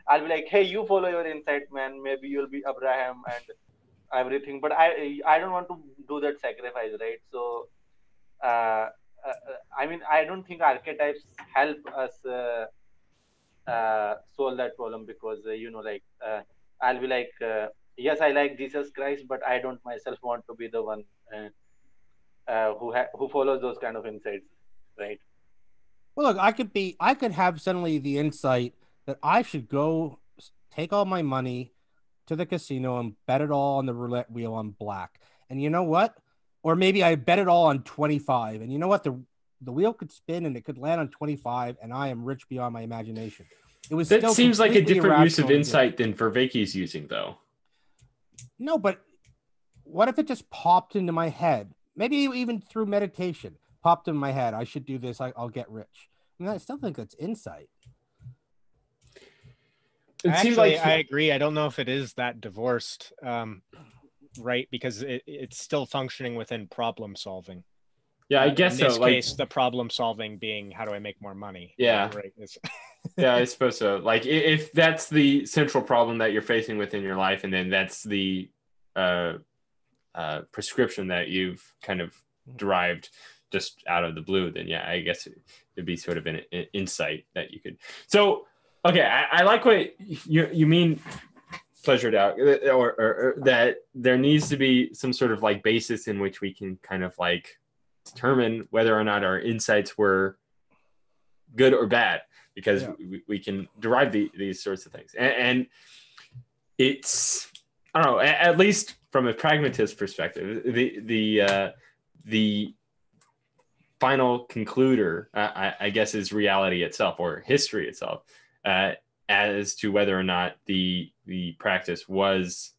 I'll be like, hey, you follow your insight, man, maybe you'll be Abraham and everything, but I don't want to do that sacrifice, right? So I mean, I don't think archetypes help us solve that problem, because I'll be like, yes, I like Jesus Christ, but I don't myself want to be the one who follows those kind of insights, right? Well, look, I could have suddenly the insight that I should go take all my money to the casino and bet it all on the roulette wheel on black. And you know what? Or maybe I bet it all on 25. And you know what? The wheel could spin and it could land on 25, and I am rich beyond my imagination. It was That still seems like a different use of irrational to do. insight than Vervaeke using, though. No, but what if it just popped into my head? Maybe even through meditation, popped in my head. I should do this. I'll get rich. I mean, I still think that's insight. It seems Actually, like I agree. I don't know if it is that divorced, right? Because it's still functioning within problem solving. Yeah, I guess in this so. case, the problem solving being how do I make more money? Yeah. Right. Yeah, I suppose so. Like if that's the central problem that you're facing within your life, and then that's the prescription that you've kind of derived just out of the blue, then yeah, I guess it'd be sort of an insight that you could. So, okay, I like what you mean, pleasured out, or that there needs to be some sort of like basis in which we can kind of like determine whether or not our insights were good or bad, because we can derive these sorts of things. And it's, I don't know, at least from a pragmatist perspective, the final concluder, I guess, is reality itself, or history itself, as to whether or not the practice was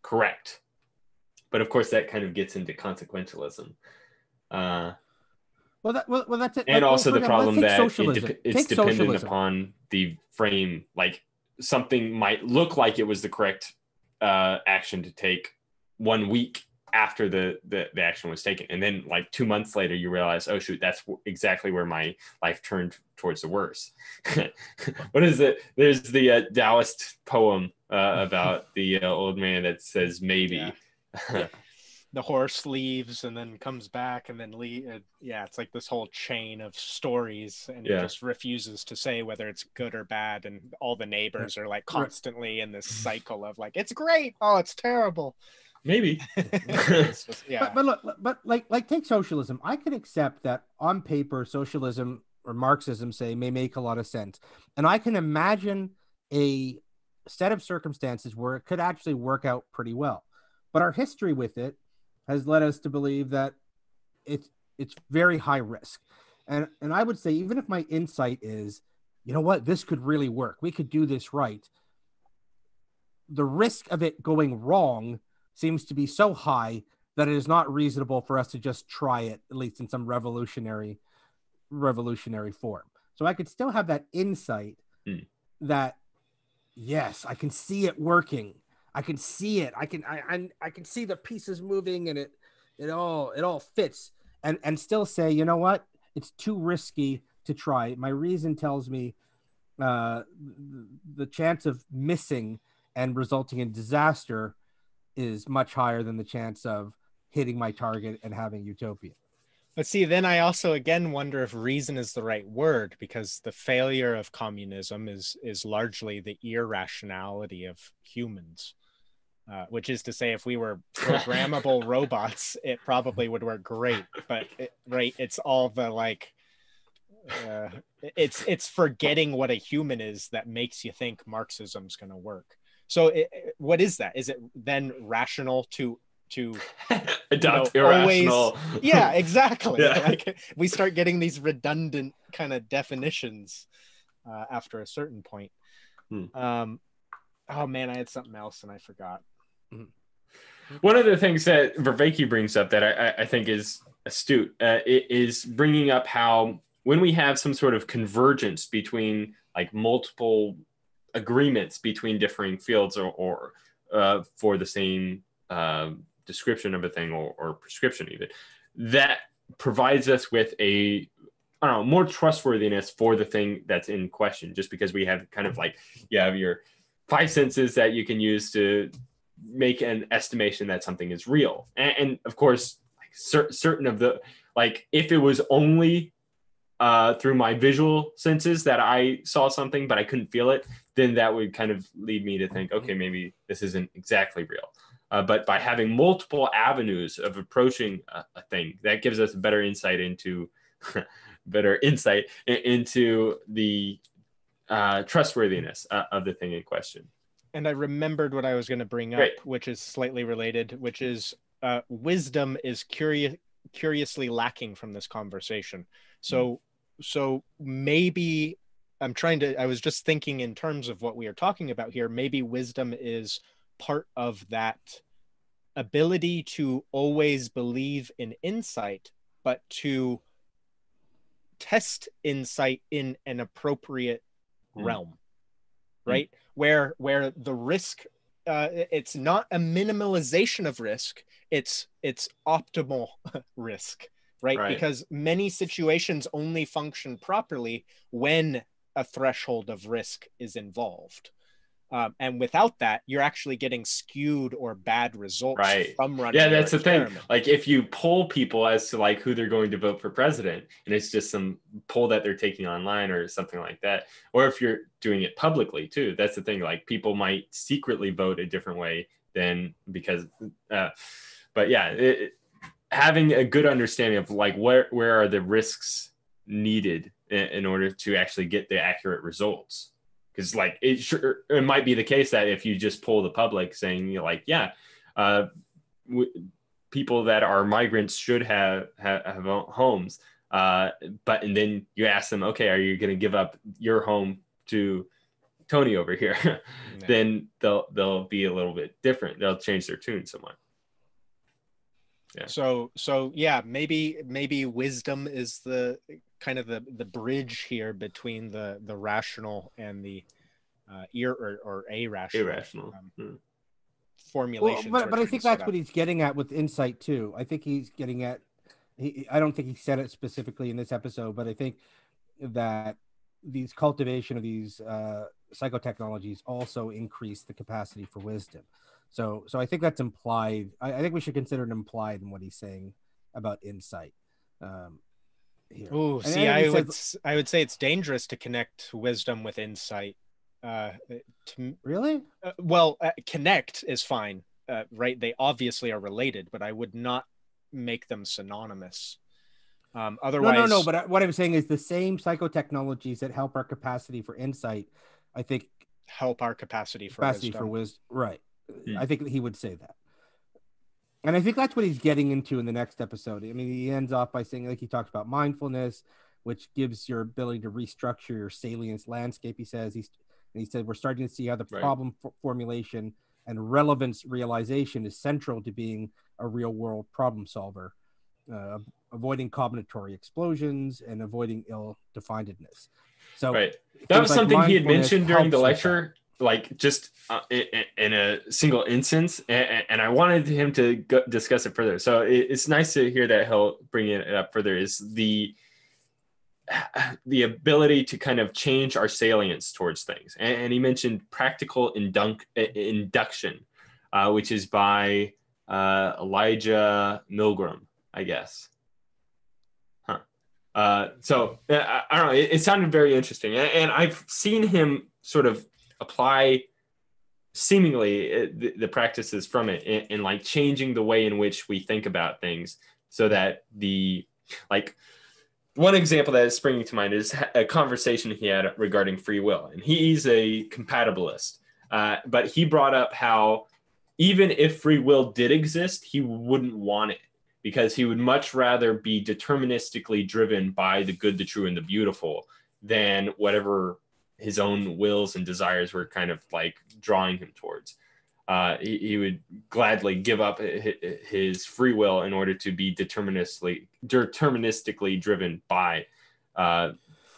correct. But of course, that kind of gets into consequentialism. Well, that's it. And like, also the problem that it's dependent socialism. upon the frame. Like something might look like it was the correct action to take 1 week after the action was taken, and then like 2 months later you realize, oh shoot, that's exactly where my life turned towards the worse. What is it? There's the Taoist poem about the old man that says maybe. Yeah. The horse leaves and then comes back and then it's like this whole chain of stories, and it just refuses to say whether it's good or bad, and all the neighbors are like constantly in this cycle of like, it's great, oh it's terrible, maybe. But look, but like take socialism. I can accept that on paper socialism or Marxism, say, may make a lot of sense, and I can imagine a set of circumstances where it could actually work out pretty well. But our history with it has led us to believe that it's very high risk. And I would say, even if my insight is, you know what, this could really work, we could do this right, the risk of it going wrong seems to be so high that it is not reasonable for us to just try it, at least in some revolutionary form. So I could still have that insight that, yes, I can see it working. I can see it. I can see the pieces moving, and it all fits, and still say, you know what? It's too risky to try. My reason tells me the chance of missing and resulting in disaster is much higher than the chance of hitting my target and having utopia. But see, then I also again wonder if reason is the right word, because the failure of communism is largely the irrationality of humans. Which is to say, if we were programmable robots, it probably would work great. But it's all the like, it's forgetting what a human is that makes you think Marxism's going to work. So, what is that? Is it then rational to adopt irrational? Always, yeah, exactly. Yeah. Like we start getting these redundant kind of definitions after a certain point. Oh man, I had something else and I forgot. One of the things that Vervaeke brings up that I think is astute is bringing up how when we have some sort of convergence between like multiple agreements between differing fields or for the same description of a thing or prescription even, that provides us with a more trustworthiness for the thing that's in question, just because we have kind of like, you have your five senses that you can use to make an estimation that something is real. And of course, like certain of the, like if it was only through my visual senses that I saw something, but I couldn't feel it, then that would kind of lead me to think, okay, maybe this isn't exactly real. But by having multiple avenues of approaching a thing, that gives us a better insight into the trustworthiness of the thing in question. And I remembered what I was going to bring up, Great. which is slightly related, which is wisdom is curiously lacking from this conversation. So maybe I was just thinking in terms of what we are talking about here, maybe wisdom is part of that ability to always believe in insight, but to test insight in an appropriate realm, right? Where the risk, it's not a minimalization of risk, it's optimal risk, right? Because many situations only function properly when a threshold of risk is involved. And without that, you're actually getting skewed or bad results from running. Yeah, that's the thing. Like if you poll people as to like who they're going to vote for president, and it's just some poll that they're taking online or something like that, or if you're doing it publicly too, that's the thing. Like people might secretly vote a different way than because, but yeah, having a good understanding of like where are the risks needed in order to actually get the accurate results. Because like it might be the case that if you just poll the public saying, you know, like, yeah, people that are migrants should have homes, and then you ask them, okay, are you going to give up your home to Tony over here? Then they'll be a little bit different. They'll change their tune somewhat. Yeah. So yeah, maybe wisdom is the kind of the bridge here between the rational and the irrational formulations. Well, but I think that's what he's getting at with insight too. I think he's getting at. I don't think he said it specifically in this episode, but I think that these cultivation of these psychotechnologies also increase the capacity for wisdom. So I think that's implied. I think we should consider it implied in what he's saying about insight. Oh, see, I would say it's dangerous to connect wisdom with insight. Really? Connect is fine, right? They obviously are related, but I would not make them synonymous. Otherwise, no. But what I'm saying is the same psychotechnologies that help our capacity for insight, I think, help our capacity for wisdom. Right. I think he would say that. And I think that's what he's getting into in the next episode. I mean, he ends off by saying, like, he talks about mindfulness, which gives your ability to restructure your salience landscape. He said we're starting to see how the problem formulation and relevance realization is central to being a real world problem solver, avoiding combinatory explosions and avoiding ill-definedness. So that was something he had mentioned during the lecture, like just in a single instance, and I wanted him to discuss it further. So it's nice to hear that he'll bring it up further. Is the the ability to kind of change our salience towards things. And he mentioned practical induction, which is by Elijah Milgram, I guess. So I don't know. It sounded very interesting, and I've seen him sort of apply seemingly the practices from it in like changing the way in which we think about things, so that one example that is springing to mind is a conversation he had regarding free will, and he's a compatibilist, but he brought up how even if free will did exist, he wouldn't want it, because he would much rather be deterministically driven by the good, the true, and the beautiful than whatever his own wills and desires were kind of like drawing him towards. He would gladly give up his free will in order to be deterministically driven by.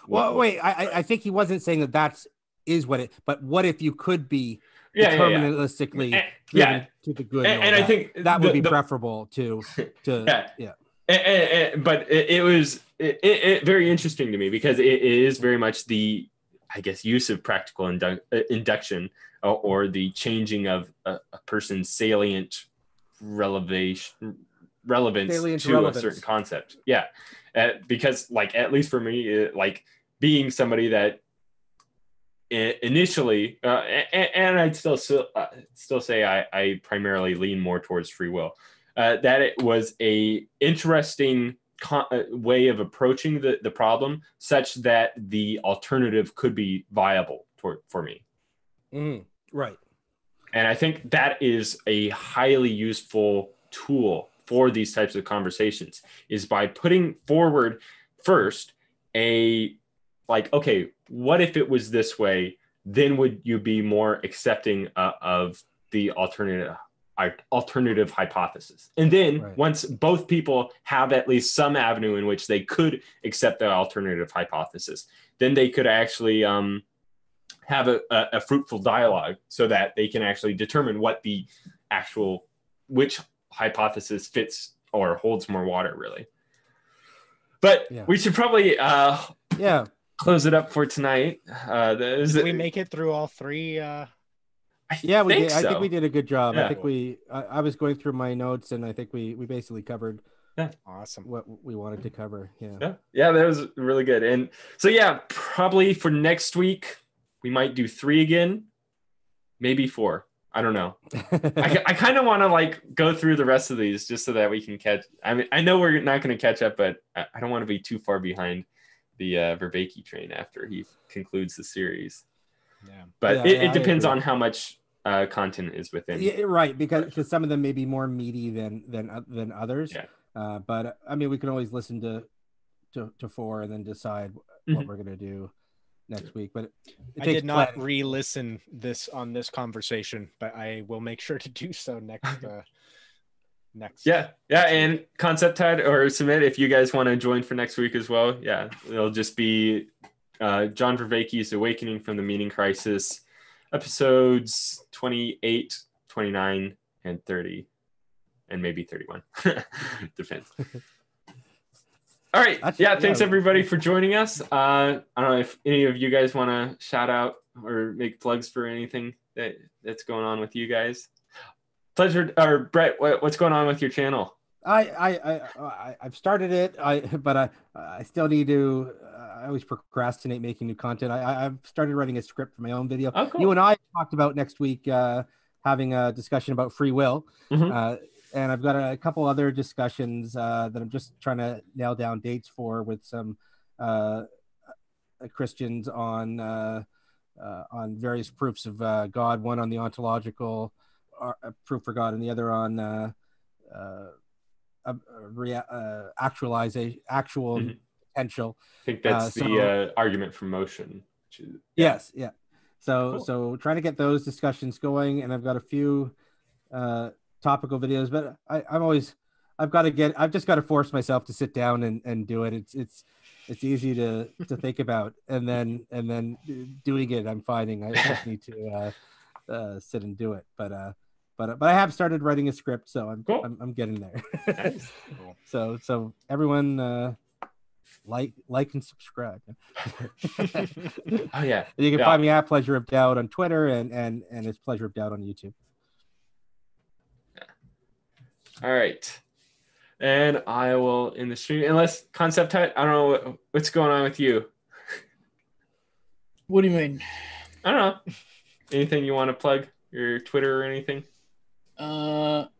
Wait, I think he wasn't saying that is what it, but what if you could be deterministically driven to the good? And I think that would be preferable to but it was very interesting to me, because it is very much the, I guess, use of practical induction, or the changing of a person's salient relevance to a certain concept. Yeah. Because like, at least for me, like being somebody that initially, and I'd still say I primarily lean more towards free will, that it was a interesting way of approaching the problem, such that the alternative could be viable for me. Right. And I think that is a highly useful tool for these types of conversations, is by putting forward first okay, what if it was this way? Then would you be more accepting of the alternative hypothesis? And then once both people have at least some avenue in which they could accept the alternative hypothesis, then they could actually have a fruitful dialogue, so that they can actually determine which hypothesis fits or holds more water, really. But we should probably close it up for tonight. Did we make it through all three? We did. So. I think we did a good job. Yeah. I think I was going through my notes, and I think we basically covered awesome what we wanted to cover. Yeah, that was really good. And so probably for next week we might do 3 again, maybe 4. I don't know. I kind of want to like go through the rest of these, just so that we can catch. I mean, I know we're not going to catch up, but I don't want to be too far behind the Vervaeke train after he concludes the series. Yeah, but it depends on how much content is within. Yeah, right, because some of them may be more meaty than others. Yeah. But I mean, we can always listen to 4 and then decide what we're gonna do next week. But I did not re-listen on this conversation, but I will make sure to do so next. And Concept Tide or Submit, if you guys want to join for next week as well. Yeah, it'll just be John Vervaeke's Awakening from the Meaning Crisis, episodes 28, 29, and 30, and maybe 31. Depends. All right. Thanks everybody for joining us. I don't know if any of you guys want to shout out or make plugs for anything that's going on with you guys. Pleasure. Or Brett, what's going on with your channel? I've started it, but I still need to. I always procrastinate making new content. I've started writing a script for my own video. Oh, cool. You and I talked about next week having a discussion about free will. And I've got a couple other discussions that I'm just trying to nail down dates for with some Christians on various proofs of God. One on the ontological proof for God, and the other on actual potential. I think that's the argument for motion. Yes, yeah. So trying to get those discussions going, and I've got a few topical videos, but I've just got to force myself to sit down and do it. It's easy to think about, and then doing it, I'm finding I just need to sit and do it. But I have started writing a script, so I'm getting there. Nice. So everyone like and subscribe. Oh yeah. You can Yeah. find me at Pleasure of Doubt on Twitter and it's Pleasure of Doubt on YouTube. All right. And I will in the stream, unless Concept Hut, I don't know what's going on with you. What do you mean? I don't know. Anything you want to plug? Your Twitter or anything?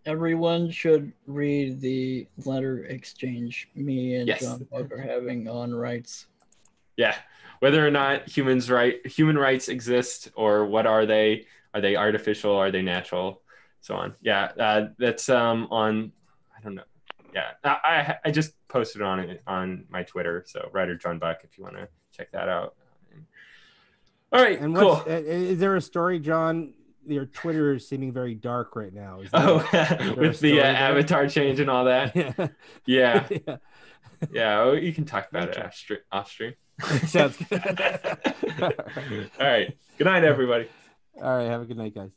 Everyone should read the letter exchange me and Yes. John Buck are having on rights. Yeah. Whether or not human rights exist, or what are they? Are they artificial? Are they natural? So on. Yeah. That's on. I don't know. Yeah. I just posted on it on my Twitter. So writer John Buck, if you want to check that out. All right. And cool. Is there a story, John? Your Twitter is seeming very dark right now. Is With the avatar change and all that. Yeah. Yeah. Yeah. Well, you can talk about it off stream. Sounds good. All right. Good night, everybody. All right. Have a good night, guys.